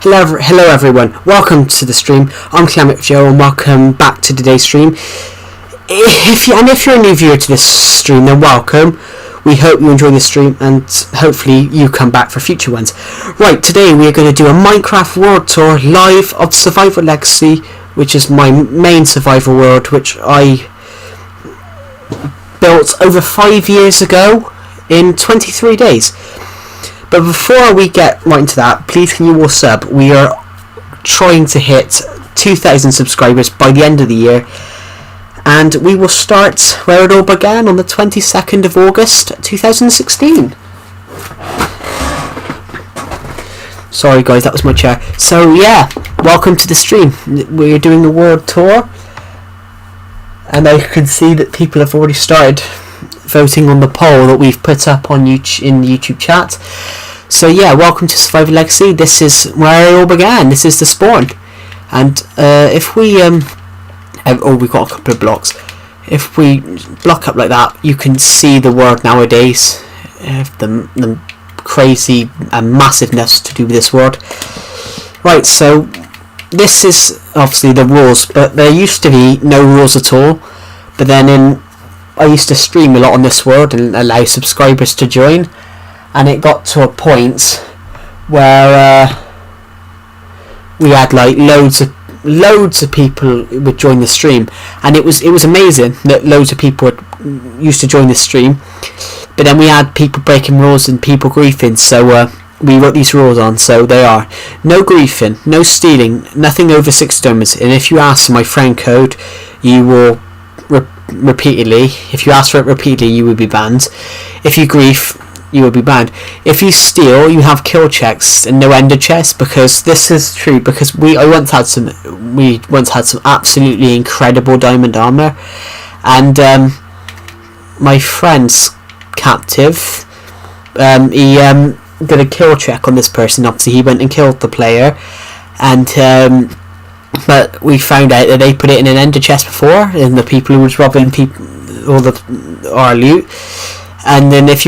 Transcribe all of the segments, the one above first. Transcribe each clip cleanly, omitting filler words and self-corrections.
Hello everyone, welcome to the stream. I'm Clement Joe and welcome back to today's stream. If you're a new viewer to this stream, then welcome. We hope you enjoy this stream and hopefully you come back for future ones. Right, today we are going to do a Minecraft World Tour live of Survival Legacy, which is my main survival world, which I built over 5 years ago in 23 days. But before we get right into that, please can you all sub? We are trying to hit 2,000 subscribers by the end of the year, and we will start where it all began on the 22nd of August 2016. Sorry guys, that was my chair. So yeah, welcome to the stream. We're doing the world tour, and I can see that people have already started voting on the poll that we've put up on in the YouTube chat. So yeah, welcome to Survival Legacy. This is where it all began. This is the spawn. And if we we've got a couple of blocks. If we block up like that, you can see the world nowadays. The crazy and massiveness to do with this world. Right, so this is obviously the rules, but there used to be no rules at all. But then I used to stream a lot on this world and allow subscribers to join, and it got to a point where we had like loads of people would join the stream, and it was amazing that loads of people used to join the stream. But then we had people breaking rules and people griefing, so we wrote these rules on. So they are: no griefing, no stealing, nothing over 6 diamonds, and if you ask for my friend code, you will repeatedly, if you ask for it repeatedly, you will be banned. If you grief, you will be banned. If you steal, you have kill checks and no ender chests, because this is true, because we once had some absolutely incredible diamond armor, and my friend's captive, he did a kill check on this person. Obviously he went and killed the player, and but we found out that they put it in an ender chest before, and the people who was robbing our loot. And then as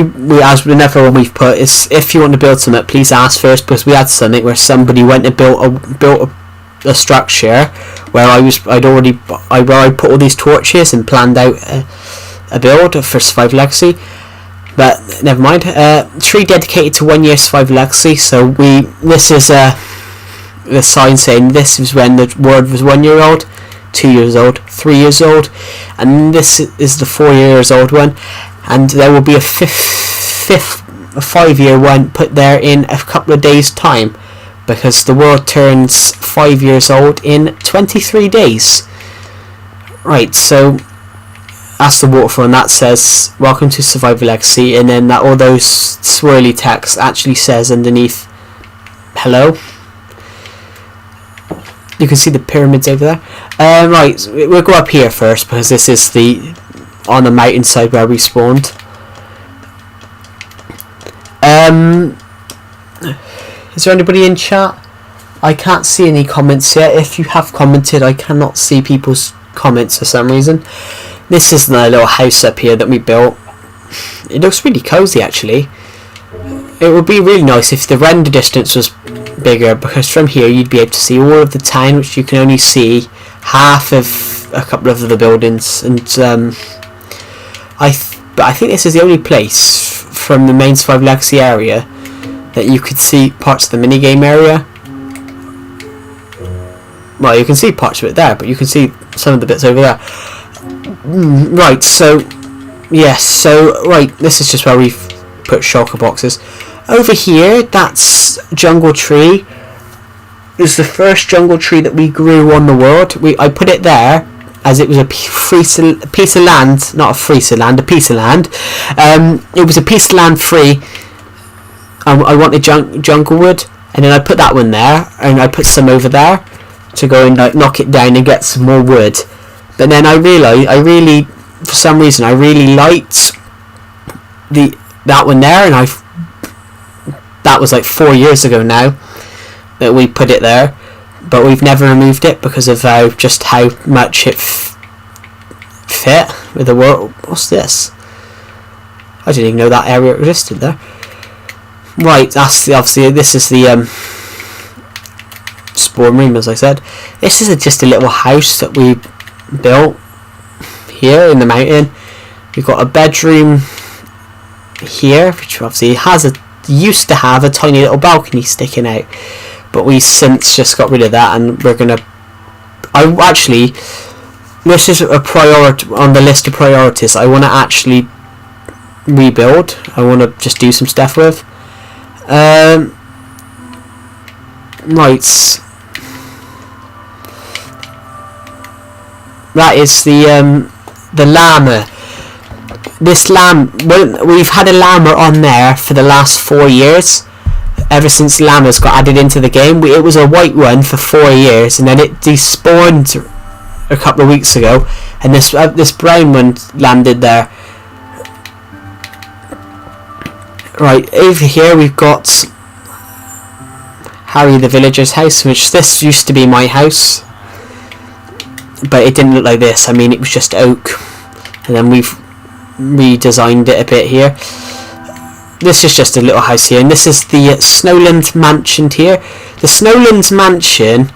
another one we've put is, if you want to build something, please ask first, because we had something where somebody went and built a structure where I put all these torches and planned out a build for Survival Legacy. But never mind. Tree dedicated to 1 year Survival Legacy. So this is the sign saying this is when the world was 1 year old, 2 years old, 3 years old, and this is the 4 years old one, and there will be a 5 year one put there in a couple of days time, because the world turns 5 years old in 23 days. Right, so that's the waterfall, and that says welcome to Survival Legacy, and then that all those swirly text actually says underneath hello. You can see the pyramids over there. Right, we'll go up here first, because this is on the mountainside where we spawned. Is there anybody in chat? I can't see any comments yet. If you have commented, I cannot see people's comments for some reason. This is the little house up here that we built. It looks really cozy actually. It would be really nice if the render distance was bigger, because from here you'd be able to see all of the town, which you can only see half of a couple of the buildings. And I think this is the only place from the main Survival Legacy area that you could see parts of the minigame area. Well, you can see parts of it there, but you can see some of the bits over there. Right, so yes, right, this is just where we've put shulker boxes. Over here, that's jungle tree. This is the first jungle tree that we grew on the world. I put it there as it was a piece of land, not a piece of land, a piece of land. It was a piece of land free. I wanted jungle wood, and then I put that one there, and I put some over there to go and like knock it down and get some more wood. But then I realised, for some reason, I really liked that one there, and that was like 4 years ago now that we put it there, but we've never removed it because of how much it fit with the world. What's this? I didn't even know that area existed there. Right, that's obviously this is the spawn room, as I said. This is just a little house that we built here in the mountain. We've got a bedroom here, which obviously used to have a tiny little balcony sticking out, but we since just got rid of that, and we're gonna. This is a priority on the list of priorities. I want to actually rebuild. I want to just do some stuff with. Right. That is the llama. This llama, we've had a llama on there for the last 4 years. Ever since llamas got added into the game, it was a white one for 4 years, and then it despawned a couple of weeks ago, and this brown one landed there. Right, over here we've got Harry the villager's house, which this used to be my house, but it didn't look like this. I mean, it was just oak, and then we've redesigned it a bit here. This is just a little house here, and this is the Snowland mansion here. The Snowland mansion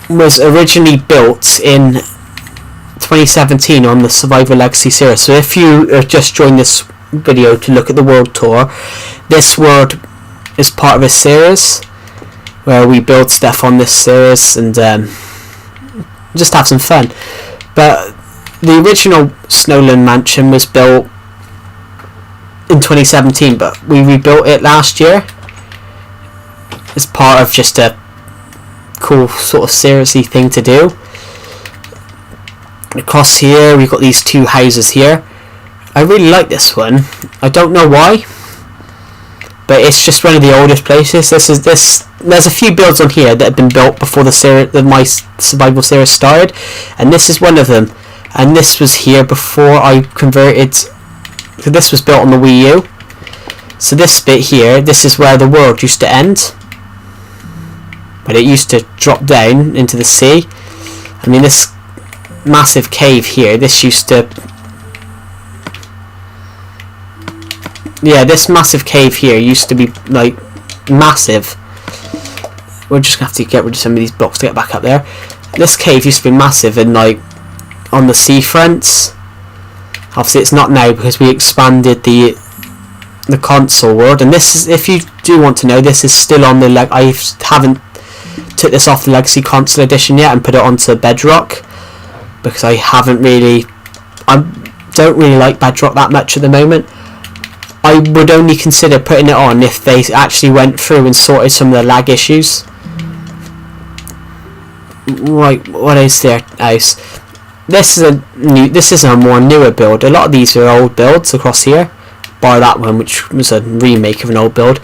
was originally built in 2017 on the Survival Legacy series. So if you just joined this video to look at the world tour, this world is part of a series where we build stuff on this series and just have some fun. But the original Snowland mansion was built in 2017, but we rebuilt it last year as part of just a cool sort of serious-y thing to do. Across here we've got these two houses here. I really like this one. I don't know why, but it's just one of the oldest places. There's a few builds on here that have been built before my survival series started, and this is one of them. And this was here before I converted. So this was built on the Wii U. So this bit here, this is where the world used to end, but it used to drop down into the sea. I mean, this massive cave here, this used to... Yeah, this massive cave here used to be, like, massive. We're just going to have to get rid of some of these blocks to get back up there. This cave used to be massive and, like, on the seafronts. Obviously it's not now because we expanded the console world, and this is, if you do want to know, this is still on the I haven't took this off the Legacy Console Edition yet and put it onto Bedrock, because I don't really like Bedrock that much at the moment. I would only consider putting it on if they actually went through and sorted some of the lag issues. Right, what is their house? This is a more newer build. A lot of these are old builds across here, bar that one, which was a remake of an old build.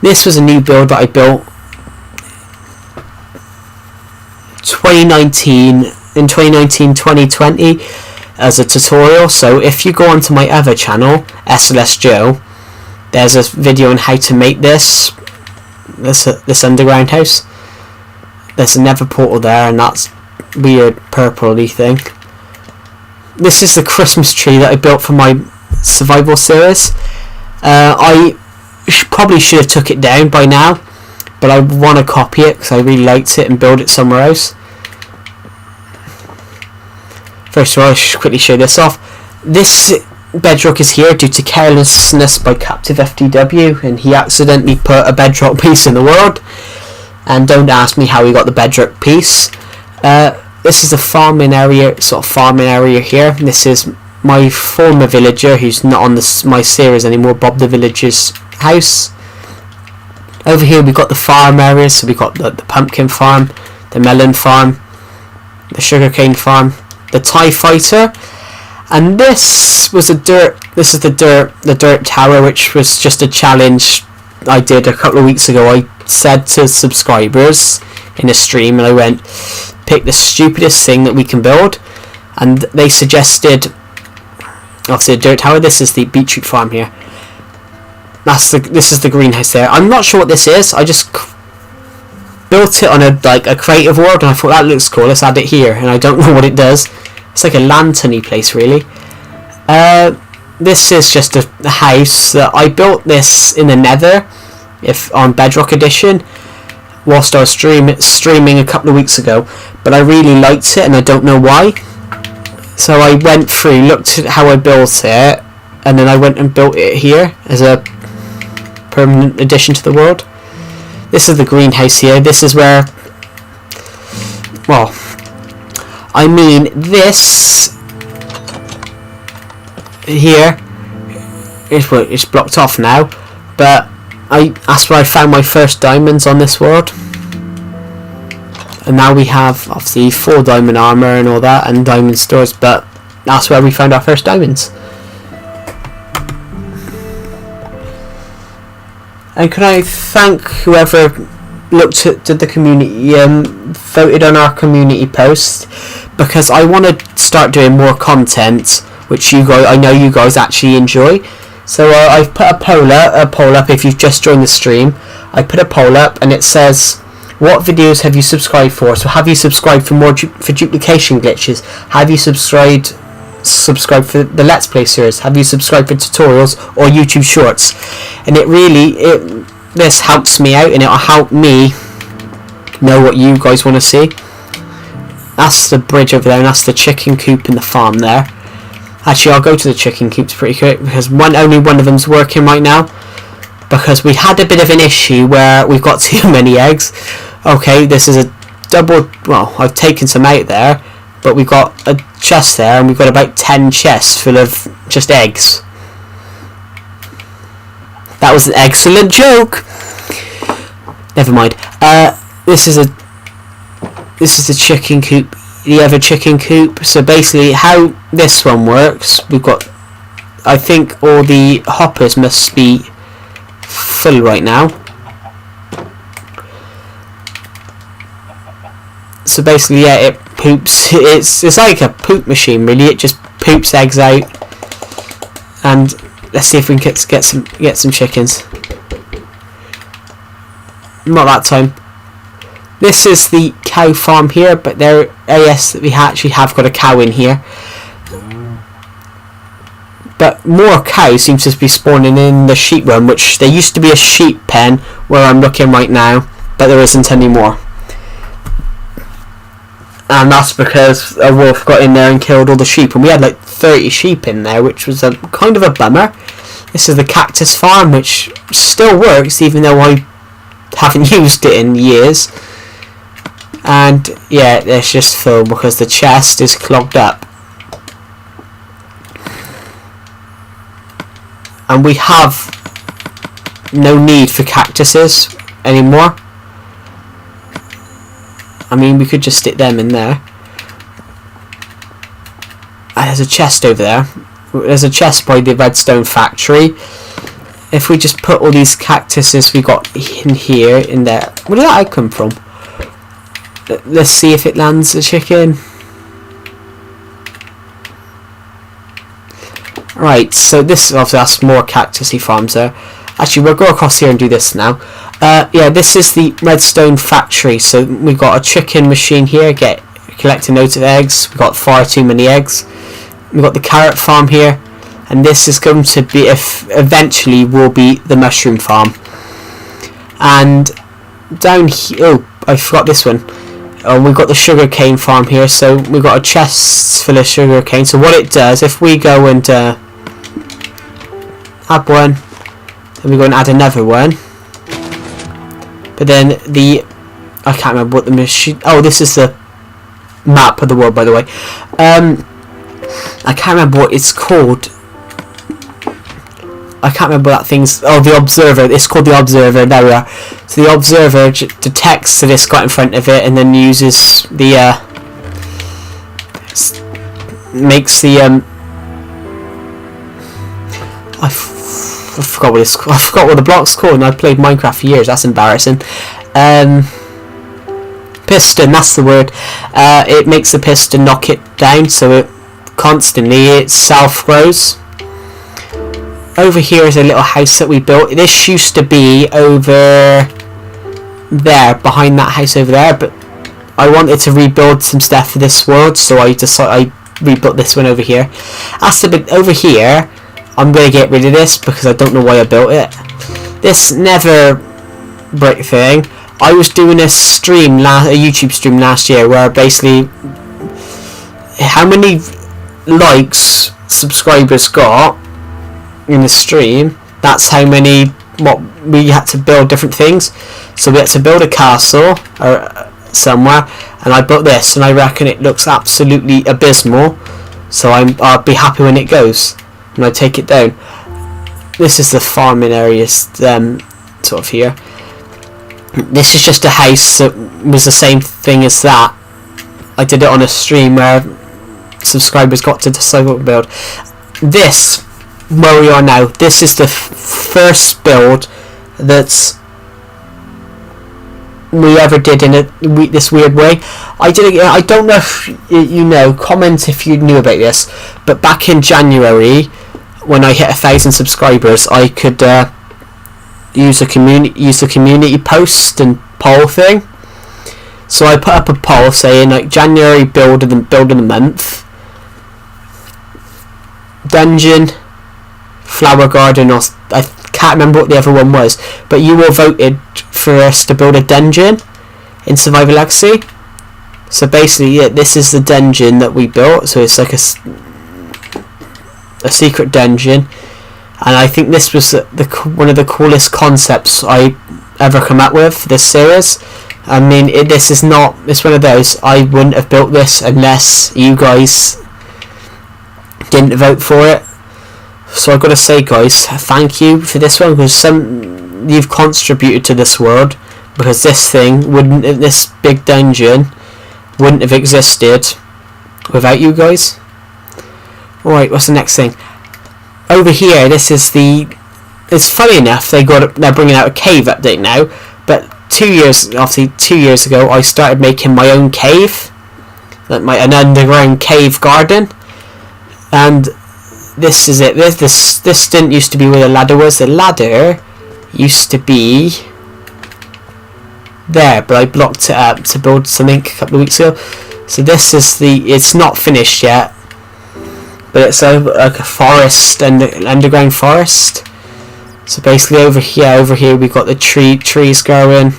This was a new build that I built in 2019-2020 as a tutorial. So if you go onto my other channel, SLS Joe, there's a video on how to make this underground house. There's a nether portal there, and that's weird purpley thing. This is the Christmas tree that I built for my survival series. I probably should have took it down by now, but I want to copy it because I really liked it and build it somewhere else. First of all, I should quickly show this off. This bedrock is here due to carelessness by Captive FTW, and he accidentally put a bedrock piece in the world. And don't ask me how he got the bedrock piece. This is a farming area here. This is my former villager who's not on my series anymore, Bob the Villager's house. Over here we've got the farm areas, so we've got the pumpkin farm, the melon farm, the sugarcane farm, the TIE fighter, and this is the dirt tower, which was just a challenge I did a couple of weeks ago. I said to subscribers in a stream, and I went, pick the stupidest thing that we can build, and they suggested obviously a dirt tower. This is the beetroot farm here. This is the greenhouse there. I'm not sure what this is. I just built it on a creative world, and I thought that looks cool, let's add it here, and I don't know what it does. It's like a lanterny place really. This is just a house that I built this in the nether if on Bedrock Edition, whilst I was streaming a couple of weeks ago, but I really liked it and I don't know why. So I went through, looked at how I built it, and then I went and built it here as a permanent addition to the world. This is the greenhouse here. This is where, well, I mean, this here it's blocked off now, but that's where I found my first diamonds on this world. And now we have obviously 4 diamond armor and all that, and diamond stores, but that's where we found our first diamonds. And can I thank whoever did the community, voted on our community post, because I want to start doing more content, which I know you guys actually enjoy. So I've put a poll up. If you've just joined the stream, I put a poll up, and it says, what videos have you subscribed for? So have you subscribed for duplication glitches? Have you subscribed for the Let's Play series? Have you subscribed for tutorials or YouTube shorts? And this helps me out, and it'll help me know what you guys want to see. That's the bridge over there, and that's the chicken coop in the farm there. Actually, I'll go to the chicken coops pretty quick, because only one of them's working right now, because we had a bit of an issue where we've got too many eggs. Okay, this is a double, well, I've taken some out there, but we've got a chest there, and we've got about 10 chests full of just eggs. That was an excellent joke. Never mind. This is the chicken coop, the other chicken coop. So basically, how this one works, we've got, I think all the hoppers must be full right now. So basically, yeah, it poops. It's like a poop machine, really. It just poops eggs out. And let's see if we can get some chickens. Not that time. This is the cow farm here, but yes, we actually have got a cow in here. But more cows seem to be spawning in the sheep run, which there used to be a sheep pen where I'm looking right now, but there isn't anymore. And that's because a wolf got in there and killed all the sheep, and we had like 30 sheep in there, which was kind of a bummer. This is the cactus farm, which still works even though I haven't used it in years. And yeah, it's just full because the chest is clogged up. And we have no need for cactuses anymore. I mean, we could just stick them in there. And there's a chest over there. There's a chest by the redstone factory. If we just put all these cactuses we got in here, in there. Where did that come from? Let's see if it lands the chicken. Right, so this obviously that's more cactusy farms there. Actually, we'll go across here and do this now. Yeah, this is the redstone factory. So we've got a chicken machine here, collecting loads of eggs. We've got far too many eggs. We've got the carrot farm here, and this is going to be, if eventually, will be the mushroom farm. And down here, oh, I forgot this one. We've got the sugar cane farm here, so we've got a chest full of sugar cane. So what it does, if we go and add one, then we go and add another one. But then I can't remember what the machine. Oh, this is the map of the world, by the way. I can't remember what it's called. I can't remember that thing's. Oh, the observer. It's called the observer. There we are. So the observer detects that it's got in front of it, and then uses the makes the I forgot what it's. I forgot what the block's called, and I played Minecraft for years. That's embarrassing. Piston. That's the word. It makes the piston knock it down, so it self grows. Over here is a little house that we built. This used to be over there, behind that house over there, but I wanted to rebuild some stuff for this world, so I rebuilt this one over here. That's a bit over here. I'm going to get rid of this because I don't know why I built it. This never break thing. I was doing a stream, a YouTube stream last year, where basically how many likes subscribers got in the stream, that's how many, what we had to build different things. So we had to build a castle or somewhere, and I built this, and I reckon it looks absolutely abysmal, so I'll be happy when it goes and I take it down. This is the farming areas, sort of here. This is just a house that was the same thing as that. I did it on a stream where subscribers got to decide what to build. This, where we are now, this is the first build that's we ever did in this weird way. I did it. I don't know if you know. Comment if you knew about this. But back in January, when I hit 1,000 subscribers, I could use the community post and poll thing. So I put up a poll saying like January build of the month, dungeon, flower garden, or I can't remember what the other one was, but you all voted for us to build a dungeon in Survival Legacy. So basically, yeah, this is the dungeon that we built. So it's like a secret dungeon, and I think this was one of the coolest concepts I ever come up with for this series. I mean, it's one of those, I wouldn't have built this unless you guys didn't vote for it. So I've got to say, guys, thank you for this one, because you've contributed to this world, because this big dungeon wouldn't have existed without you guys. Alright, what's the next thing? Over here, it's funny enough, they're bringing out a cave update now, but 2 years ago, I started making my own cave, like an underground cave garden, and this is it. This didn't used to be where the ladder was. The ladder used to be there, but I blocked it up to build something a couple of weeks ago. So this is it's not finished yet, but it's like a forest and underground forest. So basically over here we got the trees growing.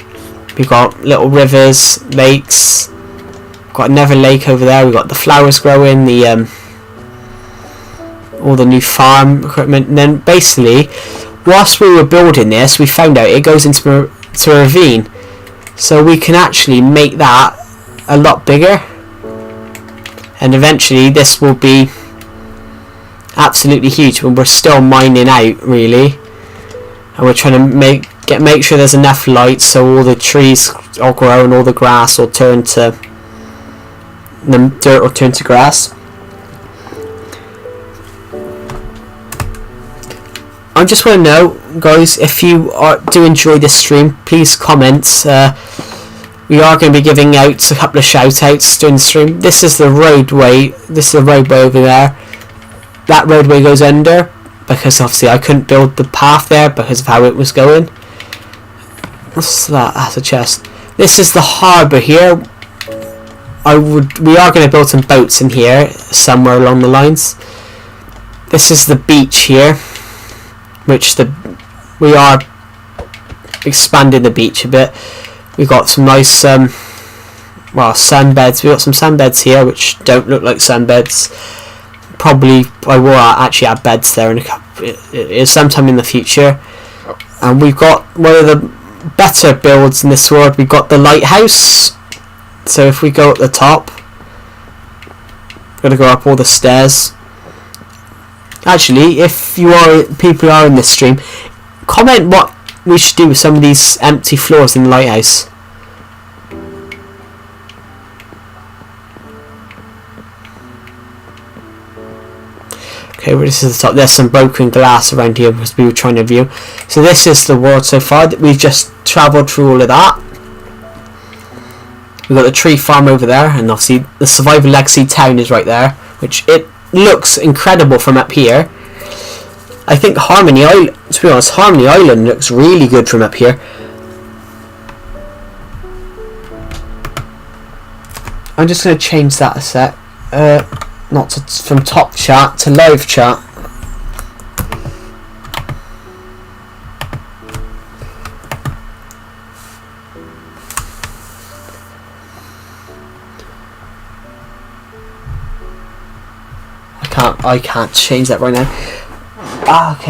We got little rivers, lakes. Got another lake over there. We got the flowers growing. All the new farm equipment, and then basically, whilst we were building this, we found out it goes into a ravine, so we can actually make that a lot bigger, and eventually this will be absolutely huge. When we're still mining out, really, and we're trying to make sure there's enough light so all the trees will grow and all the grass will turn to dirt or turn to grass. I just want to know, guys, if you do enjoy this stream, please comment. We are going to be giving out a couple of shout outs during the stream. This is the roadway. This is the roadway over there. That roadway goes under, because obviously I couldn't build the path there because of how it was going. What's that? That's a chest. This is the harbour here. We are going to build some boats in here somewhere along the lines. This is the beach here, which we are expanding the beach a bit. We got some nice sunbeds. We got some sunbeds here which don't look like sunbeds. Probably I will actually add beds there in sometime in the future. And we've got one of the better builds in this world. We've got the lighthouse. So if we go at the top, we're gonna go up all the stairs. Actually, if people are in this stream, comment what we should do with some of these empty floors in the lighthouse. Okay, well, this is the top. There's some broken glass around here because we were trying to view. So this is the world so far. We've just travelled through all of that. We've got the tree farm over there, and obviously the Survival Legacy town is right there, which it looks incredible from up here. I think Harmony Island, to be honest, Harmony Island looks really good from up here. I'm just going to change that a sec. From top chat to live chat. can't change that right now. Ah, okay.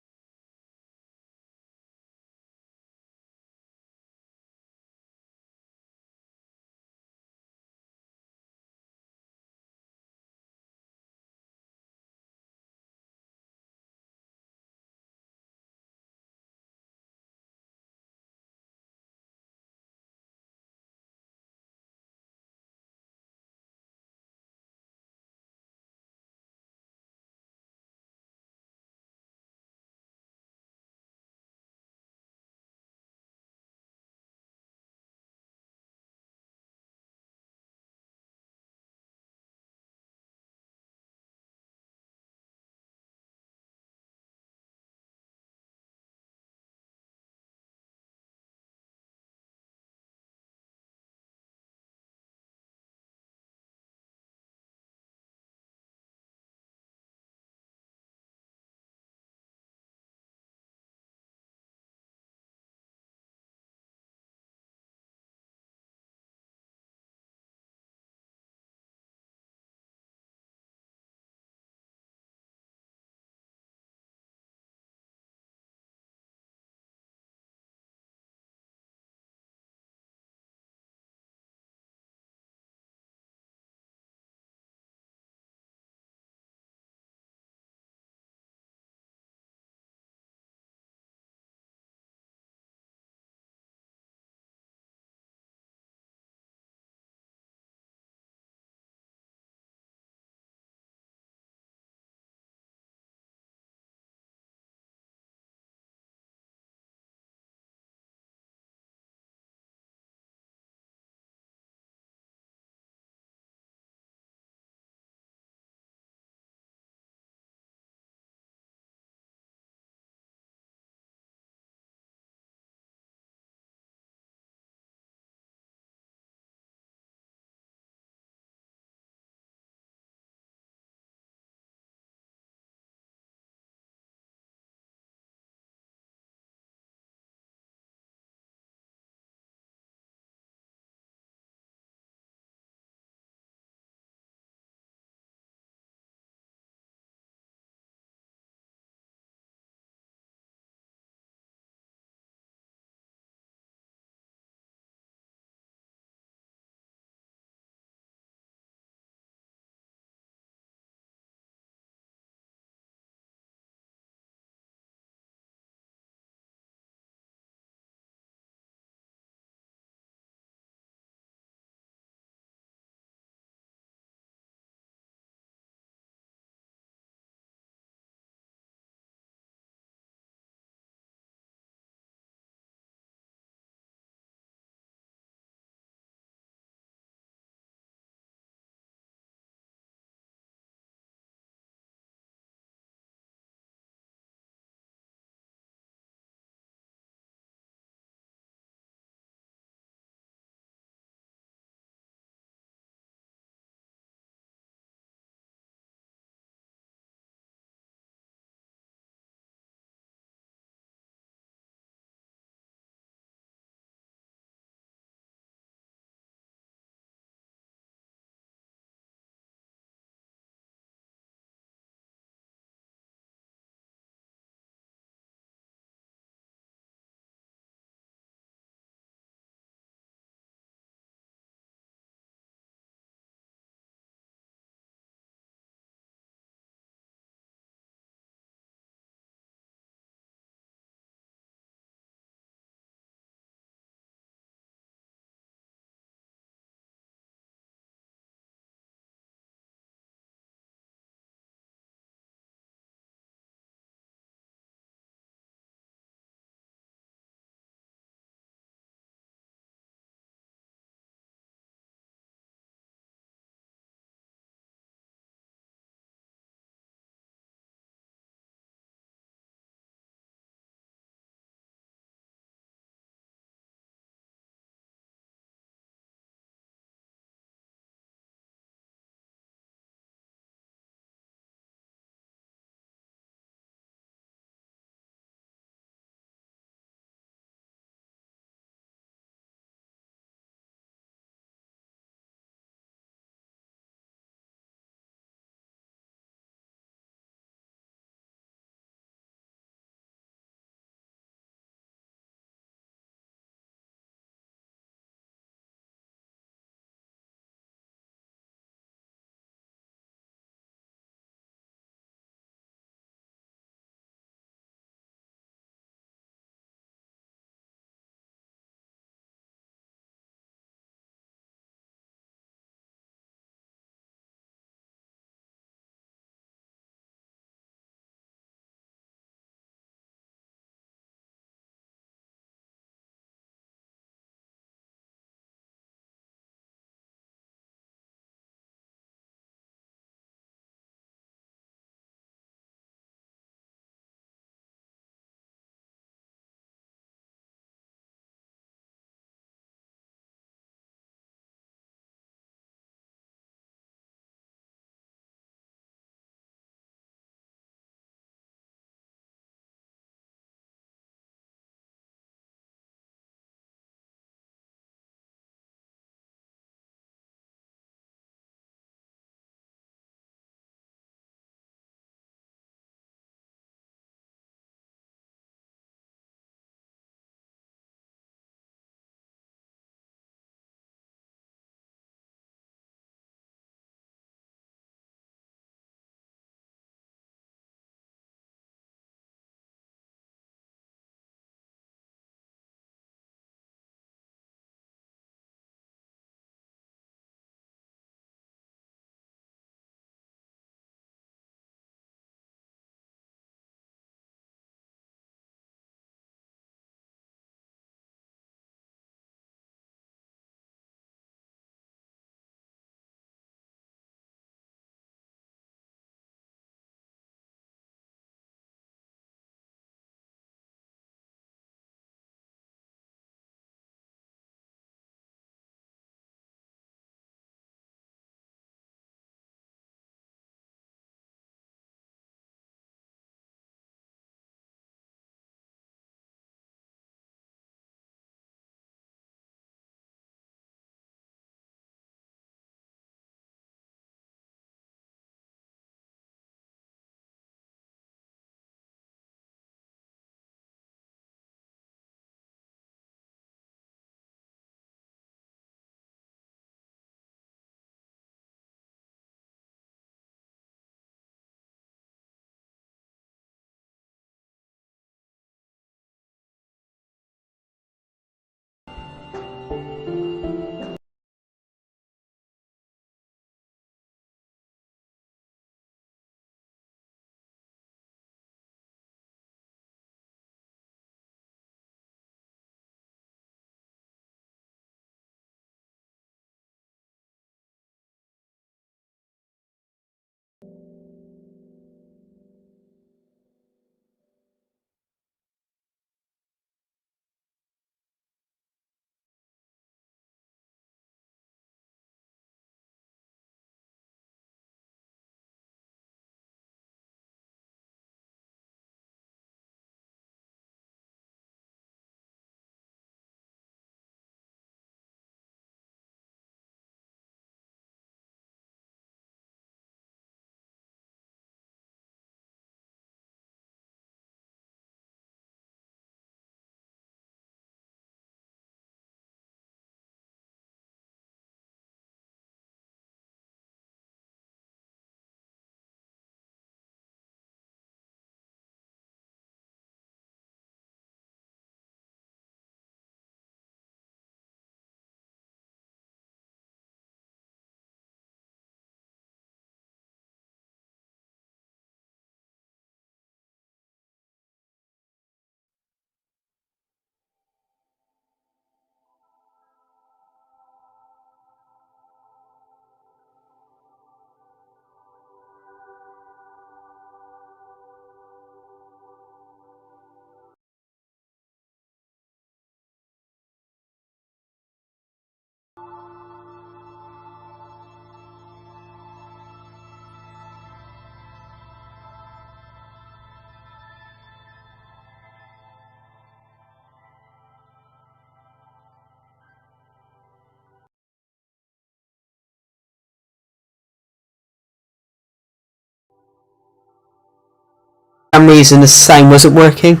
some reason the sound wasn't working.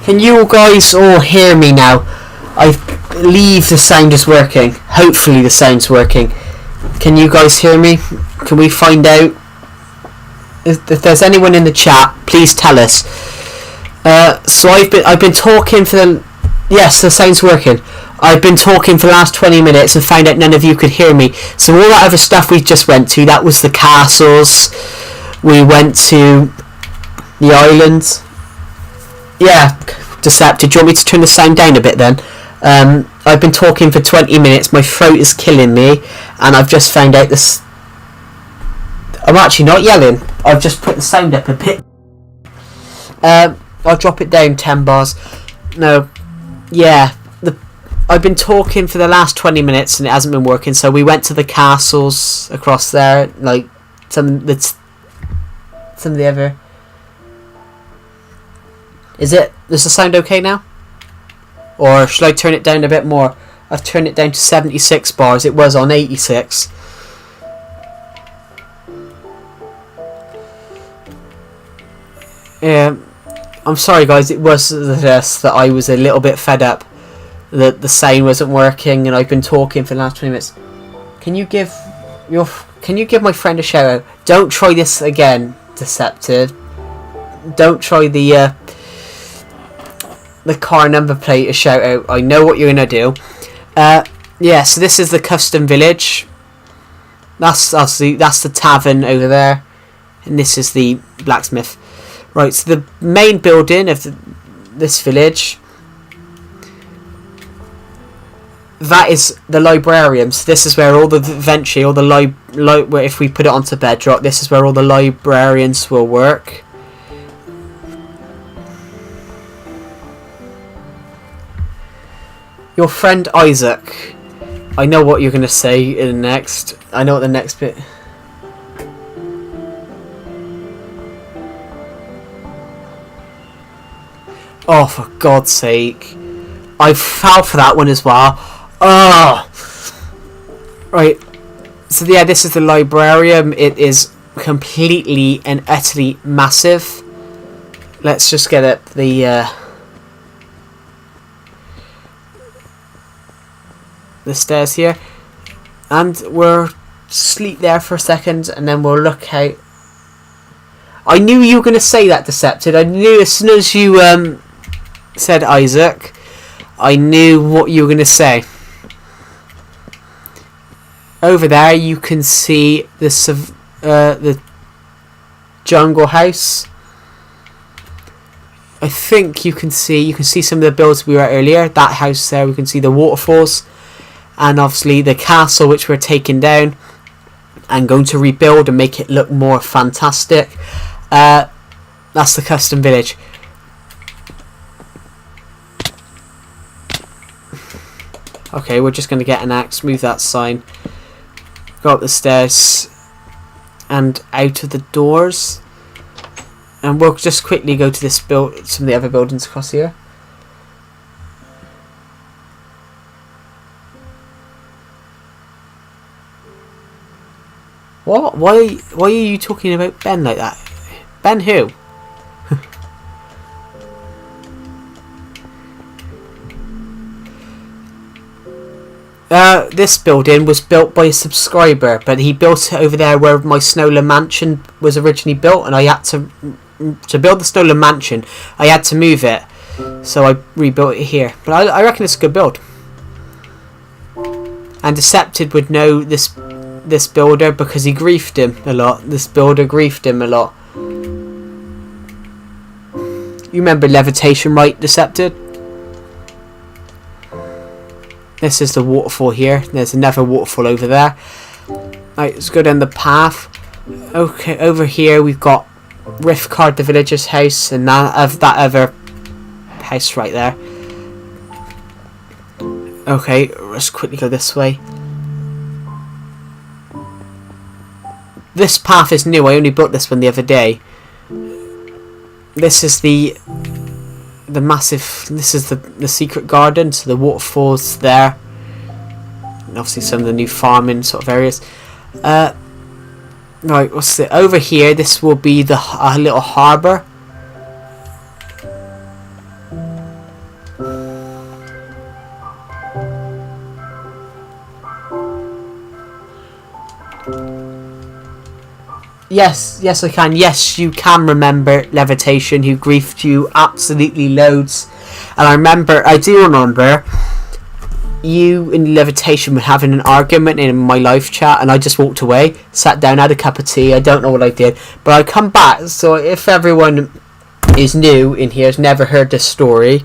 Can you guys all hear me now? I believe the sound is working. Hopefully the sound's working. Can you guys hear me? Can we find out? If there's anyone in the chat, please tell us. So I've been talking for the... Yes, the sound's working. I've been talking for the last 20 minutes and found out none of you could hear me. So all that other stuff we just went to, that was the castles. We went to the islands. Yeah, Deceptive. Do you want me to turn the sound down a bit then? I've been talking for 20 minutes. My throat is killing me, and I've just found out this. I'm actually not yelling. I've just put the sound up a bit. I'll drop it down 10 bars. No, yeah. I've been talking for the last 20 minutes and it hasn't been working. So we went to the castles across there, like some of the other. Is the sound okay now? Or should I turn it down a bit more? I've turned it down to 76 bars. It was on 86. I'm sorry guys, it was just that I was a little bit fed up that the sound wasn't working and I've been talking for the last 20 minutes. Can you give my friend a shout out? Don't try this again, Deceptive. Don't try the car number plate a shout out. I know what you're gonna do. Yeah, so this is the custom village. That's the tavern over there, and this is the blacksmith. Right, so the main building of this village, that is the librarium. So this is where eventually all the where if we put it onto bedrock, this is where all the librarians will work. Your friend Isaac. I know what you're going to say in the next. I know what the next bit. Oh, for God's sake. I fell for that one as well. Oh! Right. So yeah, this is the librarium. It is completely and utterly massive. Let's just get up the stairs here, and we'll sleep there for a second and then we'll look out. I knew you were going to say that, Decepted. I knew as soon as you said Isaac, I knew what you were going to say. Over there you can see the jungle house. I think you can see some of the builds we were at earlier. That house there, we can see the waterfalls. And obviously the castle which we're taking down and going to rebuild and make it look more fantastic. That's the custom village. Okay, we're just going to get an axe, move that sign, go up the stairs and out of the doors, and we'll just quickly go to this some of the other buildings across here. What? Why are you talking about Ben like that? Ben who? This building was built by a subscriber, but he built it over there where my Snowland Mansion was originally built, and I had to build the Snowland Mansion, I had to move it, so I rebuilt it here. But I reckon it's a good build. And Decepted would know this builder because he griefed him a lot. This builder griefed him a lot. You remember levitation, right, Decepted? This is the waterfall here. There's another waterfall over there. Right, let's go down the path. Okay, over here we've got Riftcard, the villager's house, and that other house right there. Okay, let's quickly go this way. This path is new. I only built this one the other day. This is the massive. This is the secret garden. So the waterfalls there, and obviously some of the new farming sort of areas. Right, what's it? Over here, this will be the little harbour. Yes, yes I can. Yes, you can remember Levitation, who griefed you absolutely loads. And I do remember you and Levitation were having an argument in my live chat, and I just walked away, sat down, had a cup of tea. I don't know what I did, but I come back. So if everyone is new in here, has never heard this story,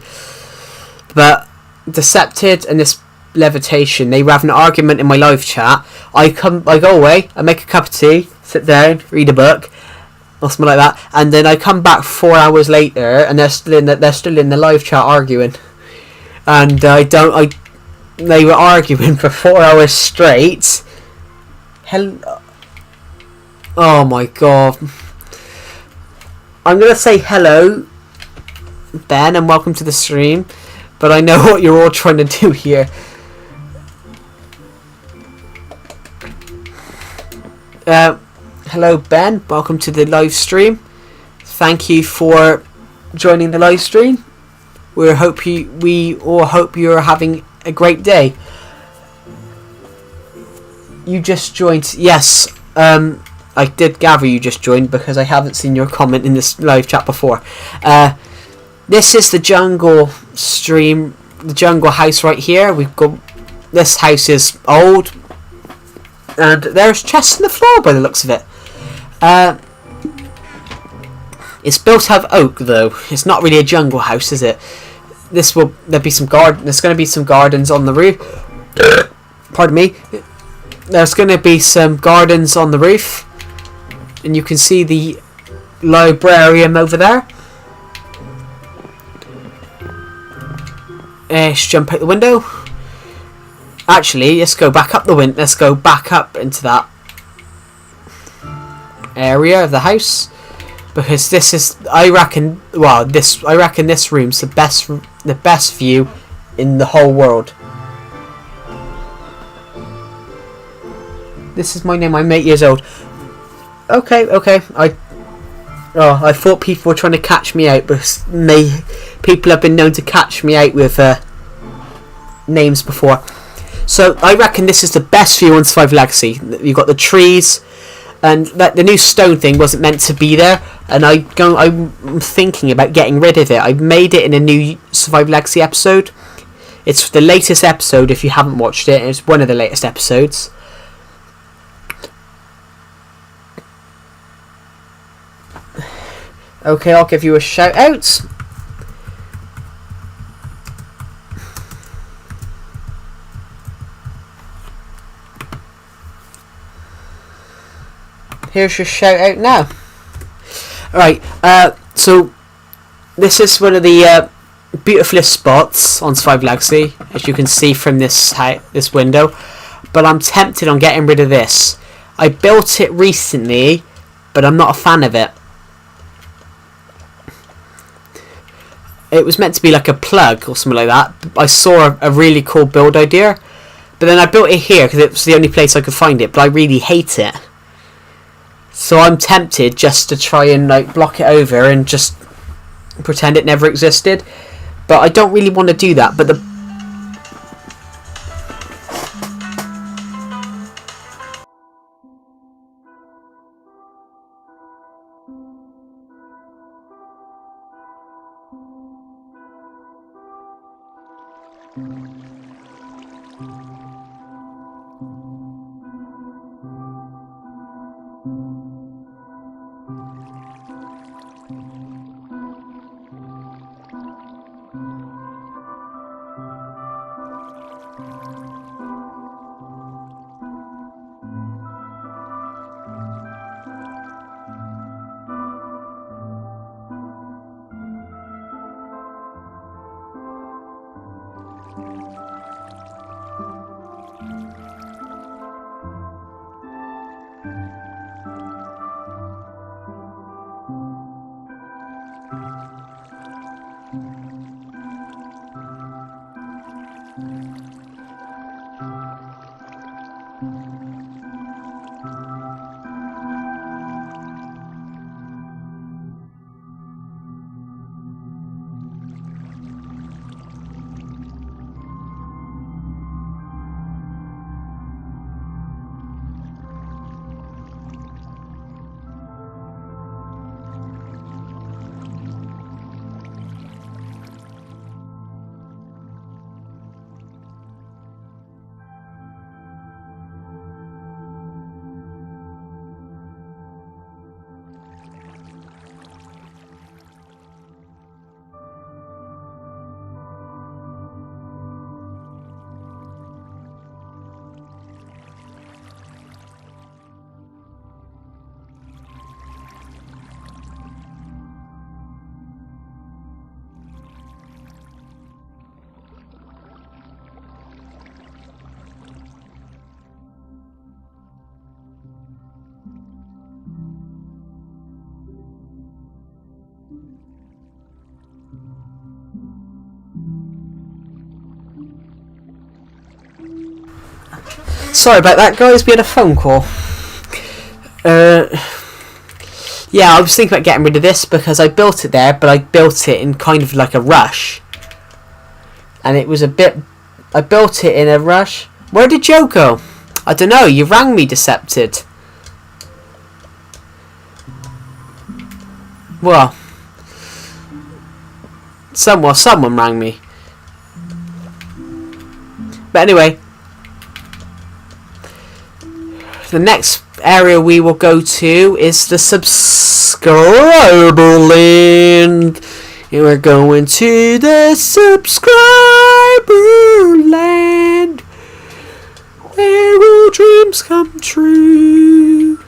but Decepted and this Levitation, they were having an argument in my live chat. I go away, I make a cup of tea, sit down, read a book, or something like that, and then I come back 4 hours later, and they're still in the live chat arguing, and they were arguing for 4 hours straight. Oh my god! I'm gonna say hello, Ben, and welcome to the stream, but I know what you're all trying to do here. Hello Ben, welcome to the live stream. Thank you for joining the live stream. We all hope you're having a great day. You just joined. Yes, I did gather you just joined because I haven't seen your comment in this live chat before. This is the jungle stream, the jungle house right here. We've got, this house is old, and there's chests in the floor by the looks of it. It's built out of oak though. It's not really a jungle house, is it? There'll be some garden. There's going to be some gardens on the roof. Pardon me. There's going to be some gardens on the roof, and you can see the librarian over there. Let's jump out the window. Actually, let's go back up the window. Let's go back up into that area of the house, because this is, I reckon this room's the best view in the whole world. This is my name. I'm 8 years old. Okay. I thought people were trying to catch me out, but people have been known to catch me out with names before. So I reckon this is the best view on Survival Legacy. You've got the trees, and the new stone thing wasn't meant to be there, and I'm thinking about getting rid of it. I made it in a new Survival Legacy episode. It's the latest episode if you haven't watched it. It's one of the latest episodes. Okay, I'll give you a shout out. Here's your shout out now. Alright, so this is one of the beautifulest spots on Survival Legacy, as you can see from this window. But I'm tempted on getting rid of this. I built it recently, but I'm not a fan of it. It was meant to be like a plug or something like that. I saw a really cool build idea, but then I built it here because it was the only place I could find it, but I really hate it. So I'm tempted just to try and like block it over and just pretend it never existed. But I don't really want to do that. But Sorry about that, guys. We had a phone call. Yeah, I was thinking about getting rid of this because I built it there, but I built it in kind of like a rush. And it was a bit... I built it in a rush. Where did Joe go? I don't know. You rang me, Decepted. Well, someone rang me. But anyway, the next area we will go to is the subscriber land. And we're going to the subscriber land, where all dreams come true.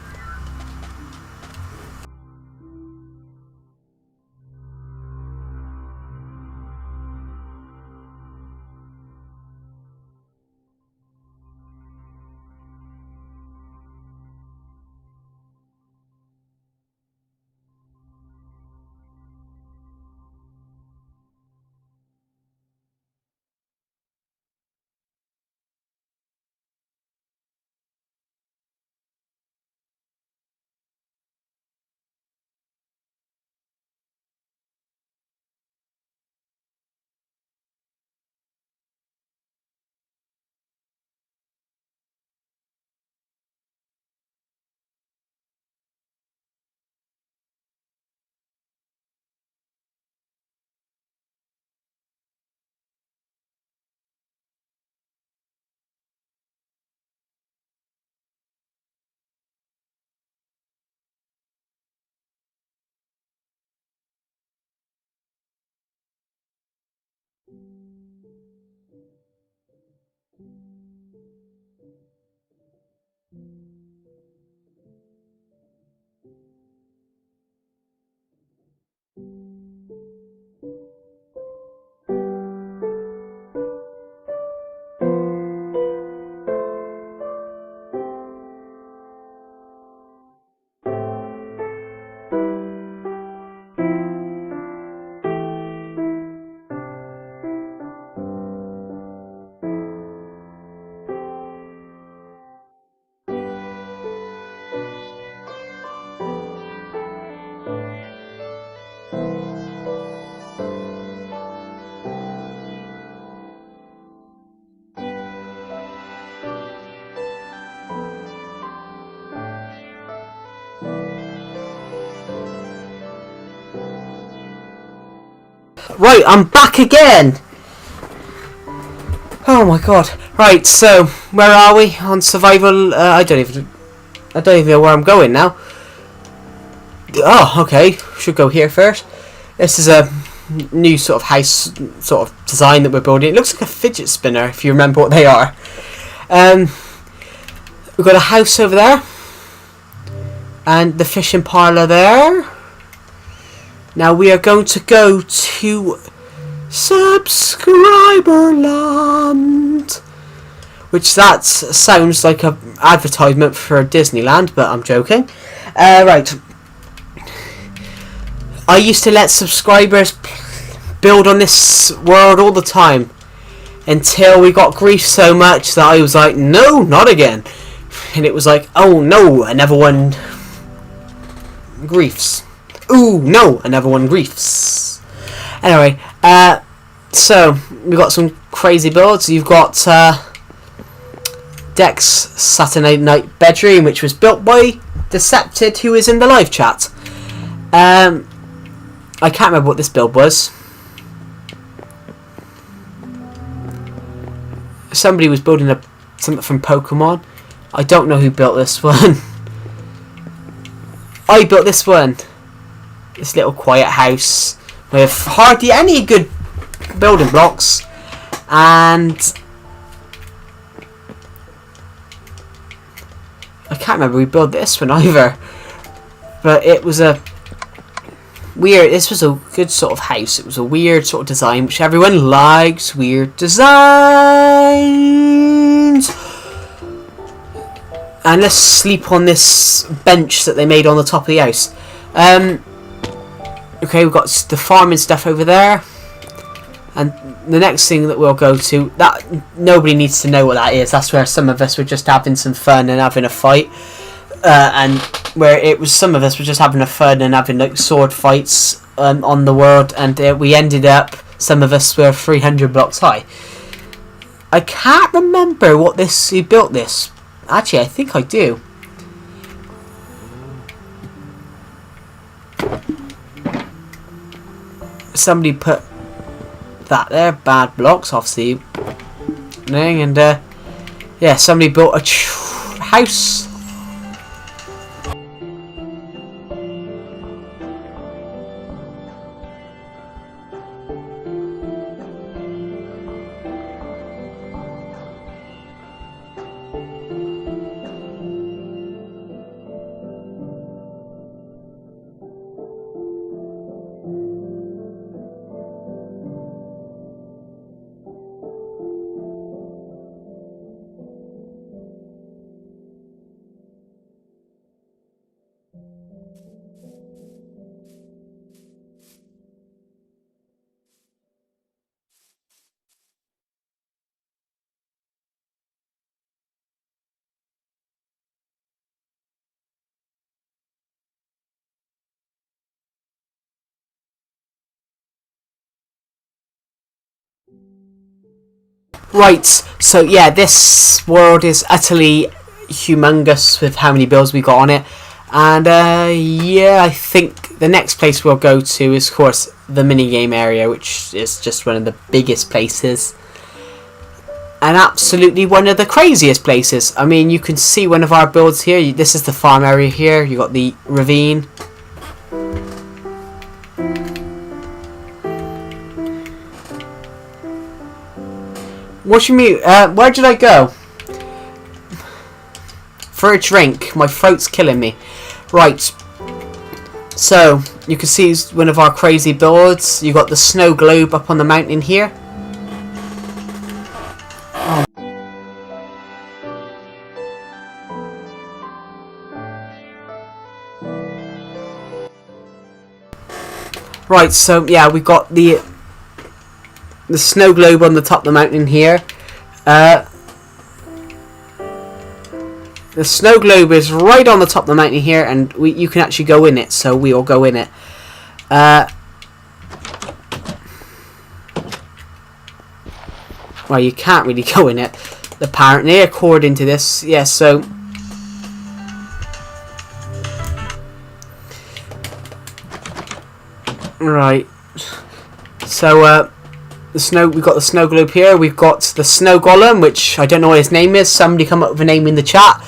Right, I'm back again. Oh my god. Right, so where are we on survival? I don't even know where I'm going now. Oh, okay. Should go here first. This is a new sort of house sort of design that we're building. It looks like a fidget spinner, if you remember what they are. We've got a house over there, and the fishing parlour there. Now we are going to go to Subscriberland, which that sounds like a advertisement for Disneyland, but I'm joking. Right. I used to let subscribers build on this world all the time until we got grief so much that I was like, no, not again. And it was like, oh no, I never won griefs. Ooh, no, I never won griefs. Anyway, so we've got some crazy builds. You've got Deck's Saturday night bedroom, which was built by Decepted, who is in the live chat. I can't remember what this build was. Somebody was building something from Pokemon. I don't know who built this one. I built this one. This little quiet house with hardly any good building blocks, and I can't remember who built this one either. But it was a weird. This was a good sort of house. It was a weird sort of design, which everyone likes. Weird designs. And let's sleep on this bench that they made on the top of the house. Okay, we've got the farming stuff over there, and the next thing that we'll go to, that nobody needs to know what that is. That's where some of us were just having some fun and having a fight, and where it was some of us were just having a fun and having like sword fights on the world, and we ended up, some of us were 300 blocks high. I can't remember what this, who built this. Actually, I think I do. Somebody put that there, bad blocks, obviously. And yeah, somebody built a house. Right, so yeah, this world is utterly humongous with how many builds we got on it. And yeah, I think the next place we'll go to is, of course, the minigame area, which is just one of the biggest places. And absolutely one of the craziest places. I mean, you can see one of our builds here. This is the farm area here. You got the ravine. What do you mean? Where did I go? For a drink. My throat's killing me. Right. So, you can see one of our crazy builds. You got the snow globe up on the mountain here. Right, so yeah, we've got the snow globe on the top of the mountain here. The snow globe is right on the top of the mountain here, and you can actually go in it, so we will go in it. Well, you can't really go in it, apparently, according to this. Yeah, so right. So we've got the snow globe here. We've got the snow golem, which I don't know what his name is. Somebody come up with a name in the chat.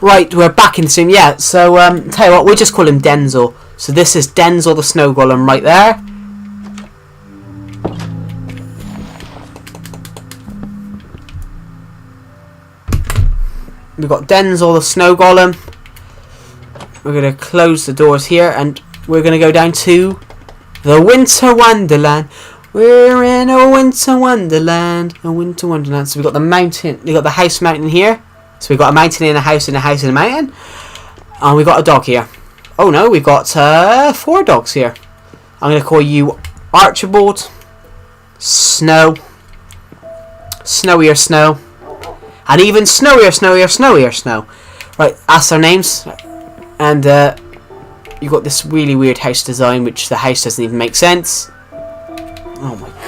Right, we're back in the sim. Yeah, so tell you what, we'll just call him Denzel. So this is Denzel the snow golem right there. We've got Denzel the snow golem. We're going to close the doors here, and we're going to go down to the Winter Wonderland. We're in a winter wonderland. A winter wonderland. So we've got the mountain. We've got the house mountain here. So we've got a mountain in a house and a house in a mountain. And we've got a dog here. Oh no, we've got 4 dogs here. I'm going to call you Archibald, Snow, Snowier Snow, and even Snowier, Snowier, Snowier Snow. Right, that's their names. And you've got this really weird house design, which the house doesn't even make sense. Oh my god.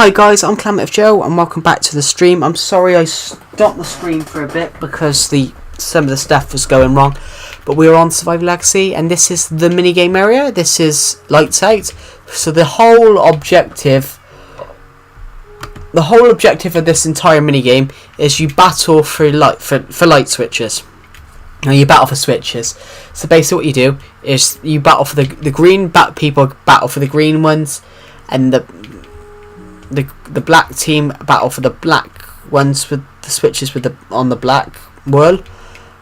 Hi guys, I'm Clement Joe and welcome back to the stream. I'm sorry I stopped the stream for a bit because some of the stuff was going wrong, but we are on Survival Legacy and this is the minigame area. This is Lights Out. So the whole objective of this entire minigame is you battle for light switches. Now you battle for switches. So basically what you do is you battle for the green people battle for the green ones, and the black team battle for the black ones with the switches on the black wall.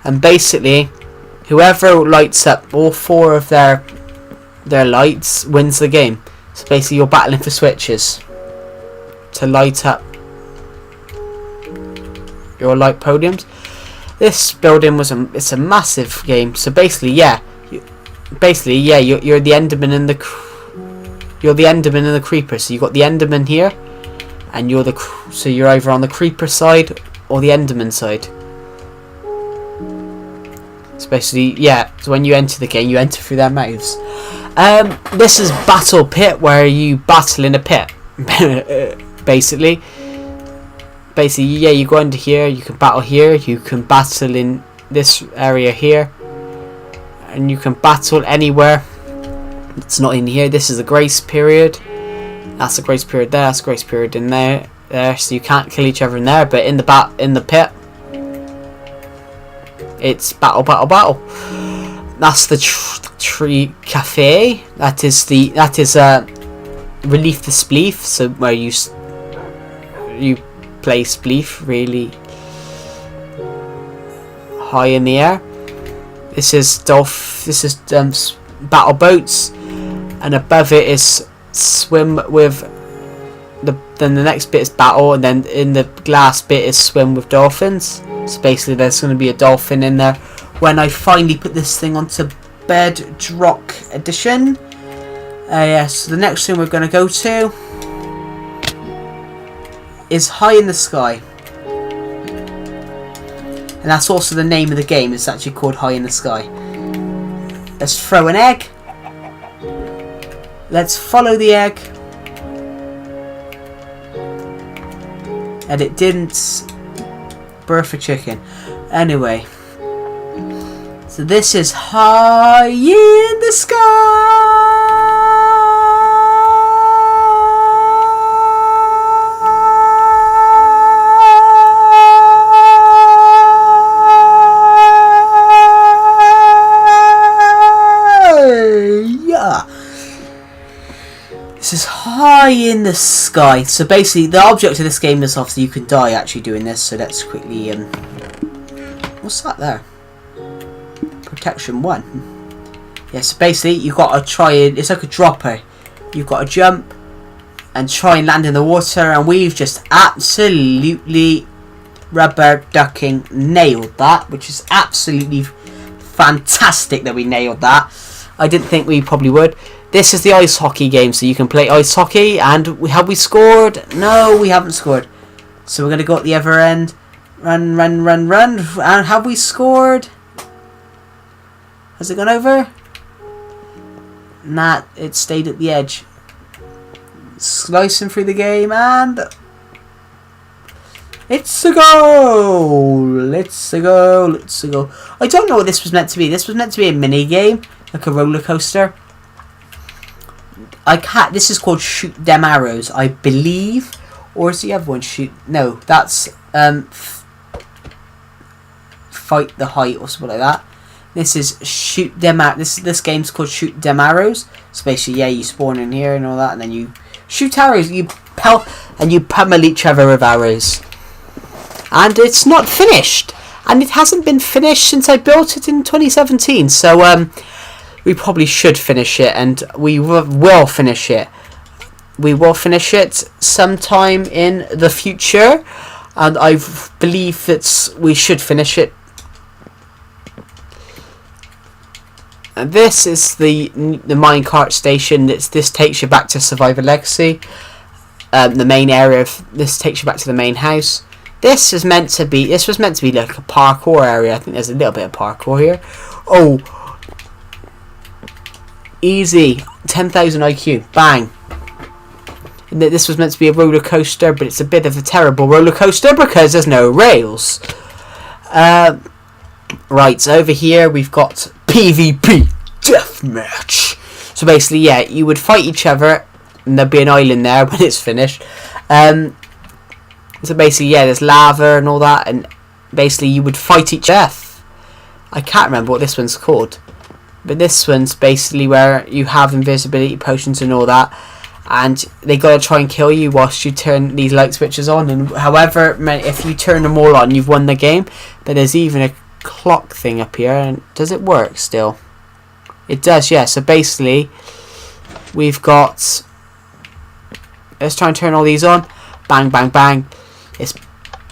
And basically whoever lights up all 4 of their lights wins the game. So basically you're battling for switches to light up your light podiums. This building it's a massive game. So basically you're the Enderman and the creeper. So you got the Enderman here, and you're either on the creeper side or the Enderman side. So basically, so when you enter the game, you enter through their mouths. This is Battle Pit, where you battle in a pit. Basically, you go into here, you can battle here, you can battle in this area here, and you can battle anywhere. It's not in here. This is a grace period. That's a grace period there. That's a grace period in there. So you can't kill each other in there. But in the pit, it's battle. That's the tree cafe. That is relief the spleef. So where you play spleef really high in the air. This is battle boats. And above it is swim with then the next bit is battle, and then in the glass bit is swim with dolphins. So basically there's going to be a dolphin in there when I finally put this thing onto Bedrock Edition. So the next thing we're going to go to is High in the Sky, and that's also the name of the game. It's actually called High in the Sky. Let's throw an egg. Let's follow the egg. And it didn't birth a chicken. Anyway. So this is High in the Sky. This is High in the Sky. So basically the object of this game is obviously you can die actually doing this. So let's quickly what's that there? Protection 1. Yeah, so basically you've got to try it. It's like a dropper. You've got to jump and try and land in the water, and we've just absolutely rubber ducking nailed that, which is absolutely fantastic that we nailed that. I didn't think we probably would. This is the ice hockey game, so you can play ice hockey. And have we scored? No, we haven't scored. So we're going to go at the other end. Run. And have we scored? Has it gone over? Nah, it stayed at the edge. Slicing through the game, and it's a goal! It's a goal! I don't know what this was meant to be. This was meant to be a mini game, like a roller coaster. This is called Shoot Them Arrows, I believe, or is the other one Shoot? No, that's Fight the Height or something like that. This is Shoot Them This game's called Shoot Them Arrows. So basically, you spawn in here and all that, and then you shoot arrows. You pummel each other with arrows. And it's not finished, and it hasn't been finished since I built it in 2017. So we probably should finish it, and we will finish it. We will finish it sometime in the future, and I believe that we should finish it. And this is the minecart station. This takes you back to Survival Legacy. The main area of this takes you back to the main house. This was meant to be like a parkour area. I think there's a little bit of parkour here. Oh. Easy. 10,000 IQ. Bang. And that this was meant to be a roller coaster, but it's a bit of a terrible roller coaster because there's no rails. Right, so over here we've got PvP Deathmatch. So basically, yeah, you would fight each other, and there'd be an island there when it's finished. So basically, yeah, there's lava and all that, and basically you would fight each death. I can't remember what this one's called, but this one's basically where you have invisibility potions and all that, and they gotta try and kill you whilst you turn these light switches on. And however, if you turn them all on, you've won the game. But there's even a clock thing up here, and does it work still? It does, yeah. So basically, we've got. Let's try and turn all these on. Bang, bang, bang. It's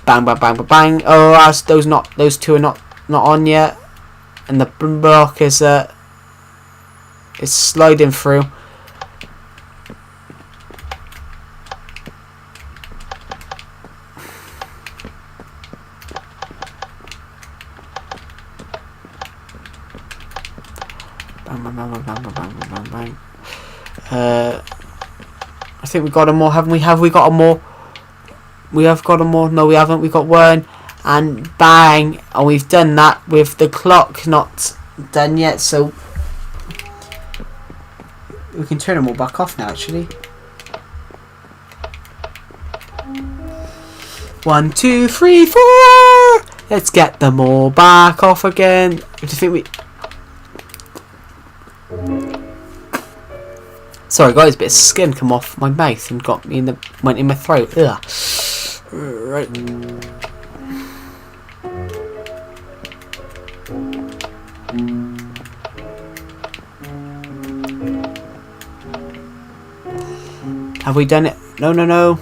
bang, bang, bang, bang, bang. Oh, those two are not on yet, and the block is sliding through. Bang, bang, bang, bang, bang, bang, bang, bang. I think we got them all, haven't we? Have we got them all? We have got them all. No, we haven't. We got one, and bang, and we've done that with the clock not done yet. So we can turn them all back off now. Actually, 1, 2, 3, 4. Let's get them all back off again. Do you think we? Sorry guys, a bit of skin come off my mouth and went in my throat. Ugh. Right. Have we done it? No.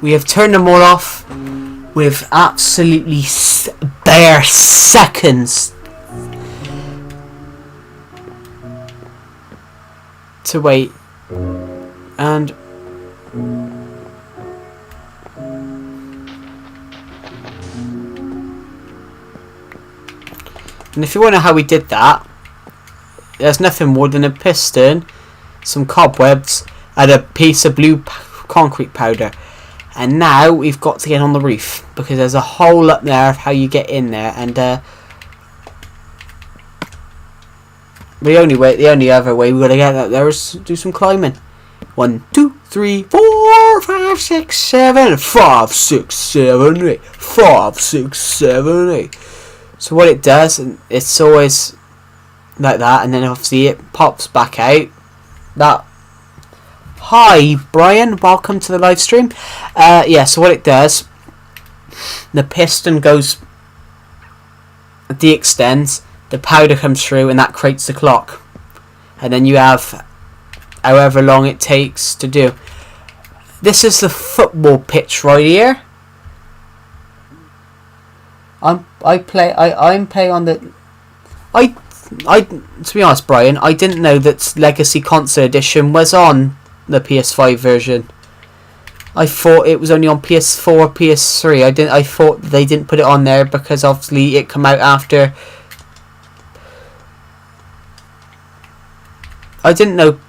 We have turned them all off with absolutely bare seconds to wait. And if you wonder how we did that, there's nothing more than a piston, some cobwebs, and a piece of blue concrete powder. And now we've got to get on the roof because there's a hole up there of how you get in there, and the only other way we've got to get up there is do some climbing. 1, 2, 3, 4, 5, 6, 7, 5, 6, 7, 8, 5, 6, 7, 8. So what it does, and it's always like that, and then obviously it pops back out. That. Hi Brian, welcome to the live stream. Yeah, so what it does, the piston goes, de-extends, the powder comes through, and that creates the clock. And then you have however long it takes to do. This is the football pitch right here. I'm playing on the. To be honest, Brian, I didn't know that Legacy Console Edition was on the PS5 version. I thought it was only on PS4, PS3. I thought they didn't put it on there because obviously it came out after. I didn't know.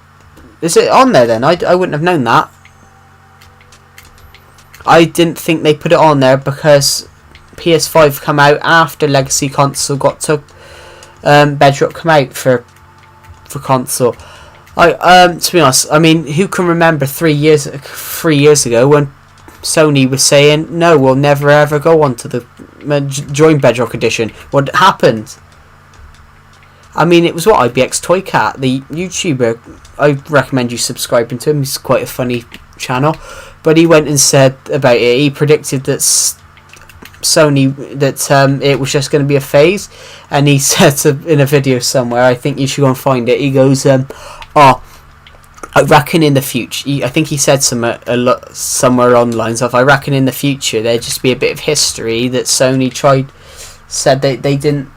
Is it on there then? I wouldn't have known that. I didn't think they put it on there because PS5 come out after Legacy Console got to Bedrock come out for console. To be honest, I mean, who can remember 3 years ago when Sony was saying no, we'll never ever go on to the join Bedrock Edition? What happened? I mean, it was what IBX Toy Cat, the YouTuber. I recommend you subscribing to him. He's quite a funny channel, but he went and said about it. He predicted that Sony it was just going to be a phase, and he said in a video somewhere, I think you should go and find it. He goes, I reckon in the future, I think he said somewhere online stuff. I reckon in the future there'd just be a bit of history that Sony said they didn't.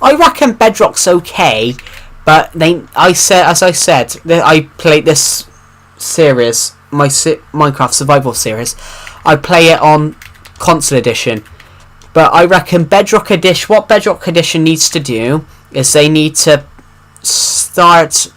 I reckon Bedrock's okay, but as I said, I played this series, my Minecraft Survival series. I play it on console edition, But I reckon what Bedrock Edition needs to do is they need to start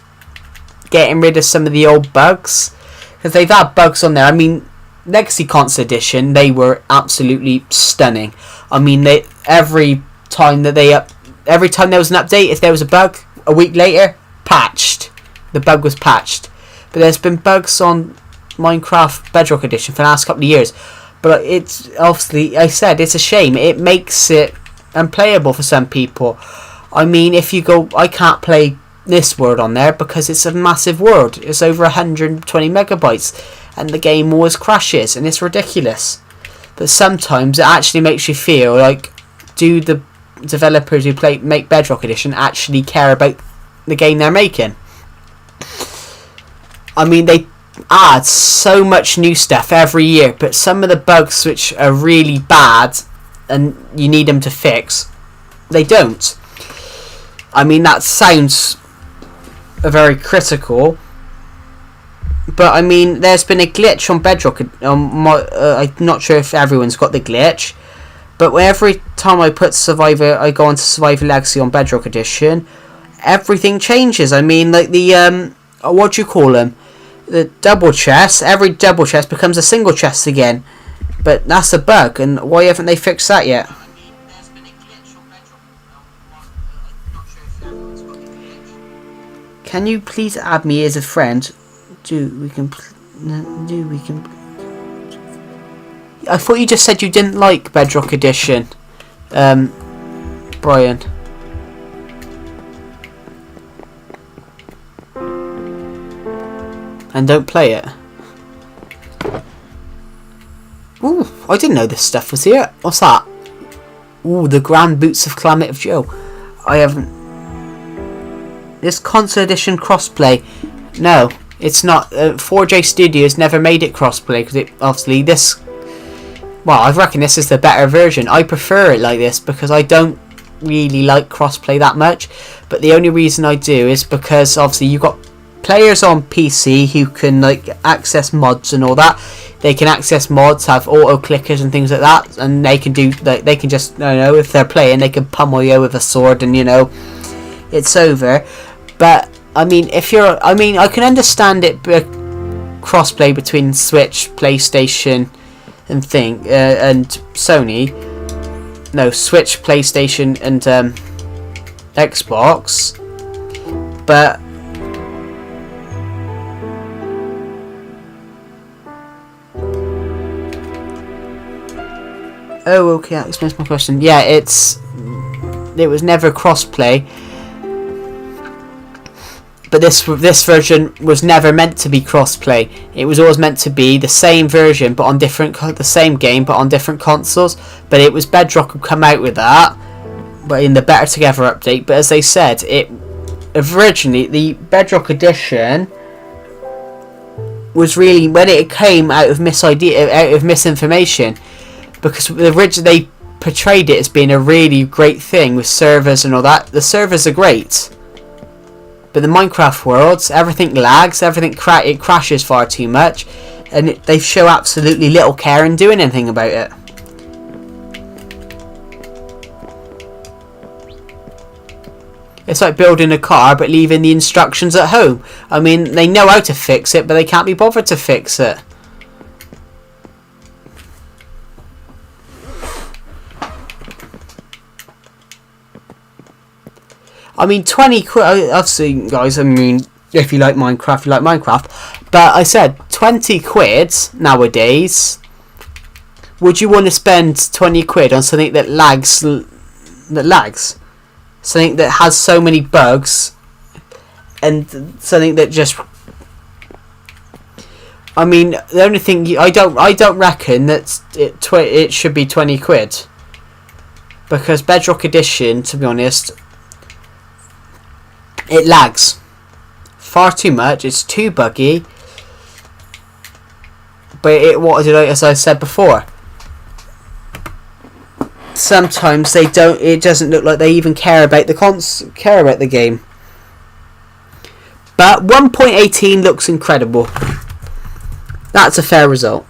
getting rid of some of the old bugs, because they've had bugs on there. I mean, Legacy Console Edition, they were absolutely stunning. I mean, every time there was an update, if there was a bug, a week later, patched. The bug was patched. But there's been bugs on Minecraft Bedrock Edition for the last couple of years. But it's obviously, I said, it's a shame. It makes it unplayable for some people. I mean, if you go, I can't play this world on there because it's a massive world. It's over 120 megabytes. And the game always crashes. And it's ridiculous. But sometimes it actually makes you feel like, do the developers who make Bedrock Edition actually care about the game they're making? I mean, they add so much new stuff every year, but some of the bugs which are really bad and you need them to fix, they don't. I mean, that sounds very critical, but I mean, there's been a glitch on Bedrock. I'm not sure if everyone's got the glitch, but every time I go onto Survivor Legacy on Bedrock Edition, everything changes. I mean, like the what do you call them? The double chest. Every double chest becomes a single chest again, but that's a bug. And why haven't they fixed that yet? Can you please add me as a friend? I thought you just said you didn't like Bedrock Edition, Brian. And don't play it. Ooh, I didn't know this stuff was here. What's that? Ooh, the Grand Boots of Calamity of Joe. I haven't... This Console Edition crossplay. No, it's not. 4J Studios never made it crossplay, because it obviously this... Well, I reckon this is the better version. I prefer it like this because I don't really like crossplay that much. But the only reason I do is because obviously you've got players on PC who can like access mods and all that. They can access mods, have auto clickers and things like that, and they can do like they can just if they're playing, they can pummel you with a sword and it's over. But I mean, I can understand it crossplay between Switch, PlayStation, and Sony. No, Switch, PlayStation, and Xbox. But oh, okay, that explains my question. Yeah, it was never crossplay. But this version was never meant to be crossplay. It was always meant to be the same version, but on the same game, but on different consoles. But it was Bedrock who come out with that, but in the Better Together update. But as they said, it originally the Bedrock Edition was really when it came out of misinformation, because originally they portrayed it as being a really great thing with servers and all that. The servers are great. But the Minecraft worlds, everything lags, it crashes far too much, and they show absolutely little care in doing anything about it. It's like building a car but leaving the instructions at home. I mean, they know how to fix it, but they can't be bothered to fix it. I mean, 20 quid, obviously, guys, I mean, if you like Minecraft, you like Minecraft. But I said, 20 quid nowadays, would you want to spend 20 quid on something that lags? Something that has so many bugs, and something that just... I mean, the only thing, I don't reckon that it should be 20 quid. Because Bedrock Edition, to be honest... It lags far too much. It's too buggy. But as I said before, sometimes they don't. It doesn't look like they even care about the game. But 1.18 looks incredible. That's a fair result.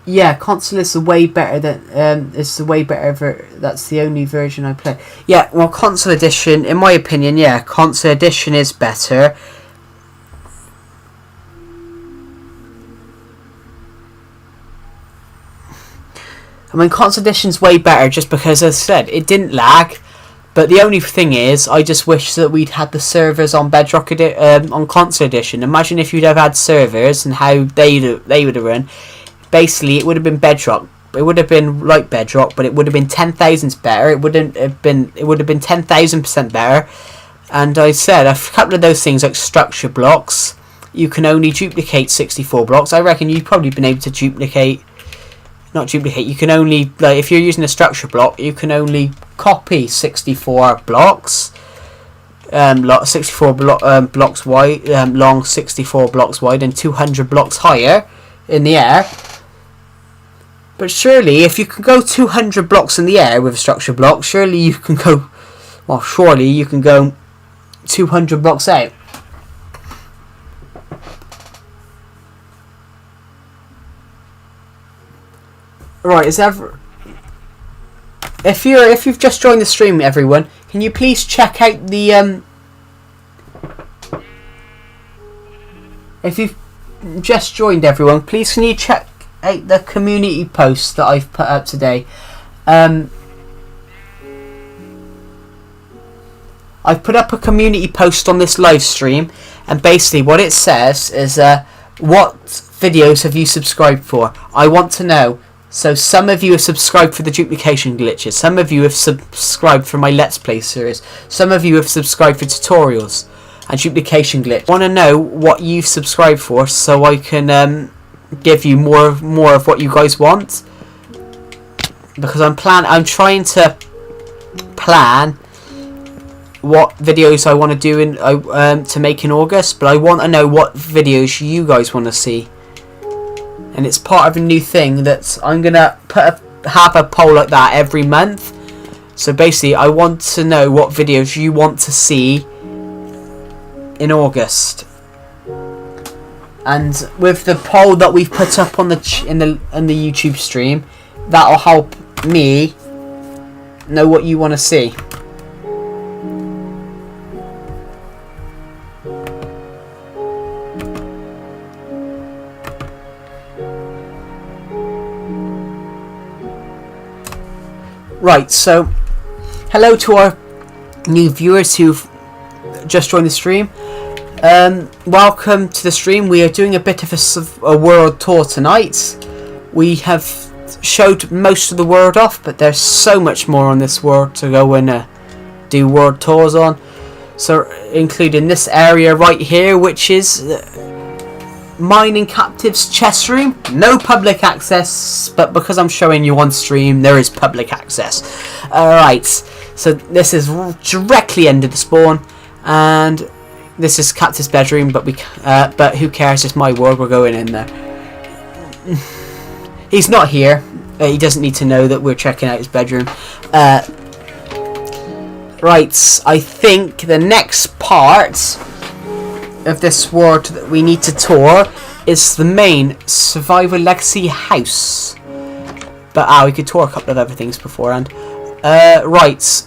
Yeah, console is the way better than it's the way better. That's the only version I play. Yeah, well, console edition, in my opinion, yeah, console edition is better. I mean, console edition's way better just because, as I said, it didn't lag. But the only thing is, I just wish that we'd had the servers on Bedrock on console edition. Imagine if you'd have had servers and how they would have run. Basically, it would have been Bedrock. It would have been like Bedrock, but it would have been 10,000 better. It would have been 10,000% better. And I said a couple of those things like structure blocks. You can only duplicate 64 blocks. I reckon you've probably been able to not duplicate. You can only, like, if you're using a structure block, you can only copy 64 blocks. 64 blocks wide, long, 64 blocks wide, and 200 blocks higher in the air. But surely, if you can go 200 blocks in the air with a structure block, surely you can go 200 blocks out. Right, if you've just joined the stream, everyone, can you please check out the if you've just joined, everyone, please can you check out the community post that I've put up today. I've put up a community post on this live stream, and basically what it says is what videos have you subscribed for? I want to know. So some of you have subscribed for the duplication glitches, some of you have subscribed for my Let's Play series, some of you have subscribed for tutorials and duplication glitch. I want to know what you've subscribed for so I can give you more of what you guys want, because I'm trying to plan what videos I want to do to make in August, but I want to know what videos you guys want to see. And it's part of a new thing that I'm going to have a poll like that every month. So basically, I want to know what videos you want to see in August. And with the poll that we've put up on the YouTube stream, that'll help me know what you want to see. Right, so hello to our new viewers who've just joined the stream. Welcome to the stream. We are doing a bit of a world tour tonight. We have showed most of the world off, but there's so much more on this world to go and do world tours on. So including this area right here, which is Mining Captive's chest room. No public access, but because I'm showing you on stream, there is public access. Alright, so this is directly under the spawn, and this is Captive's bedroom, but who cares, it's my world, we're going in there. He's not here, he doesn't need to know that we're checking out his bedroom. Right, I think the next part of this world that we need to tour is the main Survivor Legacy house. But we could tour a couple of other things beforehand. Right.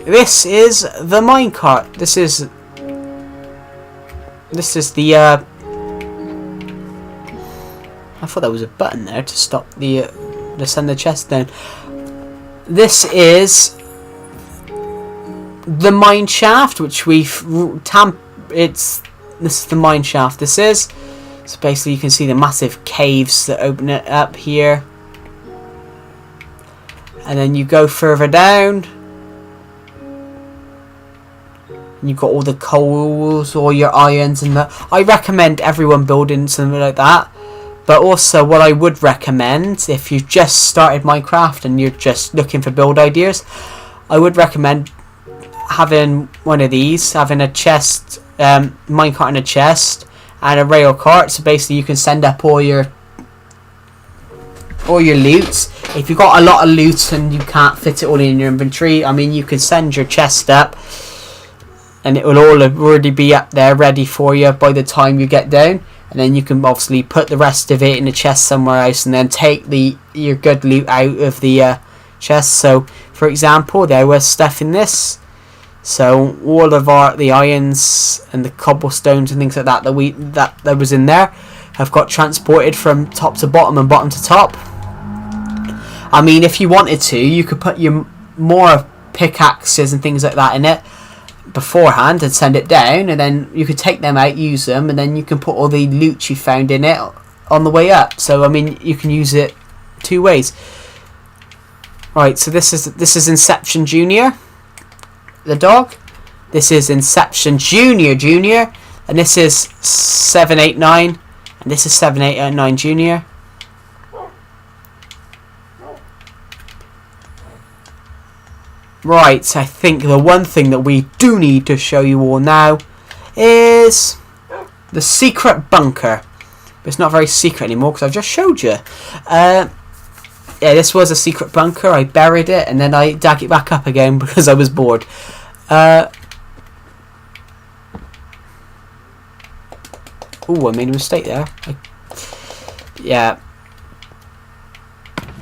This is the minecart. This is the I thought there was a button there to stop to send the chest down. This is the mine shaft, which we've this is the mine shaft. This is so basically you can see the massive caves that open it up here, and then you go further down and you've got all the coals, all your irons, and that. I recommend everyone building something like that. But also what I would recommend, if you've just started Minecraft and you're just looking for build ideas, I would recommend having one of these, having a chest, minecart and a chest, and a rail cart. So basically you can send up all your loot. If you've got a lot of loot and you can't fit it all in your inventory, I mean, you can send your chest up and it will all already be up there ready for you by the time you get down. and then you can obviously put the rest of it in a chest somewhere else, and then take your good loot out of the chest. So for example, there was stuff in this, so all of the irons and the cobblestones and things like that was in there have got transported from top to bottom and bottom to top. I mean, if you wanted to, you could put your more pickaxes and things like that in it beforehand and send it down, and then you could take them out, use them, and then you can put all the loot you found in it on the way up. So I mean, you can use it two ways. Right, so this is Inception Junior, the dog. This is Inception Junior, and this is 789, and this is 789 Junior. Right, I think the one thing that we do need to show you all now is the secret bunker. But it's not very secret anymore because I've just showed you. Yeah, this was a secret bunker. I buried it and then I dug it back up again because I was bored. Oh, I made a mistake there. Yeah.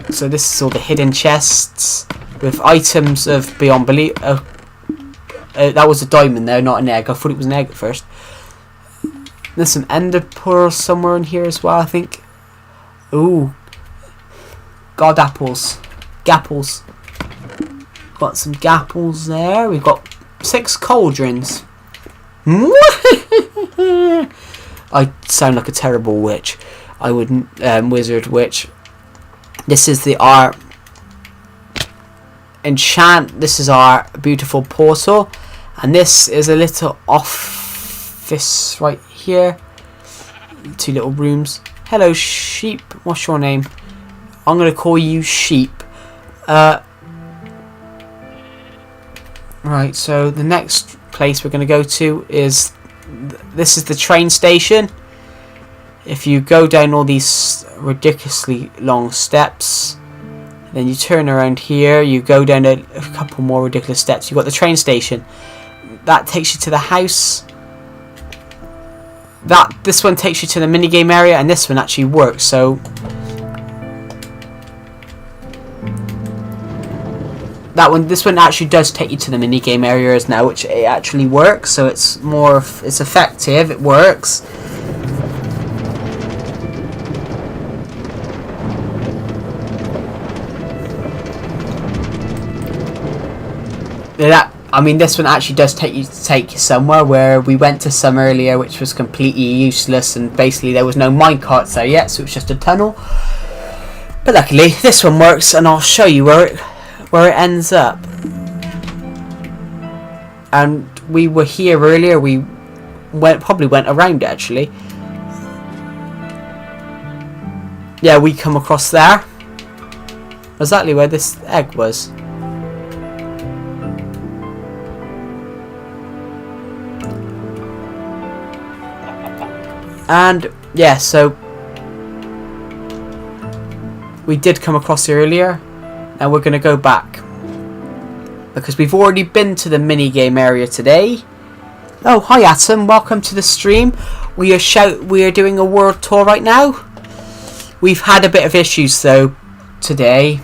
So this is all the hidden chests with items of beyond belief. That was a diamond there, not an egg. I thought it was an egg at first. There's some ender pearls somewhere in here as well, I think. Ooh. God apples. Gapples. Got some gapples there. We've got 6 cauldrons. I sound like a terrible witch. I wouldn't, wizard witch. This is our enchant. This is our beautiful portal, and this is a little office right here. 2 little rooms. Hello, sheep. What's your name? I'm gonna call you Sheep. Right. So the next place we're gonna go to is this is the train station. If you go down all these ridiculously long steps, then you turn around here, you go down a couple more ridiculous steps, you've got the train station. That takes you to the house. This one takes you to the minigame area, and this one actually works. So this one actually does take you to the minigame areas now, which it actually works. So it's effective. It works. This one actually does take you somewhere, where we went to some earlier which was completely useless, and basically there was no minecarts there yet, so it's just a tunnel. But luckily this one works, and I'll show you where it ends up. And we were here earlier. We probably went around it actually. Yeah, we come across there. Exactly where this egg was. And yeah, so we did come across it earlier. Now we're going to go back, because we've already been to the minigame area today. Oh, hi Atom, welcome to the stream. We are doing a world tour right now. We've had a bit of issues though today,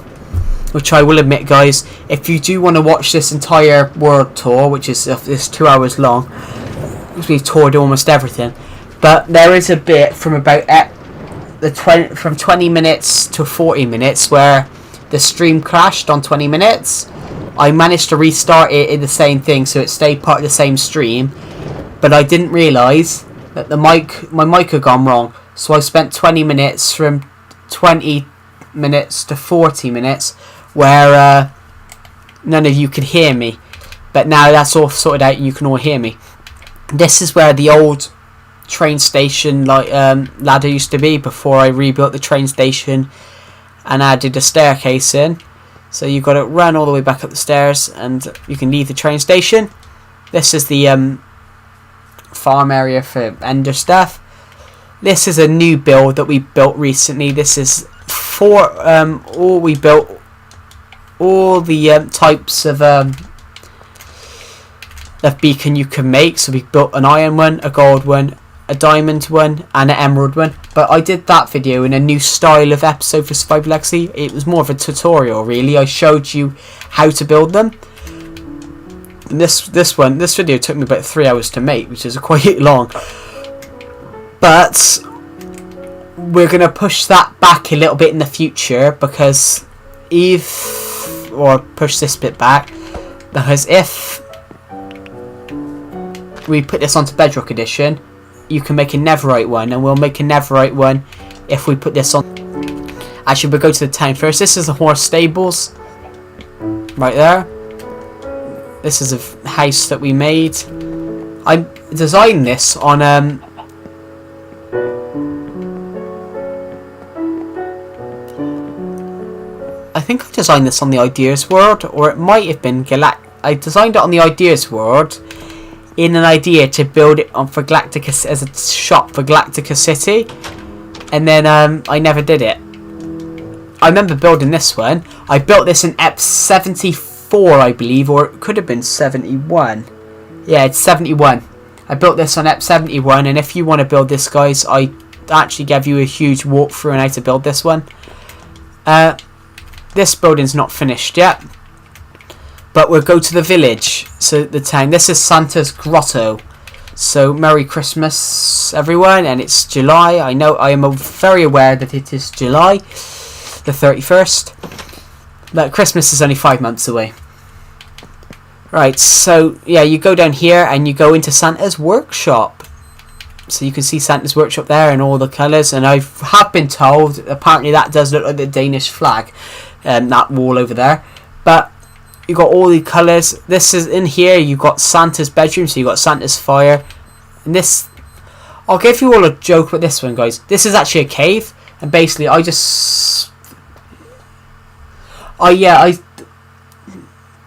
which I will admit, guys. If you do want to watch this entire world tour, which is 2 hours long, because we've toured almost everything. But there is a bit from about from 20 minutes to 40 minutes where the stream crashed on 20 minutes. I managed to restart it in the same thing, so it stayed part of the same stream. But I didn't realise that my mic had gone wrong. So I spent 20 minutes from 20 minutes to 40 minutes where none of you could hear me. But now that's all sorted out and you can all hear me. This is where the old train station ladder used to be before I rebuilt the train station and added a staircase in. So you've got to run all the way back up the stairs and you can leave the train station. This is the farm area for ender stuff. This is a new build that we built recently. This is we built all the types of beacon you can make. So we built an iron one, a gold one, a diamond one, and an emerald one. But I did that video in a new style of episode for Survival Legacy. It was more of a tutorial, really. I showed you how to build them. And this video took me about 3 hours to make, which is quite long. But we're gonna push that back a little bit in the future, because push this bit back, because if we put this onto Bedrock Edition, you can make a netherite one, and we'll make a netherite one if we put this on. Actually, we'll go to the town first. This is the horse stables right there. This is a house that we made. I designed this on I think I designed this on the Ideas World, or it might have been I designed it on the Ideas World in an idea to build it on for Galactica as a shop for Galactica City, and then I never did it. I remember building this one. I built this in EP 74, I believe, or it could have been 71. Yeah, it's 71. I built this on EP 71, and if you want to build this, guys, I actually gave you a huge walkthrough on how to build this one. This building's not finished yet, but we'll go to the village, so the town. This is Santa's Grotto. So Merry Christmas, everyone, and it's July. I know, I am very aware that it is July the 31st, but Christmas is only 5 months away. Right, so yeah, you go down here and you go into Santa's workshop. So you can see Santa's workshop there and all the colours, and I have been told apparently that does look like the Danish flag, that wall over there. But you got all the colours. This is in here. You got Santa's bedroom, so you got Santa's fire. And this, I'll give you all a joke with this one, guys. This is actually a cave, and basically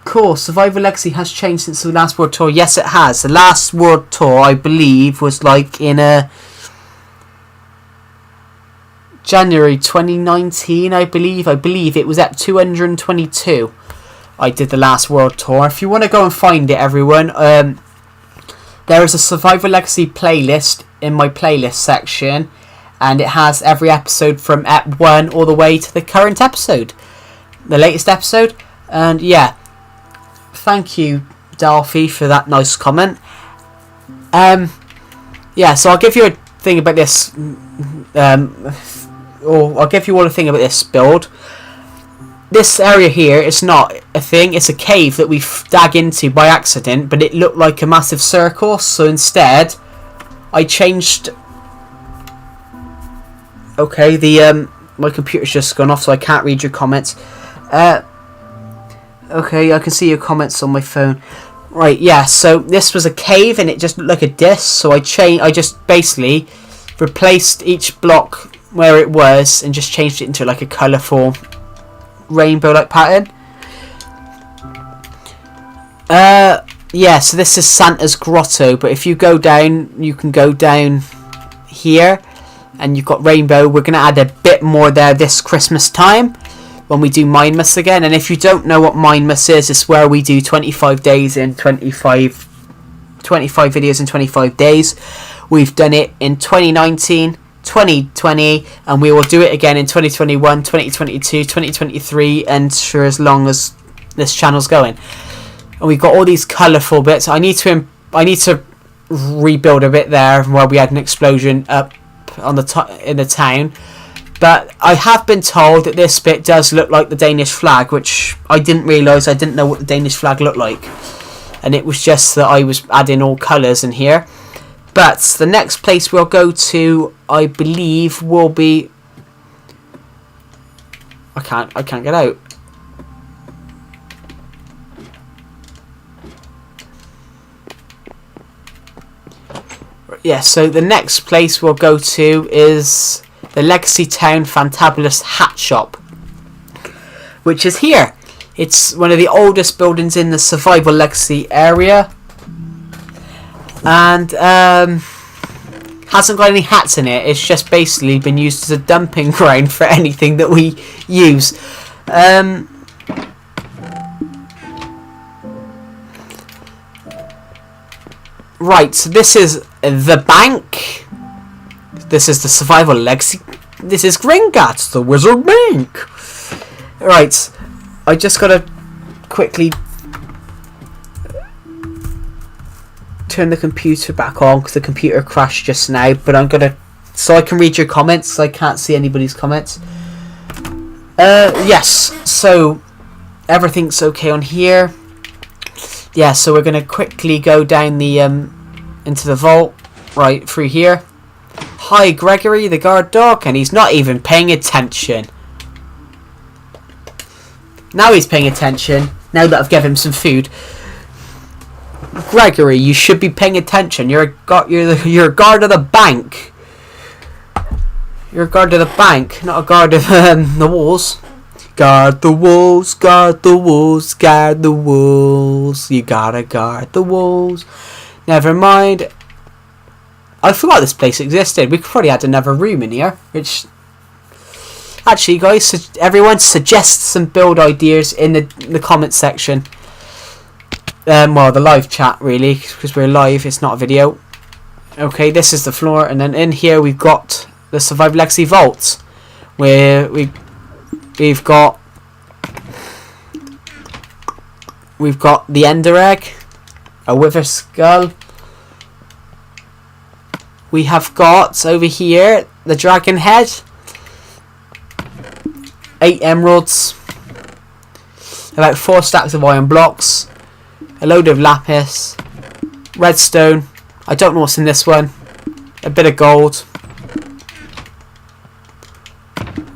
Cool, Survival Legacy has changed since the last World Tour. Yes, it has. The last World Tour, I believe, was like in January 2019, I believe. I believe it was at 222. I did the last World Tour. If you want to go and find it, everyone, there is a Survival Legacy playlist in my playlist section, and it has every episode from Ep 1 all the way to the current episode, the latest episode. And yeah, thank you, Delphi, for that nice comment. Yeah, so I'll give you a thing about this, or I'll give you all a thing about this build. This area here is not a thing, it's a cave that we dug into by accident, but it looked like a massive circle, so instead I changed. Okay, my computer's just gone off, so I can't read your comments. Okay, I can see your comments on my phone. Right, yeah, so this was a cave and it just looked like a disc, so I just basically replaced each block where it was and just changed it into like a colourful rainbow-like pattern. Yeah, so this is Santa's Grotto, but if you go down, you can go down here and you've got rainbow. We're going to add a bit more there this Christmas time when we do Mindmas again. And if you don't know what Mindmas is, it's where we do 25 days in 25 videos in 25 days. We've done it in 2019, 2020, and we will do it again in 2021, 2022, 2023, and for as long as this channel's going. And we've got all these colourful bits. I need to rebuild a bit there where we had an explosion up on in the town. But I have been told that this bit does look like the Danish flag, which I didn't realise. I didn't know what the Danish flag looked like, and it was just that I was adding all colours in here. But the next place we'll go to, I believe, will be... I can't get out. Yeah, so the next place we'll go to is the Legacy Town Fantabulous Hat Shop, which is here. It's one of the oldest buildings in the Survival Legacy area, and hasn't got any hats in it. It's just basically been used as a dumping ground for anything that we use. Right, so this is the bank. This is the survival legacy. This is Gringotts, the Wizard Bank. Right, I just gotta quickly turn the computer back on because the computer crashed just now. But I'm gonna, so I can read your comments. I can't see anybody's comments. Yes. So everything's okay on here. Yeah. So we're gonna quickly go down the into the vault right through here. Hi, Gregory, the guard dog, and he's not even paying attention. Now he's paying attention. Now that I've given him some food. Gregory, you should be paying attention. You're a guard of the bank. You're a guard of the bank, not a guard of the walls. Guard the walls, guard the walls, guard the walls. You gotta guard the walls. Never mind. I forgot this place existed. We could probably add another room in here. Which, actually, guys, everyone suggest some build ideas in the comment section. Well, the live chat, really, because we're live. It's not a video. Okay, this is the floor, and then in here we've got the Survival Legacy Vault, where we've got the Ender Egg, a Wither Skull. We have got over here the Dragon Head, 8 emeralds, about 4 stacks of iron blocks, a load of lapis, redstone. I don't know what's in this one. A bit of gold,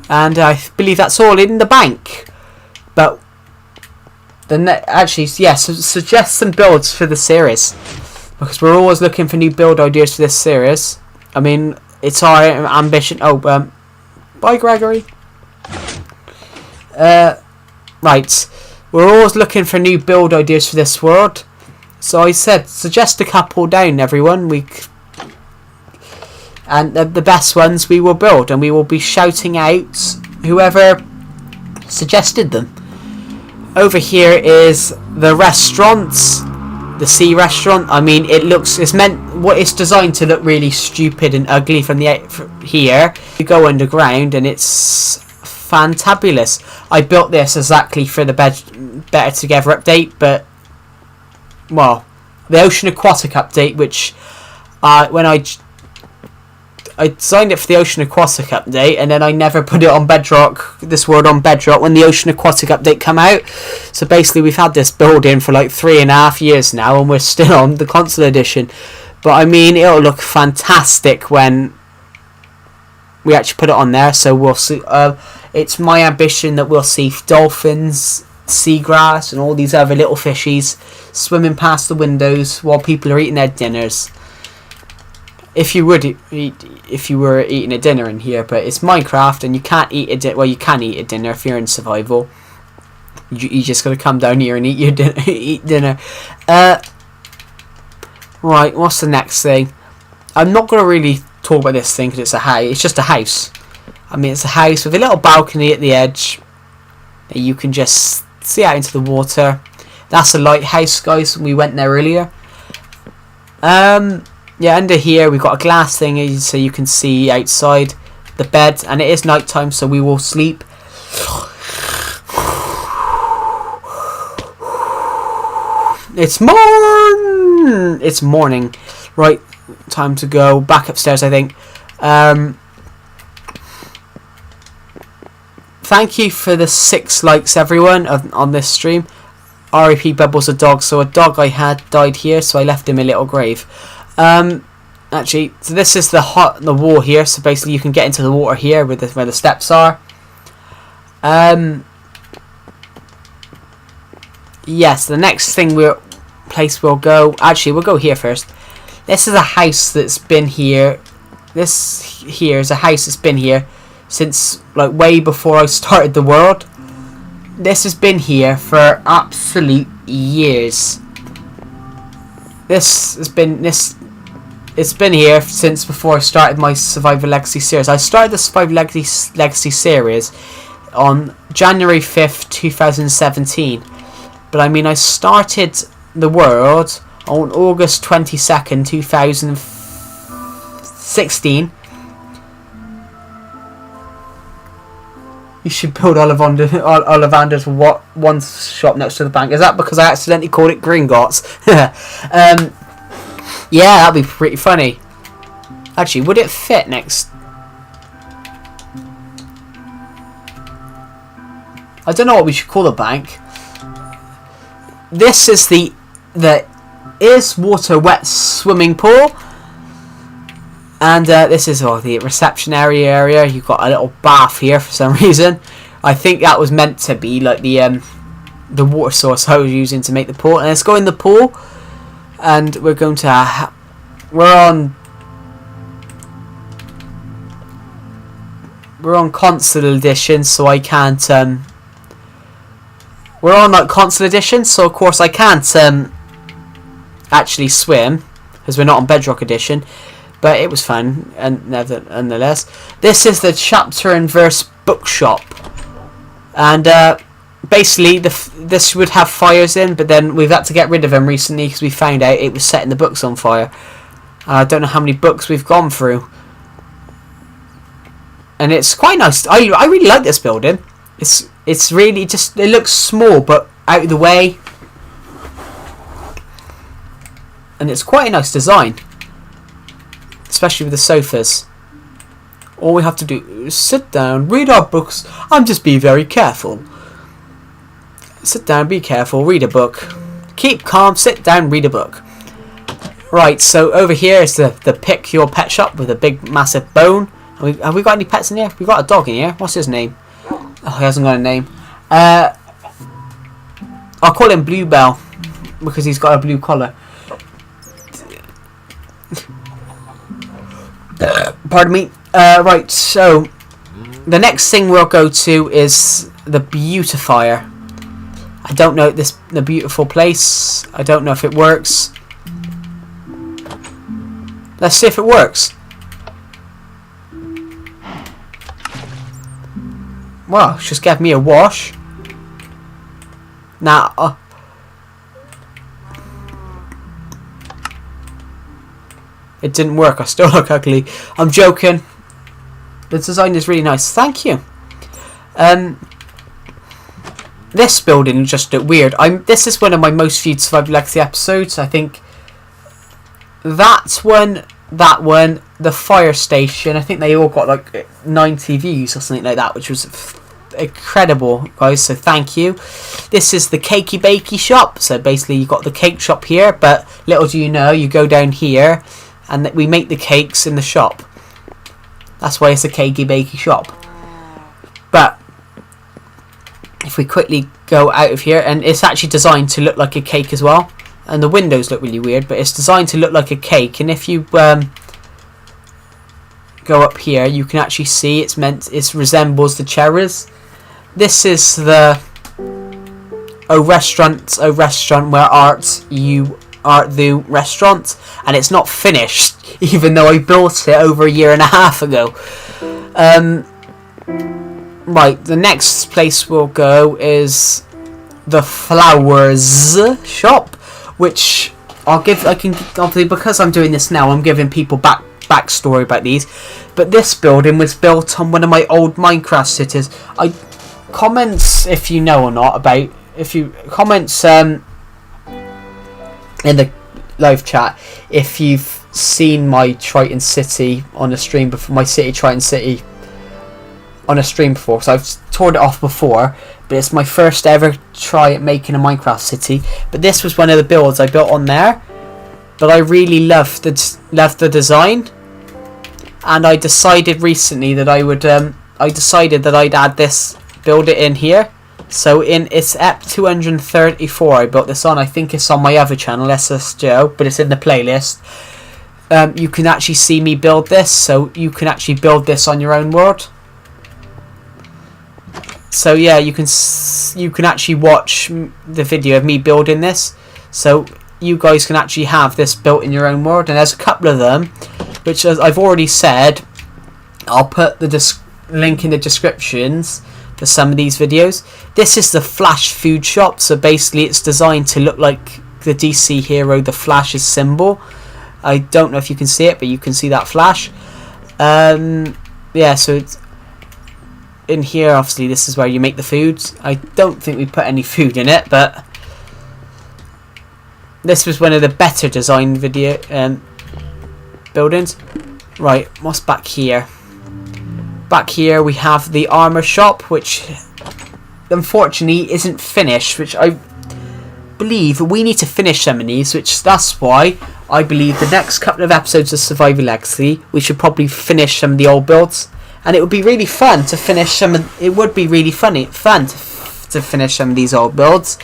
and I believe that's all in the bank. But actually, yes, suggest some builds for the series. Because we're always looking for new build ideas for this series. I mean, it's our ambition. Oh, bye, Gregory. Right. We're always looking for new build ideas for this world. So I said, suggest a couple down, everyone. And the best ones we will build. And we will be shouting out whoever suggested them. Over here is the restaurants. The sea restaurant. I mean, it's designed to look really stupid and ugly from here. You go underground and it's fantabulous. I built this exactly for the Better Together update, but well, the Ocean Aquatic update, which when I designed it for the Ocean Aquatic update, and then I never put it on Bedrock, this world on Bedrock, when the Ocean Aquatic update came out. So basically we've had this building for like 3.5 years now, and we're still on the console edition. But I mean, it'll look fantastic when we actually put it on there. So we'll see. It's my ambition that we'll see dolphins, seagrass, and all these other little fishies swimming past the windows while people are eating their dinners. If you were eating a dinner in here, but it's Minecraft and you can't eat a dinner. Well, you can eat a dinner if you're in survival. You just gotta come down here and eat your dinner. Eat dinner. Right. What's the next thing? I'm not gonna really talk about this thing because it's a house. It's just a house. I mean, it's a house with a little balcony at the edge that you can just see out into the water. That's a lighthouse, guys. We went there earlier. Yeah, under here we've got a glass thing so you can see outside the bed, and it is night time, so we will sleep. It's morning. Right, time to go back upstairs, I think. Thank you for the 6 likes, everyone, on this stream. RIP Bubbles a dog. So a dog I had died here, so I left him a little grave. Actually, so this is the wall here. So basically, you can get into the water here where the steps are. Yes, the next place we'll go. Actually, we'll go here first. This is a house that's been here. This here is a house that's been here since like way before I started the world. This has been here for absolute years. It's been here since before I started my Survival Legacy series. I started the Survival Legacy series on January 5th, 2017. But I mean, I started the world on August 22nd, 2015. 16. You should build Ollivander's one shop next to the bank. Is that because I accidentally called it Gringotts? Yeah, that'd be pretty funny. Actually, would it fit next? I don't know what we should call the bank. This is the Water wet swimming pool. And this is the reception area. You've got a little bath here for some reason. I think that was meant to be like the water source I was using to make the pool. And let's go in the pool, and we're going to we're on console edition, so I can't. We're on like console edition, so of course I can't actually swim because we're not on Bedrock edition. But it was fun, and nonetheless. This is the chapter and verse bookshop, and basically this would have fires in, but then we've had to get rid of them recently because we found out it was setting the books on fire. I don't know how many books we've gone through, and it's quite nice. I really like this building. It's really just, it looks small but out of the way, and it's quite a nice design. Especially with the sofas. All we have to do is sit down, read our books, and just be very careful. Sit down, be careful, read a book. Keep calm, sit down, read a book. Right, so over here is the Pick Your Pet shop with a big massive bone. Have we got any pets in here? We've got a dog in here. What's his name? Oh, he hasn't got a name. I'll call him Bluebell because he's got a blue collar. Pardon me. Right, so the next thing we'll go to is the beautifier. I don't know the beautiful place. I don't know if it works. Let's see if it works. Well, just gave me a wash. Now, it didn't work. I still look ugly. I'm joking. The design is really nice. Thank you. This building just looked weird. This is one of my most viewed Survival Legacy episodes. I think that one, the fire station. I think they all got like 90 views or something like that, which was incredible, guys. So thank you. This is the Cakey Bakey shop. So basically, you got the cake shop here, but little do you know, you go down here, and we make the cakes in the shop. That's why it's a Cakey Bakey shop. But if we quickly go out of here, and it's actually designed to look like a cake as well, and the windows look really weird, but it's designed to look like a cake. And if you go up here, you can actually see it resembles the cherries. This is the restaurant where art the restaurant, and it's not finished, even though I built it over 1.5 years ago. Right, the next place we'll go is the flowers shop, which obviously, because I'm doing this now, I'm giving people backstory about these. But this building was built on one of my old Minecraft cities. Comments if you know or not about, comments in the live chat if you've seen my Triton City on a stream before, my city Triton City on a stream before. So I've toured it off before, but it's my first ever try at making a Minecraft city. But this was one of the builds I built on there, but I really loved the design, and I decided recently that I'd add this, build it in here. So it's ep 234 I built this on. I think it's on my other channel, SS Joe, but it's in the playlist. You can actually see me build this, so you can actually build this on your own world. So yeah, you can actually watch the video of me building this, so you guys can actually have this built in your own world. And there's a couple of them, which, as I've already said, I'll put the link in the descriptions for some of these videos. This is the Flash food shop. So basically, it's designed to look like the DC hero, the Flash's symbol. I don't know if you can see it, but you can see that flash. Yeah, so it's in here. Obviously, this is where you make the foods. I don't think we put any food in it, but this was one of the better designed video buildings. Right, what's back here? Back here we have the armor shop, which unfortunately isn't finished, which I believe we need to finish some of these, which that's why I believe the next couple of episodes of Survivor Legacy we should probably finish some of the old builds, and it would be really fun to finish some of, it would be really fun to finish some of these old builds.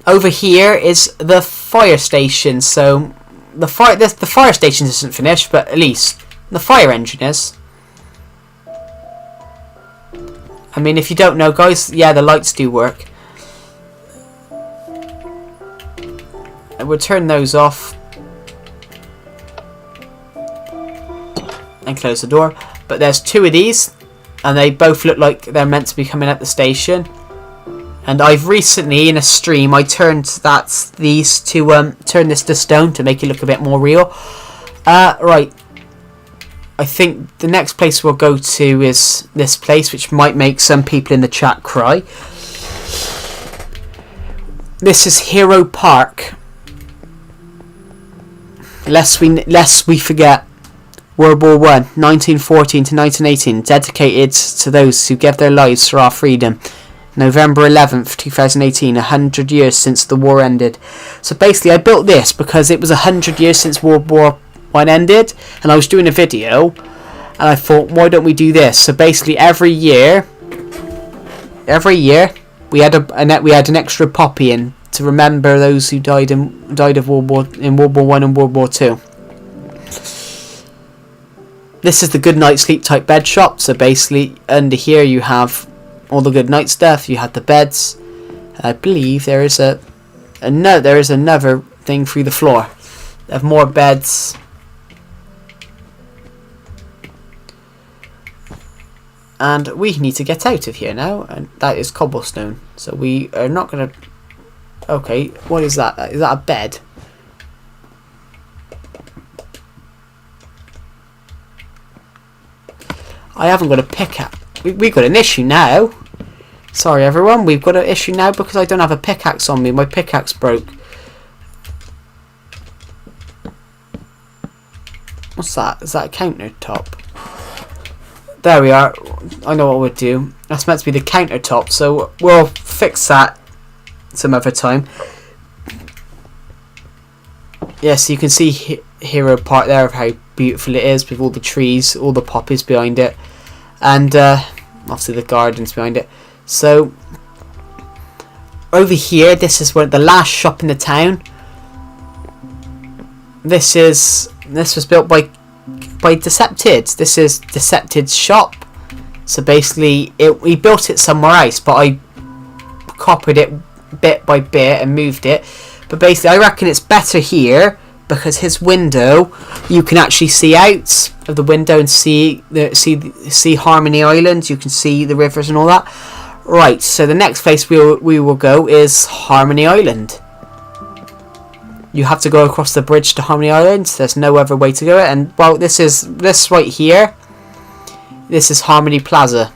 Over here is the fire station. So the fire station isn't finished, but at least the fire engine is. I mean, if you don't know, guys, yeah, the lights do work. And we'll turn those off and close the door. But there's two of these, and they both look like they're meant to be coming at the station. And I've recently, in a stream, I turned these to turn this to stone to make it look a bit more real. Right. I think the next place we'll go to is this place, which might make some people in the chat cry. This is Hero Park. Lest we forget, World War I, 1914 to 1918, dedicated to those who gave their lives for our freedom. November 11th, 2018, 100 years since the war ended. So basically I built this because it was 100 years since World War I ended, and I was doing a video, and I thought, why don't we do this? So basically every year we had an extra poppy in to remember those who died of World War I and World War II. This is the good night sleep type bed shop. So basically under here you have all the good night stuff. You had the beds. I believe there is another thing through the floor. They have more beds. And we need to get out of here now, and that is cobblestone. So we are not going to... Okay, what is that? Is that a bed? I haven't got a pickaxe. We've got an issue now. Sorry everyone, we've got an issue now because I don't have a pickaxe on me. My pickaxe broke. What's that? Is that a countertop? There we are. I know what we'll do. That's meant to be the countertop, so we'll fix that some other time. Yes, you can see Hero Park there of how beautiful it is with all the trees, all the poppies behind it, and obviously the gardens behind it. So over here, this is the last shop in the town. This was built by Decepted. This is Decepted's shop. So basically we built it somewhere else, but I copied it bit by bit and moved it. But basically I reckon it's better here because his window, you can actually see out of the window and see Harmony Island. You can see the rivers and all that. Right, so the next place we will go is Harmony Island. You have to go across the bridge to Harmony Island. There's no other way to go. And well, this right here. This is Harmony Plaza,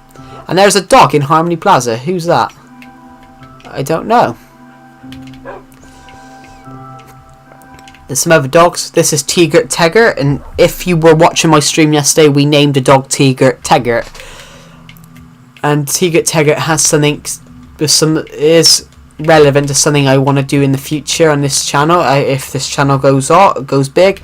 and there's a dog in Harmony Plaza. Who's that? I don't know. There's some other dogs. This is Tigert Tegert, and if you were watching my stream yesterday, we named the dog Tigert Tegert. And Tigert Tegert has something, is relevant to something I want to do in the future on this channel. If this channel goes big,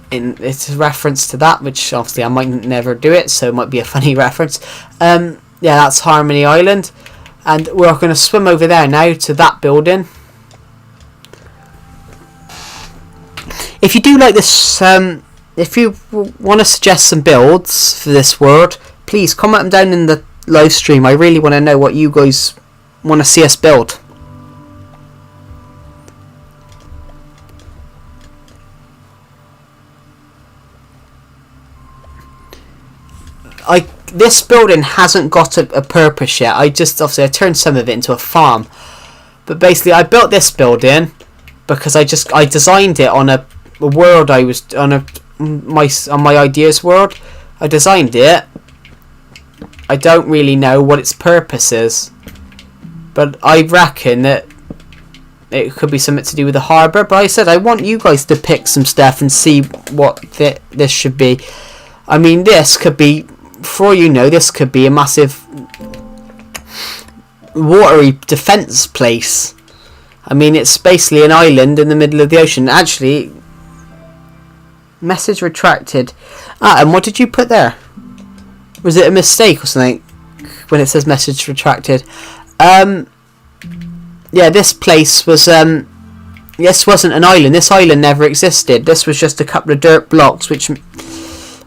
and it's a reference to that, which obviously I might never do it, so it might be a funny reference. Yeah, that's Harmony Island, and we're going to swim over there now to that building. If you do like this, if you want to suggest some builds for this world, please comment them down in the live stream. I really want to know what you guys want to see us build. This building hasn't got a purpose yet. I turned some of it into a farm, but basically I built this building because I designed it on a world I was on my ideas world. I designed it. I don't really know what its purpose is, but I reckon that it could be something to do with the harbour. But I said I want you guys to pick some stuff and see what this should be. I mean, this could be, for all you know, this could be a massive watery defence place. I mean, it's basically an island in the middle of the ocean. Actually, message retracted. And what did you put there? Was it a mistake or something when it says message retracted? Yeah, this place was this wasn't an island. This island never existed. This was just a couple of dirt blocks,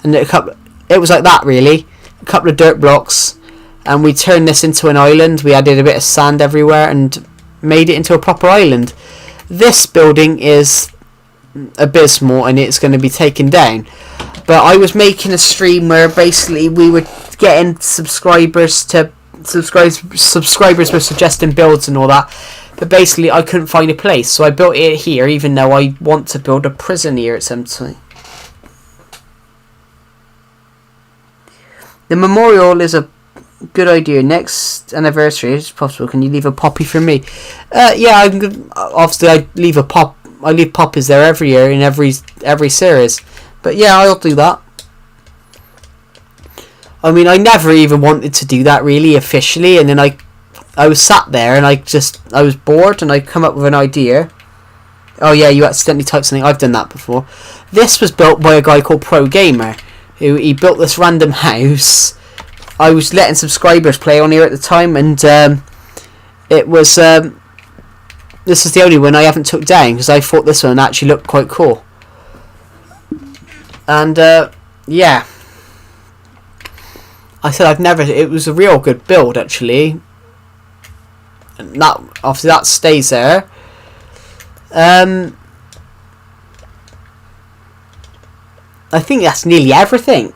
it was like that really, a couple of dirt blocks, and we turned this into an island. We added a bit of sand everywhere and made it into a proper island. This building is abysmal and it's going to be taken down. But I was making a stream where basically we were getting subscribers were suggesting builds and all that. But basically I couldn't find a place, so I built it here, even though I want to build a prison here at some time. The memorial is a good idea. Next anniversary, if possible, can you leave a poppy for me? Yeah, obviously I leave poppies there every year in every series. But yeah, I'll do that. I mean, I never even wanted to do that really officially, and then I was sat there and I was bored and I come up with an idea. Oh yeah, you accidentally typed something. I've done that before. This was built by a guy called Pro Gamer. He built this random house. I was letting subscribers play on here at the time, and it was this is the only one I haven't took down because I thought this one actually looked quite cool. And yeah, I said it was a real good build actually, and that obviously that stays there. I think that's nearly everything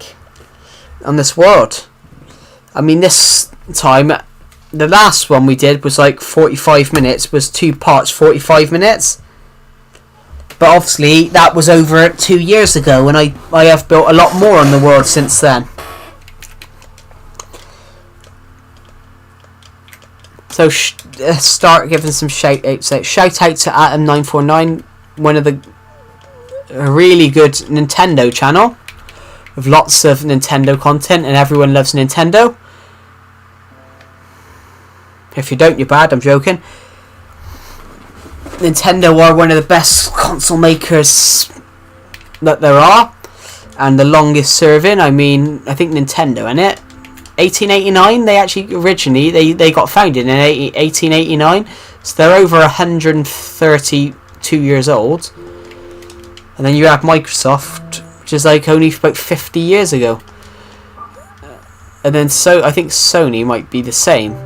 on this world. I mean, this time, the last one we did was like 45 minutes, was 2 parts, 45 minutes. But obviously, that was over 2 years ago, and I have built a lot more on the world since then. So, let's start giving some shout-outs. Shout out to Atom949, one of the really good Nintendo channel with lots of Nintendo content, and everyone loves Nintendo. If you don't, you're bad. I'm joking. Nintendo are one of the best console makers that there are, and the longest serving. I mean, I think Nintendo, innit? 1889. They actually originally they got founded in 1889, so they're over 132 years old. And then you have Microsoft, which is like only about 50 years ago. And then I think Sony might be the same.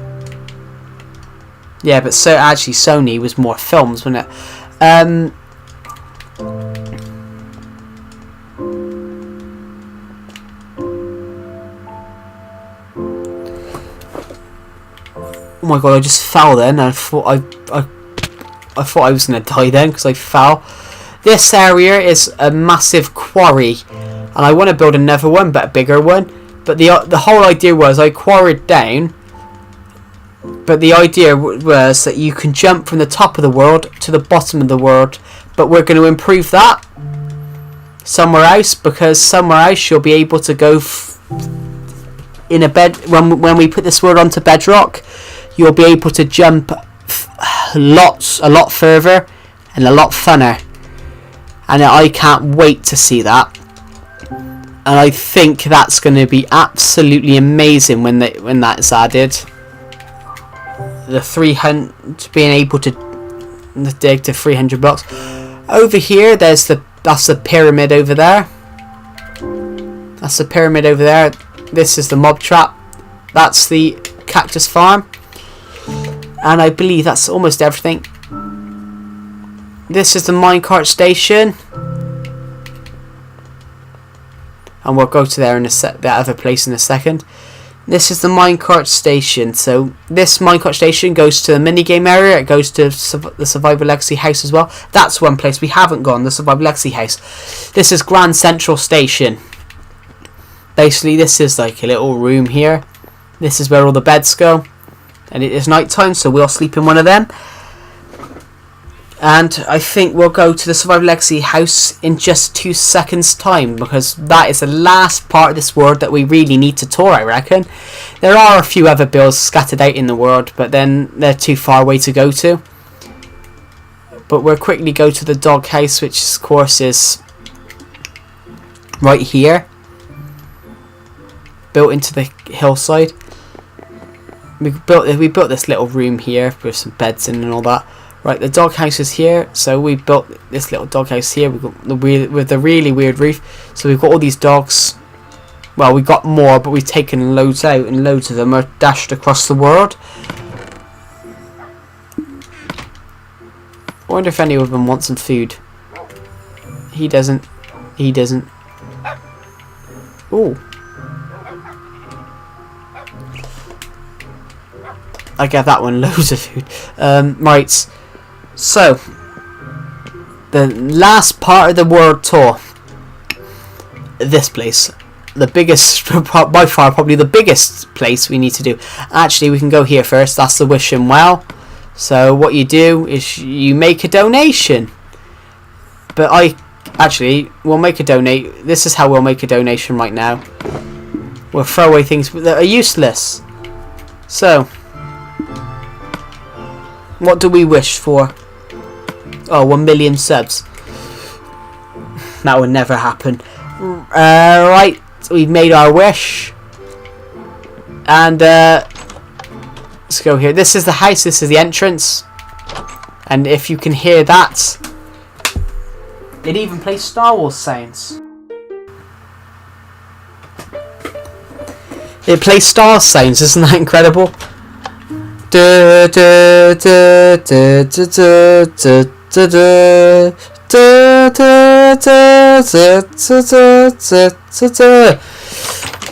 Yeah, but actually Sony was more films, wasn't it? Oh my god, I just fell then. I thought I thought I was going to die then because I fell. This area is a massive quarry, and I want to build another one, but a bigger one. But the whole idea was I quarried down, but the idea was that you can jump from the top of the world to the bottom of the world. But we're going to improve that somewhere else, because somewhere else you'll be able to go in a bed when we put this world onto bedrock. You'll be able to jump a lot further and a lot funner. And I can't wait to see that. And I think that's going to be absolutely amazing when that is added. The 300, being able to dig to 300 blocks. Over here, that's the pyramid over there. That's the pyramid over there. This is the mob trap. That's the cactus farm. And I believe that's almost everything. This is the minecart station, and we'll go to there in that other place in a second. This is the minecart station. So this minecart station goes to the minigame area. It goes to the Survival Legacy house as well. That's one place we haven't gone, the Survival Legacy house. This is Grand Central Station. Basically, this is like a little room here. This is where all the beds go. And it is night time, so we'll sleep in one of them. And I think we'll go to the Survival Legacy house in just 2 seconds time, because that is the last part of this world that we really need to tour, I reckon. There are a few other builds scattered out in the world, but then they're too far away to go to. But we'll quickly go to the dog house, which of course is right here, built into the hillside. We built this little room here with some beds in and all that. Right, the doghouse is here, so we built this little doghouse here. We've got with the really weird roof. So we've got all these dogs. Well, we got more, but we've taken loads out, and loads of them are dashed across the world. I wonder if any of them want some food. He doesn't. He doesn't. Ooh. I gave that one loads of food. Right. So, the last part of the world tour. This place. The biggest, by far, probably the biggest place we need to do. Actually, we can go here first. That's the Wishing Well. So, what you do is you make a donation. But we'll make a donate. This is how we'll make a donation right now. We'll throw away things that are useless. So, what do we wish for? Oh, 1 million subs. That would never happen. Right, we've made our wish. And let's go here. This is the house, this is the entrance. And if you can hear that, it even plays Star Wars sounds. It plays Star Wars sounds, isn't that incredible?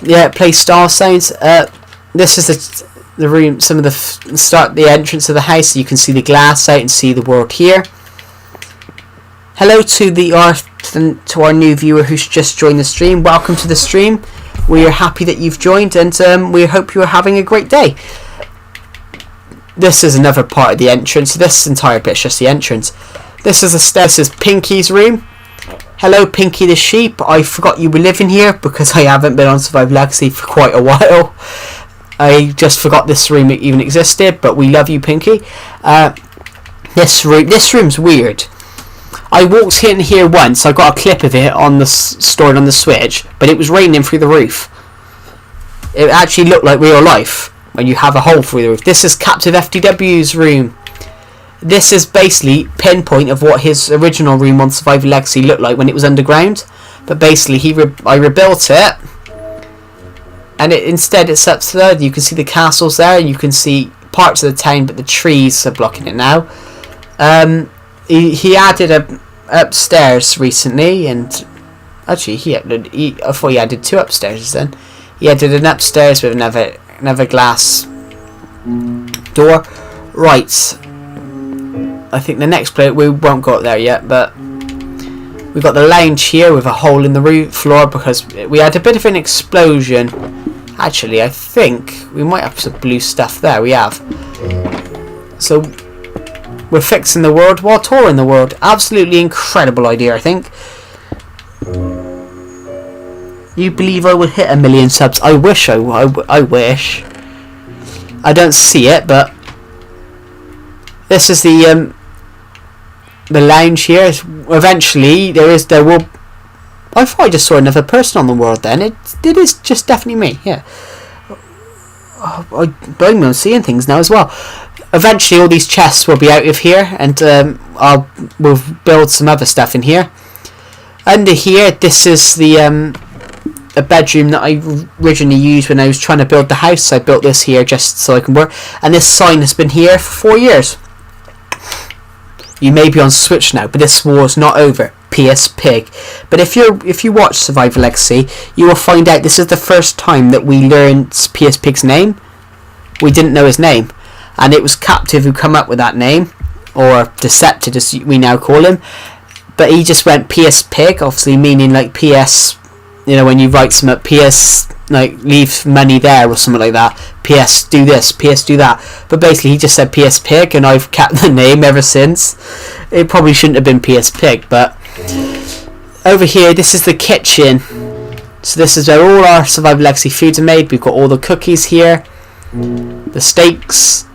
Yeah, play Star Sounds. This is the room, some of the entrance of the house, so you can see the glass out and see the world here. Hello to our new viewer who's just joined the stream. Welcome to the stream. We are happy that you've joined, and we hope you are having a great day. This is another part of the entrance. This entire bit's just the entrance. This is this is Pinky's room. Hello, Pinky the sheep. I forgot you were living here because I haven't been on Survival Legacy for quite a while. I just forgot this room even existed, but we love you, Pinky. This room's weird. I walked in here once. I got a clip of it stored on the Switch, but it was raining through the roof. It actually looked like real life when you have a hole through the roof. This is Captive FTW's room. This is basically pinpoint of what his original room on Survival Legacy looked like when it was underground. But basically, I rebuilt it, and instead it's up to there. You can see the castles there, and you can see parts of the town, but the trees are blocking it now. He added a upstairs recently, and actually I thought he added 2 upstairs then. He added an upstairs with another glass door. Right, I think the next place, we won't go up there yet, but we've got the lounge here with a hole in the roof floor because we had a bit of an explosion. Actually, I think we might have some blue stuff there. We have. So we're fixing the world while touring the world. Absolutely incredible idea, I think. You believe I would hit 1 million subs? I wish. I wish. I don't see it, but this is the lounge here. Eventually, there will. I thought I just saw another person on the world. Then it is just definitely me. Yeah. I blame me on seeing things now as well. Eventually, all these chests will be out of here, and we'll build some other stuff in here. Under here, this is the a bedroom that I originally used when I was trying to build the house. I built this here just so I can work, and this sign has been here for 4 years. You may be on Switch now, but this war is not over. P.S. Pig. But if you watch Survivor Legacy, you will find out this is the first time that we learned P.S. Pig's name. We didn't know his name, and it was Captive who come up with that name, or Decepted as we now call him. But he just went P.S. Pig, obviously meaning like P.S. You know, when you write something, P.S. like leave money there or something like that. P.S. do this, P.S. do that. But basically he just said P.S. Pig, and I've kept the name ever since. It probably shouldn't have been P.S. Pig, but over here, this is the kitchen. So this is where all our Survivor Legacy foods are made. We've got all the cookies here, the steaks.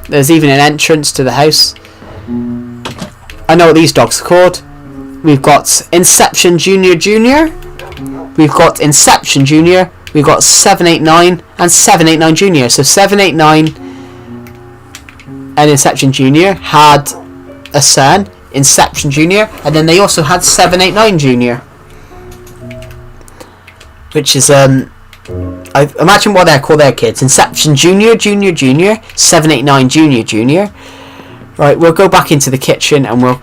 There's even an entrance to the house. I know what these dogs are called. We've got Inception Junior Junior. We've got Inception Junior. We've got 789 and 789 Junior. So 789 and Inception Junior had a son, Inception Junior, and then they also had 789 Junior, which is I imagine what they call their kids: Inception Junior, Junior, Junior, 789 Junior, Junior. Right, we'll go back into the kitchen and we'll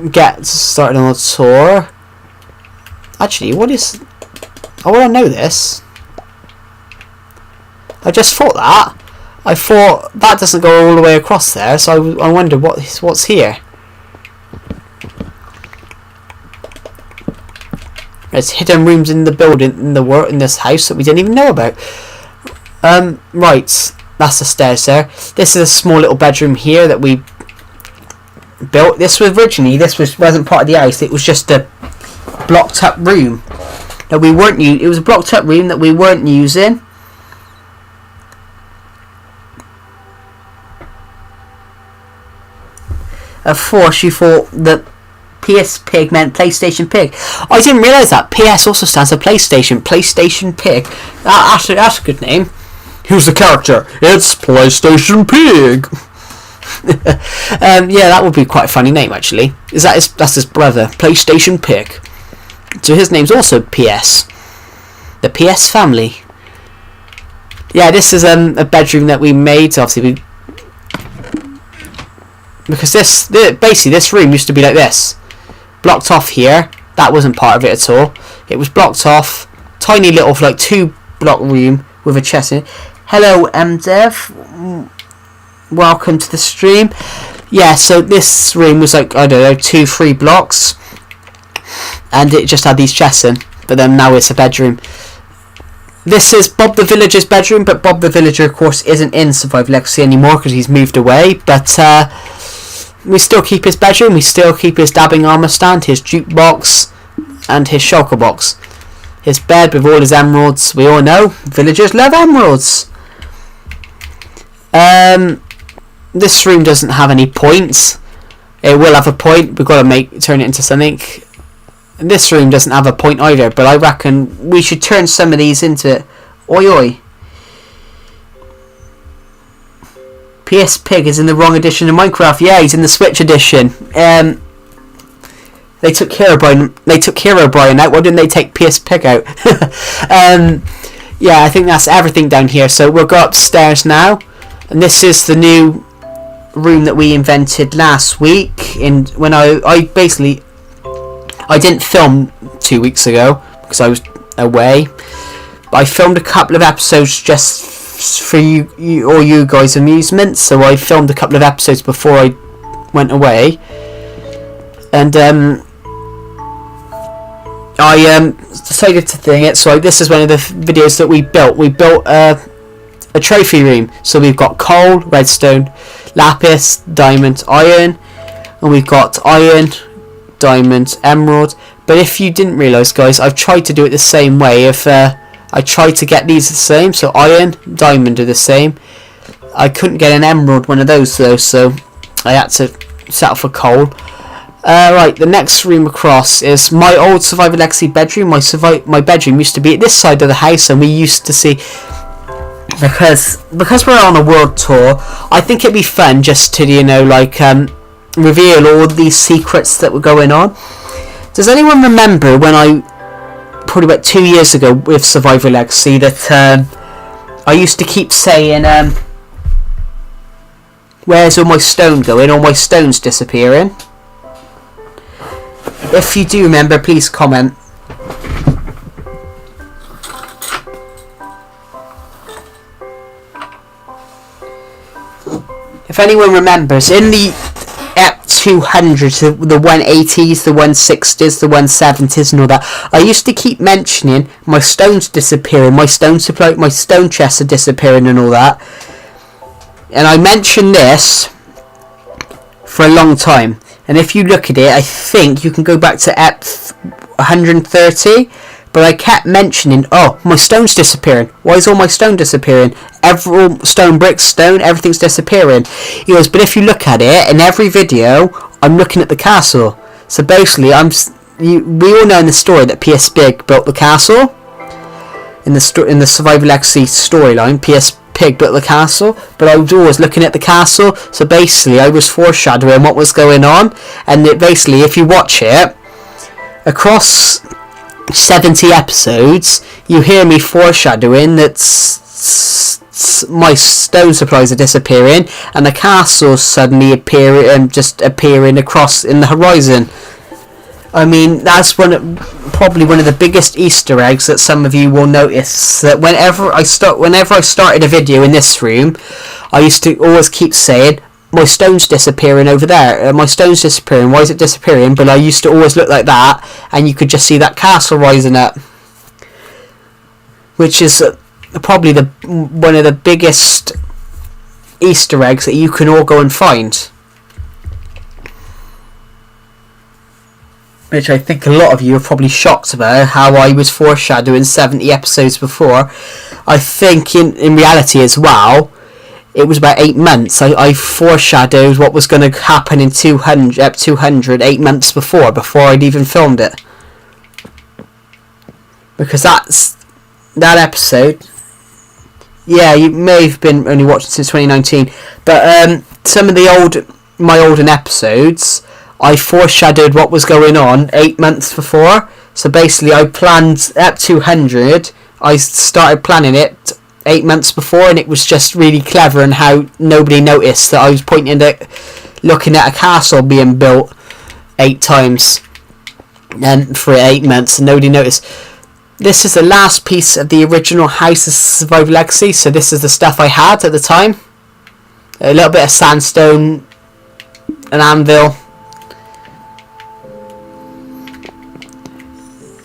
get started on the tour. Actually, what is? I want to know this. I just thought that. I thought that doesn't go all the way across there, so I wonder what's here. There's hidden rooms in the building, in this house that we didn't even know about. Right, that's the stairs there. This is a small little bedroom here that we built. This was originally, wasn't part of the house. It was just a blocked up room that we weren't using. It was a blocked up room that we weren't using. Of course, you thought that PS Pig meant PlayStation Pig. I didn't realise that. PS also stands for PlayStation. PlayStation Pig. That's a good name. Who's the character? It's PlayStation Pig. Yeah, that would be quite a funny name actually. That's his brother, PlayStation Pig. So his name's also PS. The PS family. Yeah, this is a bedroom that we made. Obviously, because basically this room used to be like this, blocked off here. That wasn't part of it at all. It was blocked off, tiny little like 2-block room with a chest in it. Hello, Dev. Welcome to the stream. Yeah, so this room was like, I don't know, 2-3 blocks, and it just had these chests in. But then now it's a bedroom. This is Bob the Villager's bedroom, but Bob the Villager, of course, isn't in Survivor Legacy anymore because he's moved away. But we still keep his bedroom. We still keep his dabbing armor stand, his jukebox, and his shulker box. His bed with all his emeralds. We all know villagers love emeralds. This room doesn't have any points. It will have a point. We've got to turn it into something. This room doesn't have a point either, but I reckon we should turn some of these into it. Oi oi. PS Pig is in the wrong edition of Minecraft. Yeah, he's in the Switch edition. They took Herobrine out. Why didn't they take PS Pig out? Yeah, I think that's everything down here. So we'll go upstairs now, and this is the new room that we invented last week. When I didn't film 2 weeks ago because I was away, but I filmed a couple of episodes just for you guys' amusement. So I filmed a couple of episodes before I went away, and I decided to thing it. So this is one of the videos that we built. We built a trophy room. So we've got coal, redstone, lapis, diamond, iron, and we've got iron, diamond, emerald. But if you didn't realise, guys, I've tried to do it the same way. If I tried to get these the same, so iron, diamond are the same. I couldn't get an emerald one of those though, so I had to settle for coal. Right, the next room across is my old Survivor Legacy bedroom. My bedroom used to be at this side of the house, and we used to see, because we're on a world tour, I think it'd be fun just to, you know, like reveal all these secrets that were going on. Does anyone remember when probably about 2 years ago with Survivor Legacy, that I used to keep saying, where's all my stone going? All my stone's disappearing. If you do remember, please comment. If anyone remembers, in the Ep 200s, the 180s, the 160s, the 170s and all that, I used to keep mentioning my stones disappearing, my stone supply, my stone chests are disappearing and all that. And I mentioned this for a long time. And if you look at it, I think you can go back to Ep 130. But I kept mentioning, oh, my stone's disappearing. Why is all my stone disappearing? Every stone, brick, stone, everything's disappearing. He goes, but if you look at it, in every video, I'm looking at the castle. So basically, we all know in the story that P.S. Big built the castle. In the Survival Legacy storyline, P.S. Pig built the castle. But I was always looking at the castle. So basically, I was foreshadowing what was going on. And basically, if you watch it, across 70 episodes, you hear me foreshadowing that my stone supplies are disappearing and the castle suddenly appearing across in the horizon. I mean, that's probably one of the biggest Easter eggs that some of you will notice. That whenever I started a video in this room, I used to always keep saying, my stone's disappearing over there. My stone's disappearing. Why is it disappearing? But I used to always look like that, and you could just see that castle rising up, which is probably one of the biggest Easter eggs that you can all go and find. Which I think a lot of you are probably shocked about, how I was foreshadowing 70 episodes before. I think in reality as well, it was about 8 months. I foreshadowed what was going to happen in 200, 8 months before I'd even filmed it. Because that episode, yeah, you may have been only watching since 2019, but some of my olden episodes, I foreshadowed what was going on 8 months before. So basically, I planned Ep 200. I started planning it 8 months before, and it was just really clever and how nobody noticed that I was looking at a castle being built 8 times and for 8 months, and nobody noticed. This is the last piece of the original House of Survival Legacy, so this is the stuff I had at the time. A little bit of sandstone, an anvil.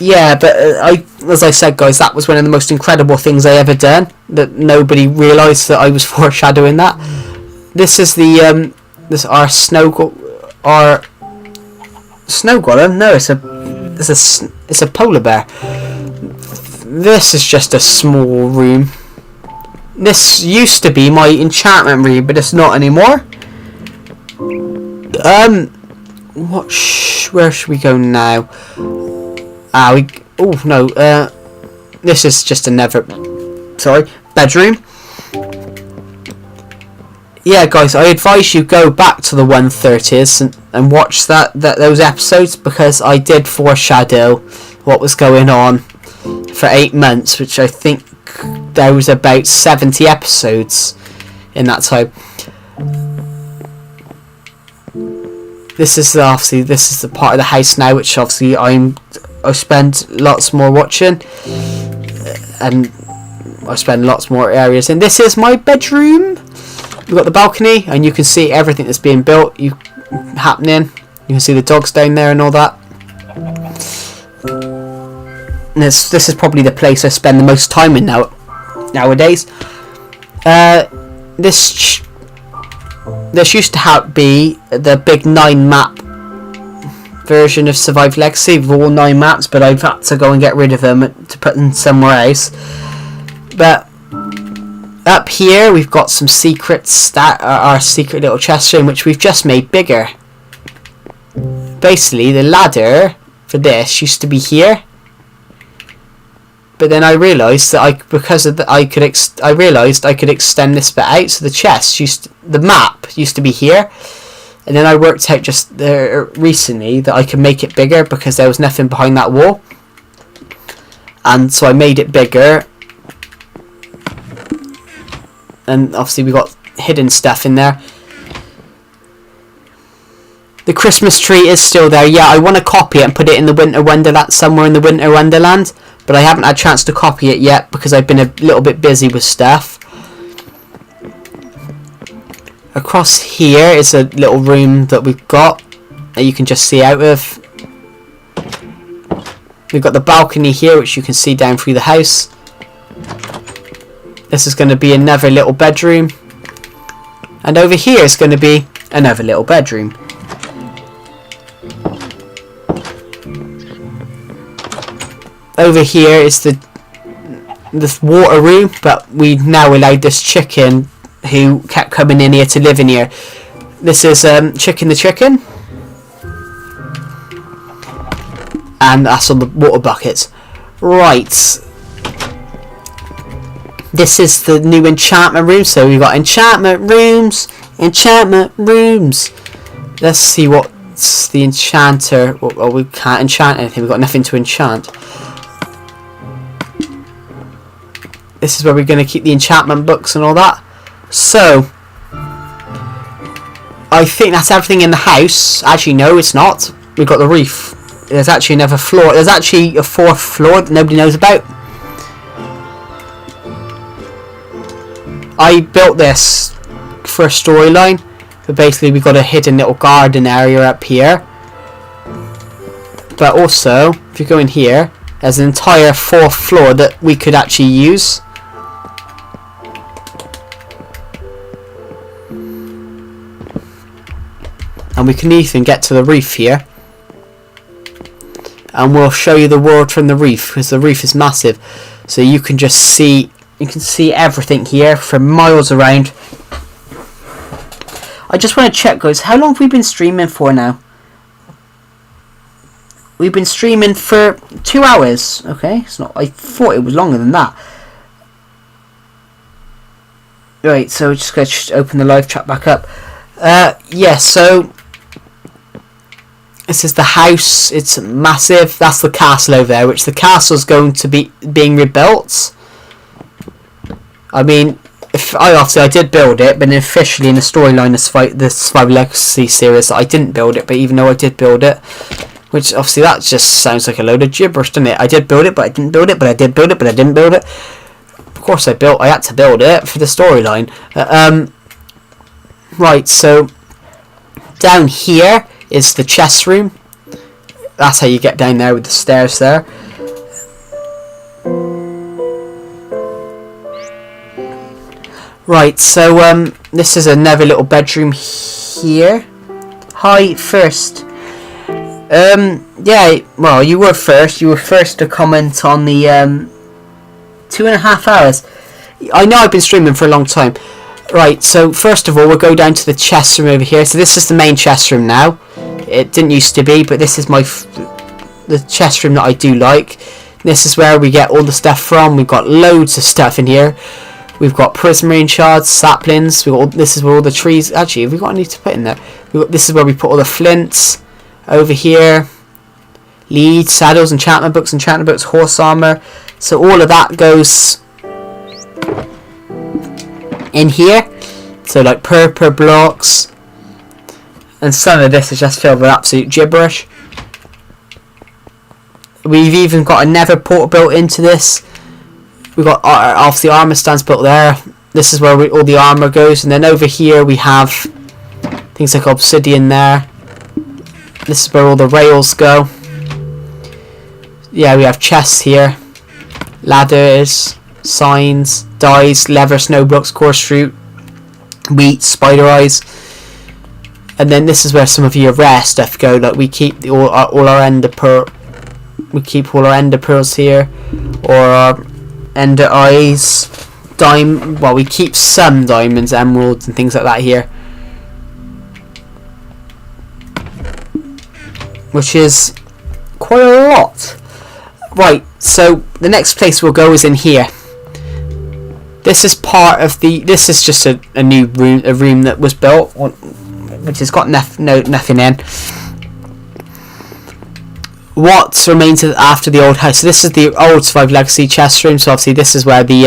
Yeah, but as I said, guys, that was one of the most incredible things I ever done. That nobody realised that I was foreshadowing that. This is our snow golem. No, it's a polar bear. This is just a small room. This used to be my enchantment room, but it's not anymore. Where should we go now? This is just another bedroom. Yeah, guys, I advise you go back to the 130s and watch those episodes, because I did foreshadow what was going on for 8 months, which I think there was about 70 episodes in that time. This is the part of the house now, which obviously I spend lots more watching, and I spend lots more areas in. This is my bedroom. We've got the balcony, and you can see everything that's being built happening. You can see the dogs down there and all that. And this is probably the place I spend the most time in nowadays. This used to be the big 9 map version of Survival Legacy with all 9 maps, but I've had to go and get rid of them to put them somewhere else. But up here we've got some secrets that are our secret little chest room, which we've just made bigger. Basically, the ladder for this used to be here, but then I realised that I could extend this bit out, so the map used to be here. And then I worked out just recently that I could make it bigger because there was nothing behind that wall. And so I made it bigger. And obviously we got hidden stuff in there. The Christmas tree is still there. Yeah, I want to copy it and put it in the Winter Wonderland, somewhere in the Winter Wonderland, but I haven't had a chance to copy it yet because I've been a little bit busy with stuff. Across here is a little room that we've got that you can just see out of. We've got the balcony here, which you can see down through the house. This is going to be another little bedroom. And over here is going to be another little bedroom. Over here is this water room, but we now allowed this chicken who kept coming in here to live in here. This is Chicken the Chicken. And that's on the water buckets. Right. This is the new enchantment room. So we've got enchantment rooms. Enchantment rooms. Let's see what's the enchanter. Well, we can't enchant anything. We've got nothing to enchant. This is where we're going to keep the enchantment books and all that. So, I think that's everything in the house. Actually, no, it's not. We've got the roof. There's actually another floor. There's actually a fourth floor that nobody knows about. I built this for a storyline. But basically, we've got a hidden little garden area up here. But also, if you go in here, there's an entire fourth floor that we could actually use. And we can even get to the roof here. And we'll show you the world from the roof, because the roof is massive. So you can just see, everything here from miles around. I just want to check, guys, how long have we been streaming for now? We've been streaming for 2 hours. Okay, it's not. I thought it was longer than that. Right, so we're just going to open the live chat back up. Yeah, so this is the house. It's massive. That's the castle over there, which the castle's going to be being rebuilt. I mean, I did build it, but officially in the storyline of the Survival Legacy series, I didn't build it. But even though I did build it, which obviously that just sounds like a load of gibberish, doesn't it? I did build it, but I didn't build it. But I did build it, but I didn't build it. Of course, I had to build it for the storyline. Right, so down here is the chest room. That's how you get down there with the stairs there. Right, so this is another little bedroom here. Hi, first. Yeah, well, you were first. You were first to comment on the 2.5 hours. I know I've been streaming for a long time. Right, so first of all, we'll go down to the chest room over here. So this is the main chest room now. It didn't used to be, but this is the chest room that I do like. This is where we get all the stuff from. We've got loads of stuff in here. We've got prismarine shards, saplings. This is where all the trees. Actually, have we got any to put in there? This is where we put all the flints. Over here, leads, saddles, enchantment books, horse armor. So all of that goes in here. So like purple blocks, and some of this is just filled with absolute gibberish. We've even got a nether portal built into this. We've got off the armor stands built there. This is where all the armor goes, and then over here we have things like obsidian there. This is where all the rails go. Yeah, we have chests here, ladders, signs, dyes, leather, snow blocks, coarse fruit, wheat, spider eyes. And then this is where some of your rare stuff go. Like we keep all our ender pearl. We keep all our ender pearls here, or our ender eyes, well, we keep some diamonds, emeralds, and things like that here, which is quite a lot. Right, so the next place we'll go is in here. This is part of the. This is just a new room, a room that was built, which has got nothing in. What remains after the old house? So this is the old Survival Legacy chest room. So obviously this is where the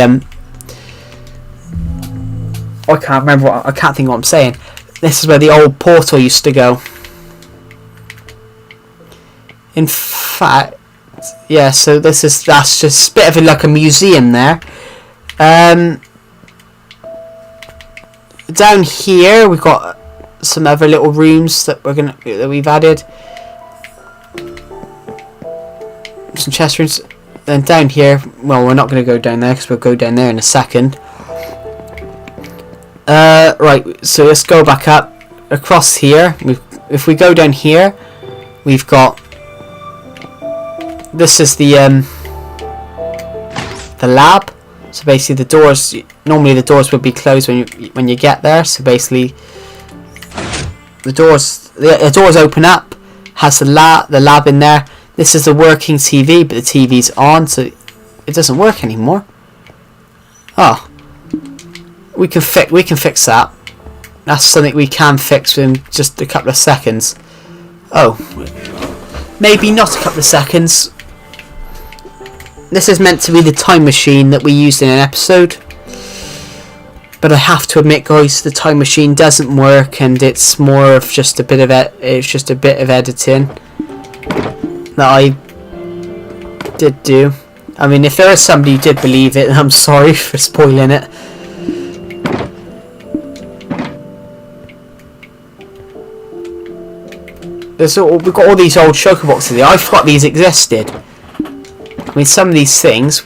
I can't think what I'm saying. This is where the old portal used to go. In fact, yeah. So that's just a bit of like a museum there. Down here we've got some other little rooms that we've added. Some chest rooms. Then down here, well, we're not going to go down there because we'll go down there in a second. Right, so let's go back up across here. If we go down here, we've got, this is the lab. So basically the doors, normally the doors would be closed when you get there. So basically the doors open up, has the lab in there. This is the working TV, but the TV's on, so it doesn't work anymore. Oh, we can fix that. That's something we can fix in just a couple of seconds. Oh, maybe not a couple of seconds. This is meant to be the time machine that we used in an episode, but I have to admit, guys, the time machine doesn't work, and it's more of just a bit of editing that I did do. I mean, if there is somebody who did believe it, I'm sorry for spoiling it. We've got all these old Shoka boxes here. I forgot these existed. I mean, some of these things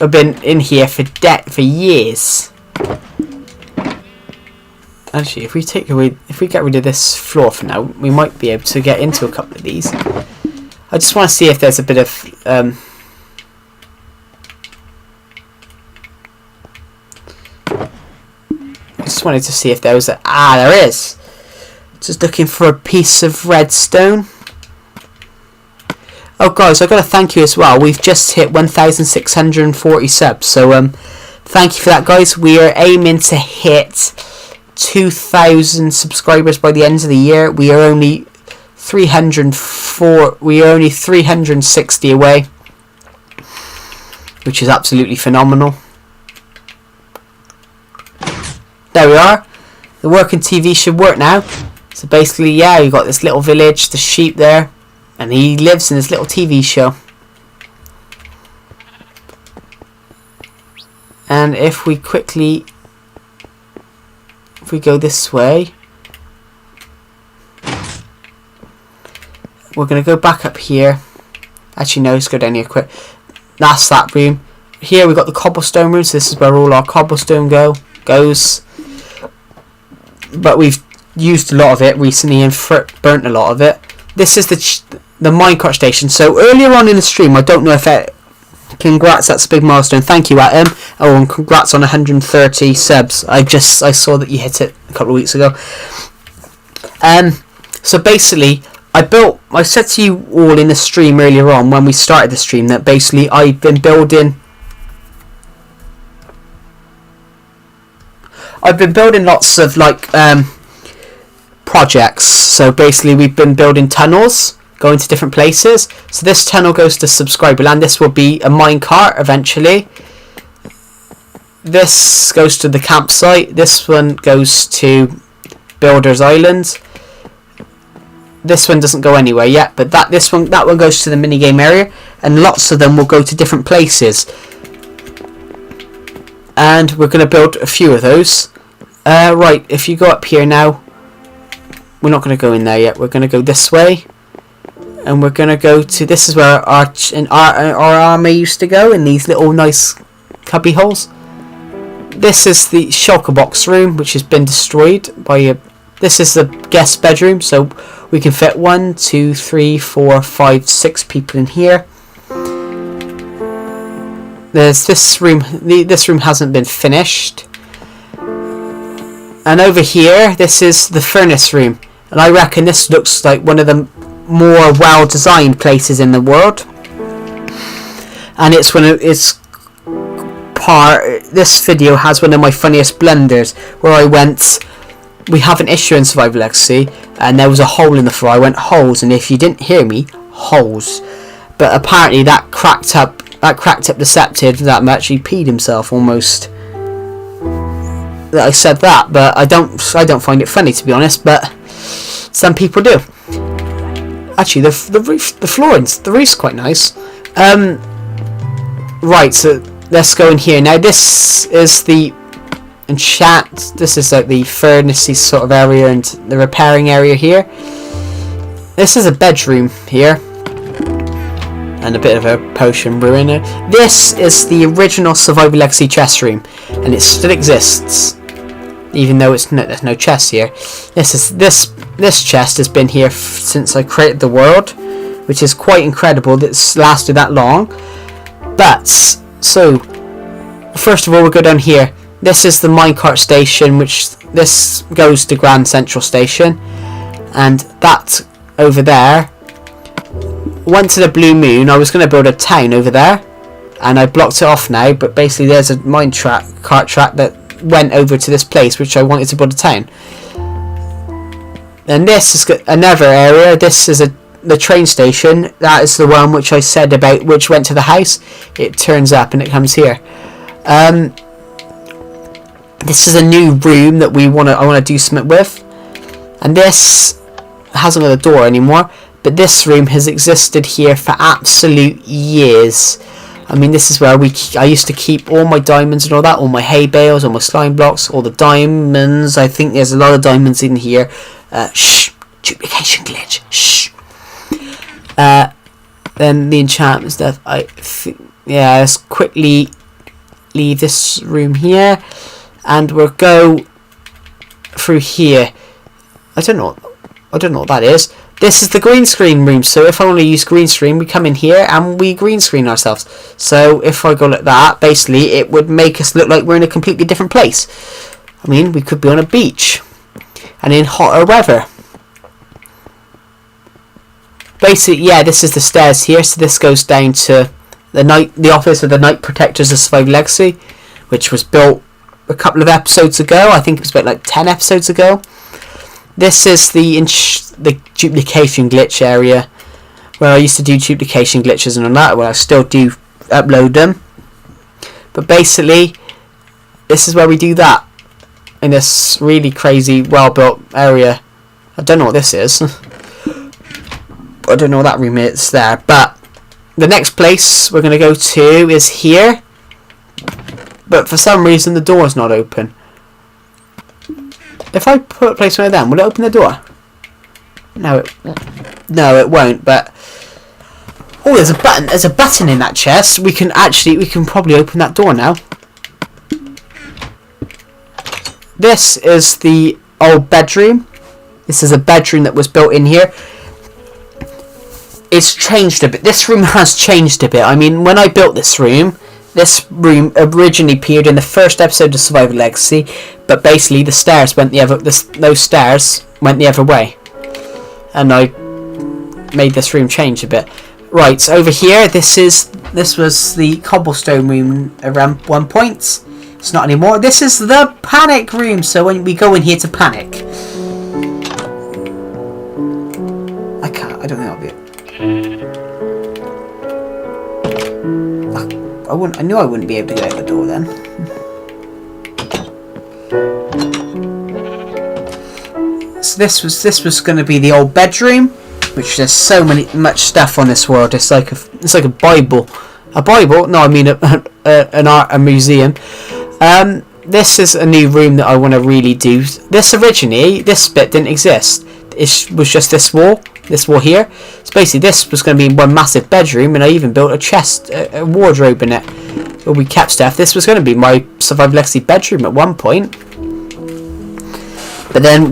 have been in here for years. Actually, if we get rid of this floor for now, we might be able to get into a couple of these. I just want to see if there's a bit of I just wanted to see if there was there is. Just looking for a piece of redstone. Oh, guys, I've got to thank you as well. We've just hit 1,640 subs, so thank you for that, guys. We are aiming to hit 2,000 subscribers by the end of the year. We are only 360 away, which is absolutely phenomenal. There we are. The working TV should work now. So basically, yeah, you got this little village, the sheep there, and he lives in this little TV show. And if we go this way, we're going to go back up here. Actually, no, let's go down here quick. That's that room. Here we've got the cobblestone room, so this is where all our cobblestone goes. But we've used a lot of it recently and burnt a lot of it. This is the minecart station. So earlier on in the stream, I don't know if congrats, that's a big milestone. Thank you, Adam. Oh, and congrats on 130 subs. I saw that you hit it a couple of weeks ago. So basically, I said to you all in the stream earlier on when we started the stream that basically I've been building lots of like projects. So basically we've been building tunnels going to different places. So this tunnel goes to subscriber land. This will be a minecart eventually. This goes to the campsite. This one goes to Builder's Island. This one doesn't go anywhere yet, but that one goes to the minigame area, and lots of them will go to different places. And we're going to build a few of those. Right, if you go up here now, we're not going to go in there yet. We're going to go this way, and we're going to go to, this is where our army used to go, in these little nice cubby holes. This is the shulker box room, which has been destroyed by this is the guest bedroom, so we can fit 1, 2, 3, 4, 5, 6 people in here. There's this room. This room hasn't been finished. And over here, this is the furnace room, and I reckon this looks like one of the more well-designed places in the world. And it's this video has one of my funniest blunders where I went, we have an issue in Survival Legacy, and there was a hole in the floor. I went, holes, and if you didn't hear me, holes. But apparently that cracked up Deceptive that much he peed himself almost. That I said that, but I don't find it funny, to be honest. But Some people do. Actually, the roof's quite nice. Right, so let's go in here. Now this is the enchant. This is like the furnacey sort of area and the repairing area here. This is a bedroom here. And a bit of a potion brew in there. This is the original Survival Legacy chest room. And it still exists. Even though there's no chest here. This chest has been here since I created the world. Which is quite incredible that it's lasted that long. But, so, first of all we'll go down here. This is the minecart station, which this goes to Grand Central Station. And that over there went to the Blue Moon. I was going to build a town over there. And I blocked it off now, but basically there's a cart track that went over to this place, which I wanted to build a town. And this is another area. This is the train station. That is the one which I said about, which went to the house. It turns up and it comes here. This is a new room that I want to do something with. And this hasn't got a door anymore, but this room has existed here for absolute years. I mean, this is where I used to keep all my diamonds and all that, all my hay bales, all my slime blocks, all the diamonds. I think there's a lot of diamonds in here. Shh, duplication glitch. Shh. Then the enchantment stuff. Yeah, let's quickly leave this room here, and we'll go through here. I don't know what that is. This is the green screen room, so if I want to use green screen, we come in here and we green screen ourselves. So if I go like that, basically it would make us look like we're in a completely different place. I mean, we could be on a beach and in hotter weather. Basically, yeah, this is the stairs here, so this goes down to the office of the Night Protectors of Survival Legacy, which was built a couple of episodes ago. I think it was about like 10 episodes ago. This is the duplication glitch area, where I used to do duplication glitches and all that. Well, I still do upload them, but basically this is where we do that in this really crazy, well-built area. I don't know what this is. I don't know what that room is there, but the next place we're going to go to is here, but for some reason the door is not open. If I put a place one of them, will it open the door? No, it won't. But oh, there's a button. There's a button in that chest. We can probably open that door now. This is the old bedroom. This is a bedroom that was built in here. It's changed a bit. This room has changed a bit. I mean, when I built this room originally appeared in the first episode of Survival Legacy, but basically those stairs went the other way, and I made this room change a bit. Right, over here, this was the cobblestone room around one point. It's not anymore. This is the panic room, so when we go in here to panic, I don't think that'll be it. I knew I wouldn't be able to get out the door then. So this was going to be the old bedroom, which there's so much stuff on this world. It's like a Bible. A Bible? No, I mean a museum. This is a new room that I want to really do. This bit didn't exist. It was just this wall here. So basically this was going to be one massive bedroom, and I even built a chest, a wardrobe in it where we kept stuff. This was going to be my Survival Legacy bedroom at one point, but then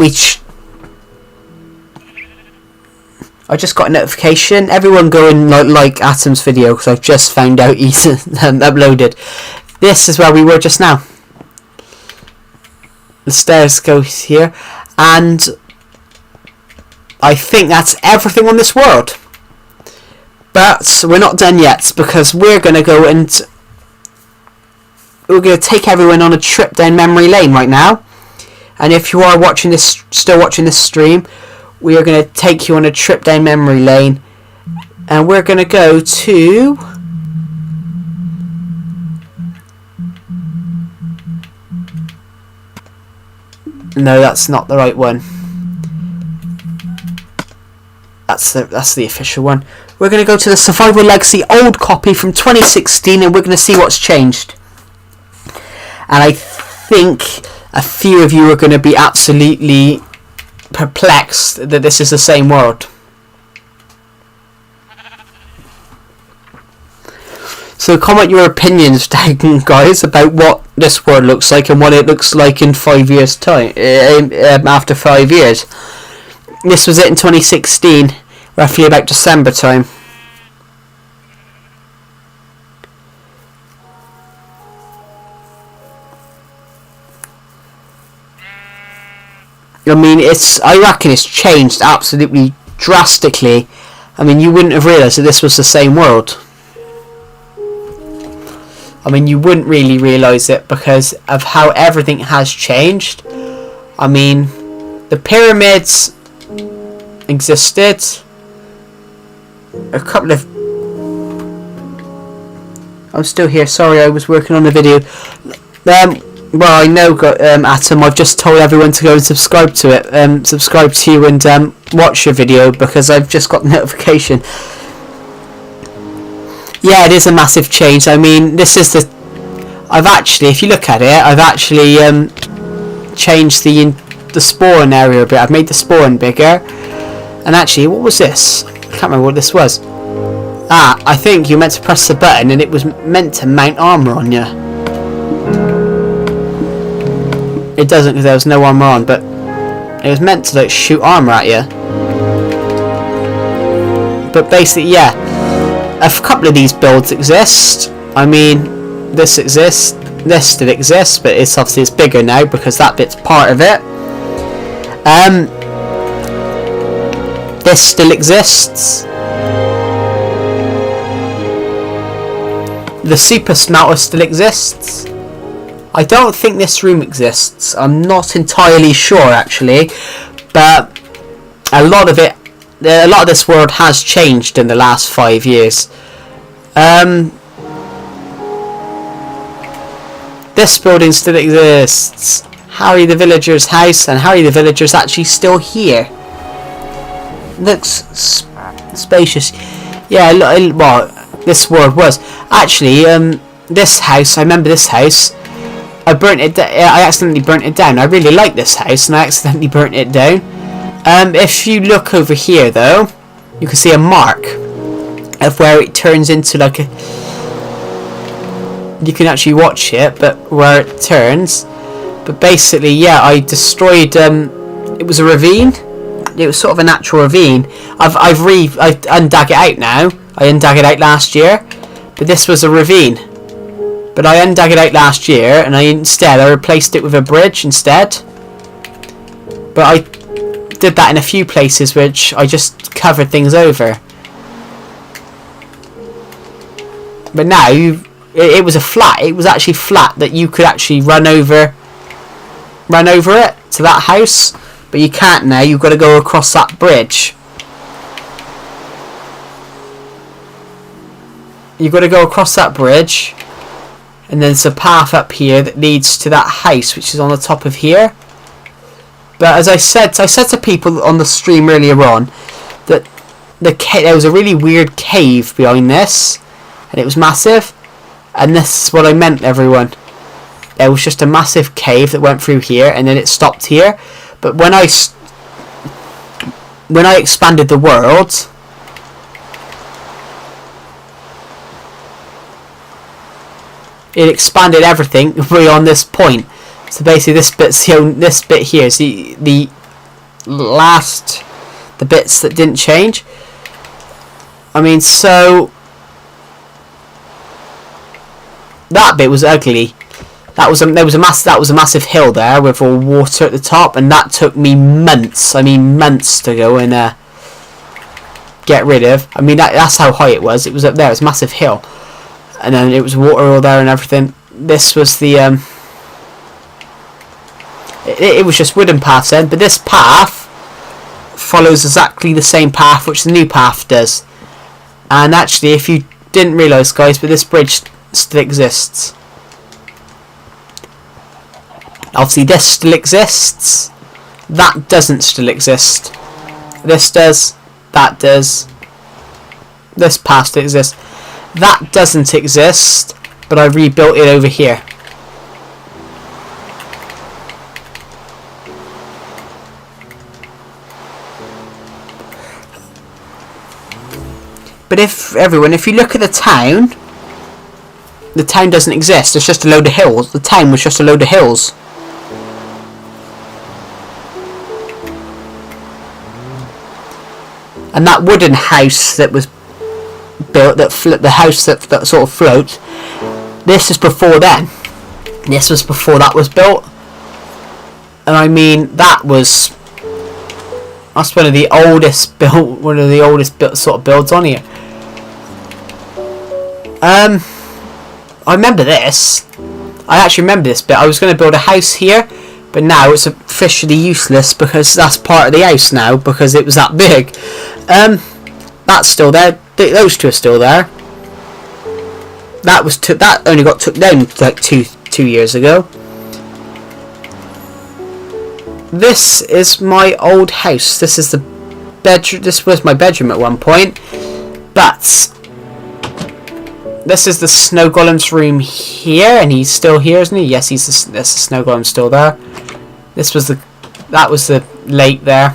I just got a notification. Everyone go and like Atom's video, because I've just found out he's uploaded. This is where we were just now. The stairs go here, and I think that's everything on this world. But we're not done yet, because we're going to go and we're going to take everyone on a trip down memory lane right now. And if you are still watching this stream, we are going to take you on a trip down memory lane, and we're going to go to no, that's not the right one. that's the official one. We're going to go to the Survival Legacy old copy from 2016, and we're going to see what's changed. And I think a few of you are going to be absolutely perplexed that this is the same world. So comment your opinions down, guys, about what this world looks like and what it looks like in 5 years' time. After 5 years, this was it in 2016, roughly about December time. I mean, I reckon it's changed absolutely drastically. I mean, you wouldn't have realised that this was the same world. I mean, you wouldn't really realise it because of how everything has changed. I mean, the pyramids existed. A couple of... I'm still here, sorry, I was working on the video. Well, I know, Atom, I've just told everyone to go and subscribe to it. Subscribe to you and watch your video because I've just got the notification. Yeah, it is a massive change. I mean, this is the... I've actually, if you look at it, I've actually changed the spawn area a bit. I've made the spawn bigger. And actually, what was this? I can't remember what this was. Ah, I think you meant to press the button and it was meant to mount armour on you. It doesn't because there was no armour on, but it was meant to like shoot armour at you. But basically, yeah. A couple of these builds exist. I mean, this exists, this still exists, but it's obviously it's bigger now because that bit's part of it. This still exists. The super smelter still exists. I don't think this room exists. I'm not entirely sure actually, but a lot of this world has changed in the last 5 years. This building still exists. Harry the Villager's house, and Harry the Villager's actually still here. Looks spacious. Yeah, well, this world was actually this house. I remember this house. I accidentally burnt it down. I really like this house, and I accidentally burnt it down. If you look over here though, you can see a mark of where it turns into like a... You can actually watch it, but where it turns. But basically, yeah, I destroyed... it was a ravine. It was sort of a natural ravine. I've undug it out now. I undug it out last year. But this was a ravine. But I undug it out last year, and I replaced it with a bridge instead. But I did that in a few places which I just covered things over. But now it was a flat. It was actually flat that you could actually run over it to that house, but you can't now. You've got to go across that bridge. You've got to go across that bridge, and then there's a path up here that leads to that house, which is on the top of here. But as I said to people on the stream earlier on that there was a really weird cave behind this, and it was massive. And this is what I meant, everyone. There was just a massive cave that went through here, and then it stopped here. But when I expanded the world, it expanded everything beyond this point. So basically, this bit here is the bits that didn't change. I mean, so that bit was ugly. There was a massive hill there with all water at the top, and that took me months. I mean, months to go and get rid of. I mean, that's how high it was. It was up there. It was a massive hill, and then it was water all there and everything. This was the it was just wooden paths then, but this path follows exactly the same path which the new path does. And actually, if you didn't realise, guys, but this bridge still exists. Obviously this still exists. That doesn't still exist. This does. That does. This past exists. That doesn't exist, but I rebuilt it over here. But if you look at the town doesn't exist. It's just a load of hills. The town was just a load of hills. And that wooden house that was built, the house that sort of floats, this is before then. This was before that was built. And I mean, that's one of the oldest built sort of builds on here. I remember this. I actually remember this bit. I was going to build a house here, but now it's officially useless because that's part of the house now because it was that big. That's still there. Those two are still there. That only got took down like two years ago. This is my old house. This is the bedroom. This was my bedroom at one point, but this is the snow golem's room here, and he's still here, isn't he? Yes, the snow golem still there. That was the lake there.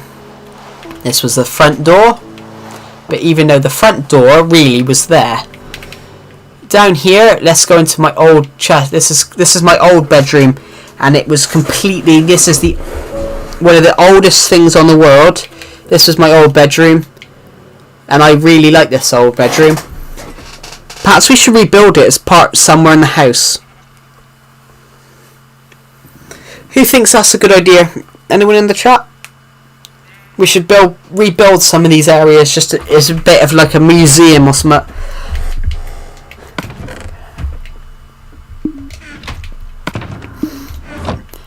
This was the front door, but even though the front door really was there, down here, let's go into my old chest. This is my old bedroom, and it was completely. This is one of the oldest things on the world. This was my old bedroom, and I really like this old bedroom. Perhaps we should rebuild it as part somewhere in the house. Who thinks that's a good idea? Anyone in the chat? We should rebuild some of these areas just as a bit of like a museum or something.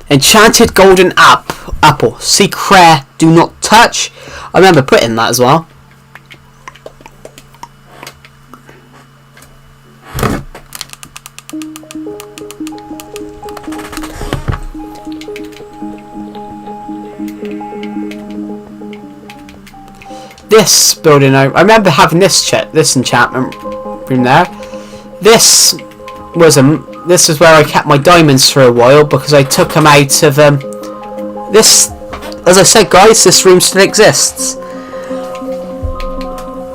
Enchanted golden apple. Secret do not touch. I remember putting that as well. This building, I remember having this enchantment room there. This is where I kept my diamonds for a while because I took them out of this. As I said, guys, this room still exists,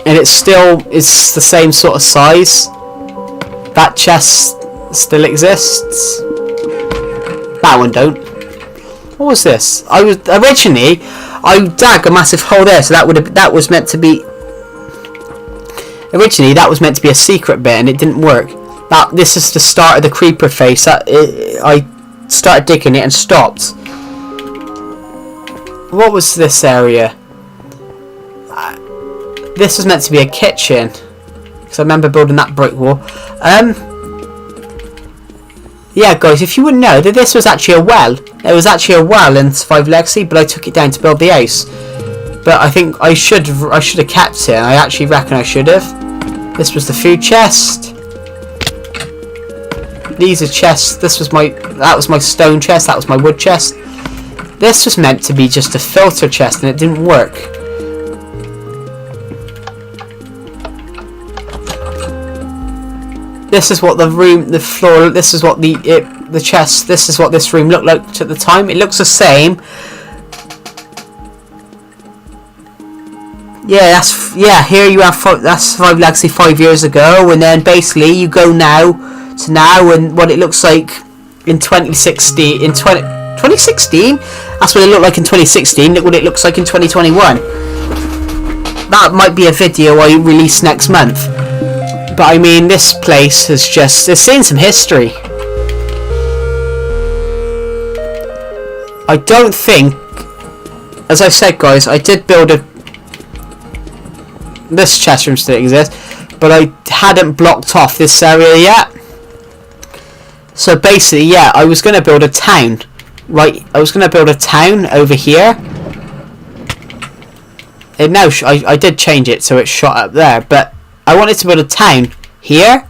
and it's the same sort of size. That chest still exists. That one don't. What was this? I dug a massive hole there, so that was meant to be. Originally, that was meant to be a secret bit, and it didn't work. This is the start of the creeper face. I started digging it and stopped. What was this area? This was meant to be a kitchen, because I remember building that brick wall. Yeah, guys, if you wouldn't know, that this was actually a well. There was actually a well in Survive Legacy, but I took it down to build the house. But I think I should have kept it. I actually reckon I should have. This was the food chest. These are chests. That was my stone chest. That was my wood chest. This was meant to be just a filter chest, and it didn't work. This is what the floor. This is what the chest. This is what this room looked like at the time. It looks the same. Yeah, here you have. That's Survive Legacy 5 years ago, and then basically you go now to now, and what it looks like in 2016. 2016. That's what it looked like in 2016. Look what it looks like in 2021. That might be a video I release next month. But I mean, this place has it's seen some history. I don't think, as I said, guys, I did build this chest room still exists, but I hadn't blocked off this area yet. So basically, yeah, I was going to build a town. Right, I was going to build a town over here. And now I did change it so it's shot up there, but I wanted to build a town here.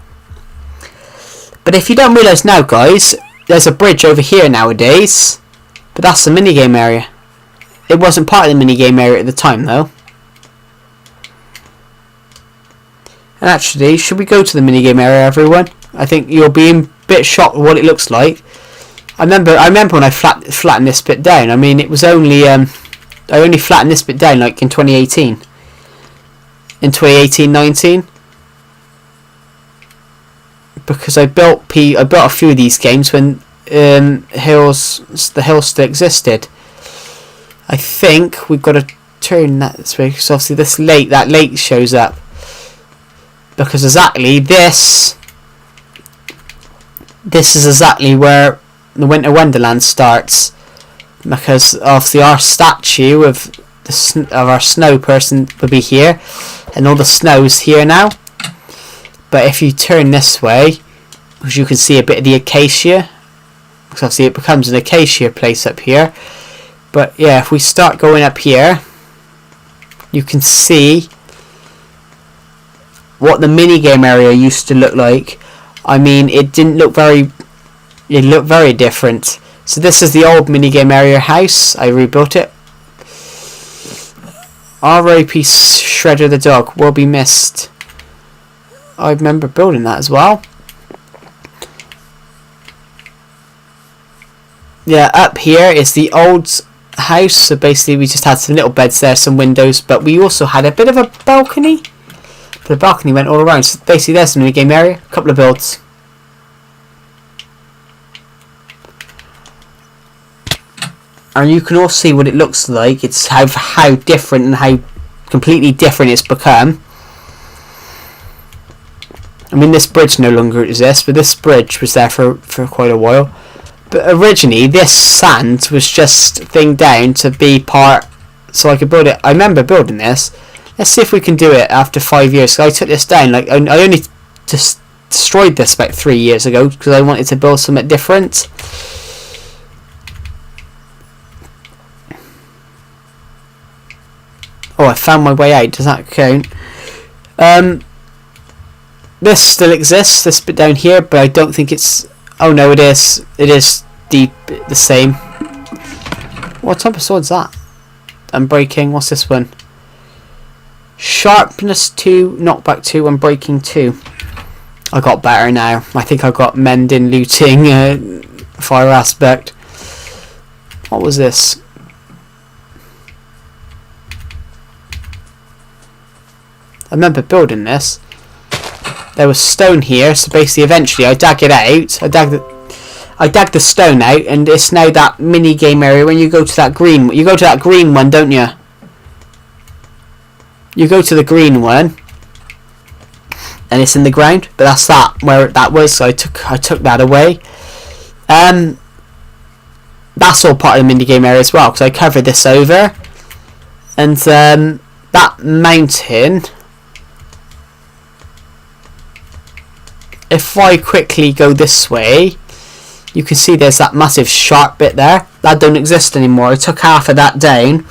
But if you don't realise now, guys, there's a bridge over here nowadays. But that's the minigame area. It wasn't part of the minigame area at the time, though. And actually, should we go to the minigame area, everyone? I think you'll be a bit shocked at what it looks like. I remember when I flattened this bit down. I mean, it was only I only flattened this bit down like in 2018. In 2018-19, because I built a few of these games when the hills still existed. I think we've got to turn that this way, because obviously that lake shows up, because exactly this is exactly where the Winter Wonderland starts, because obviously our statue of our snow person will be here, and all the snow's here now. But if you turn this way, because you can see a bit of the acacia, because obviously it becomes an acacia place up here. But yeah, if we start going up here, you can see what the minigame area used to look like. I mean, it looked very different. So this is the old minigame area house. I rebuilt it. R.I.P. Shredder the dog will be missed. I remember building that as well. Yeah, up here is the old house. So basically we just had some little beds there, some windows, but we also had a bit of a balcony. The balcony went all around. So basically there's the minigame area, a couple of builds. And you can all see what it looks like. It's how different and how completely different it's become. I mean, this bridge no longer exists, but this bridge was there for quite a while. But originally, this sand was just thinged down to be part, so I could build it. I remember building this. Let's see if we can do it after 5 years. So I took this down. Like I only just destroyed this about 3 years ago because I wanted to build something different. Oh, I found my way out. Does that count? This still exists, this bit down here, but I don't think it's... Oh no, it is. It is the same. What type of sword's that? Unbreaking. What's this one? Sharpness 2, knockback 2, and breaking 2. I got better now. I think I got mending, looting, fire aspect. What was this? I remember building this. There was stone here, so basically eventually I dug it out. I dug the stone out, and it's now that mini game area. When you go to that green, you go to that green one, don't you? You go to the green one, and it's in the ground. But that's where that was. So I took that away. That's all part of the mini game area as well, because I covered this over, and that mountain. If I quickly go this way, you can see there's that massive sharp bit there. That don't exist anymore. I took half of that down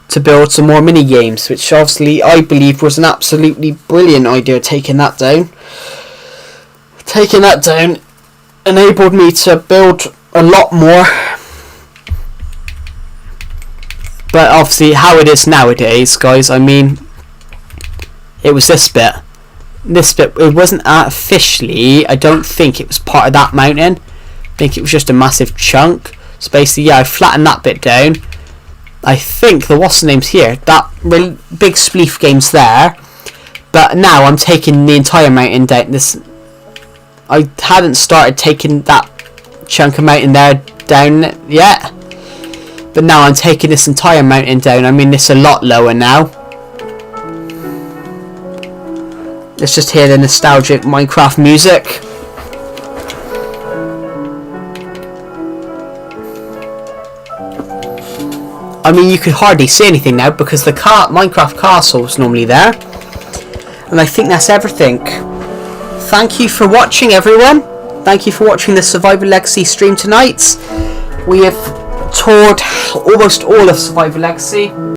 to build some more mini games, which obviously I believe was an absolutely brilliant idea, taking that down. Taking that down enabled me to build a lot more. But obviously how it is nowadays, guys, I mean, it was this bit. This bit, it wasn't officially, I don't think it was part of that mountain. I think it was just a massive chunk. So basically, yeah, I flattened that bit down. I think the what's the name's here. That really big spleef game's there. But now I'm taking the entire mountain down. I hadn't started taking that chunk of mountain there down yet. But now I'm taking this entire mountain down. I mean, it's a lot lower now. Let's just hear the nostalgic Minecraft music. I mean, you could hardly see anything now because the Minecraft castle was normally there. And I think that's everything. Thank you for watching, everyone. Thank you for watching the Survival Legacy stream tonight. We have toured almost all of Survival Legacy.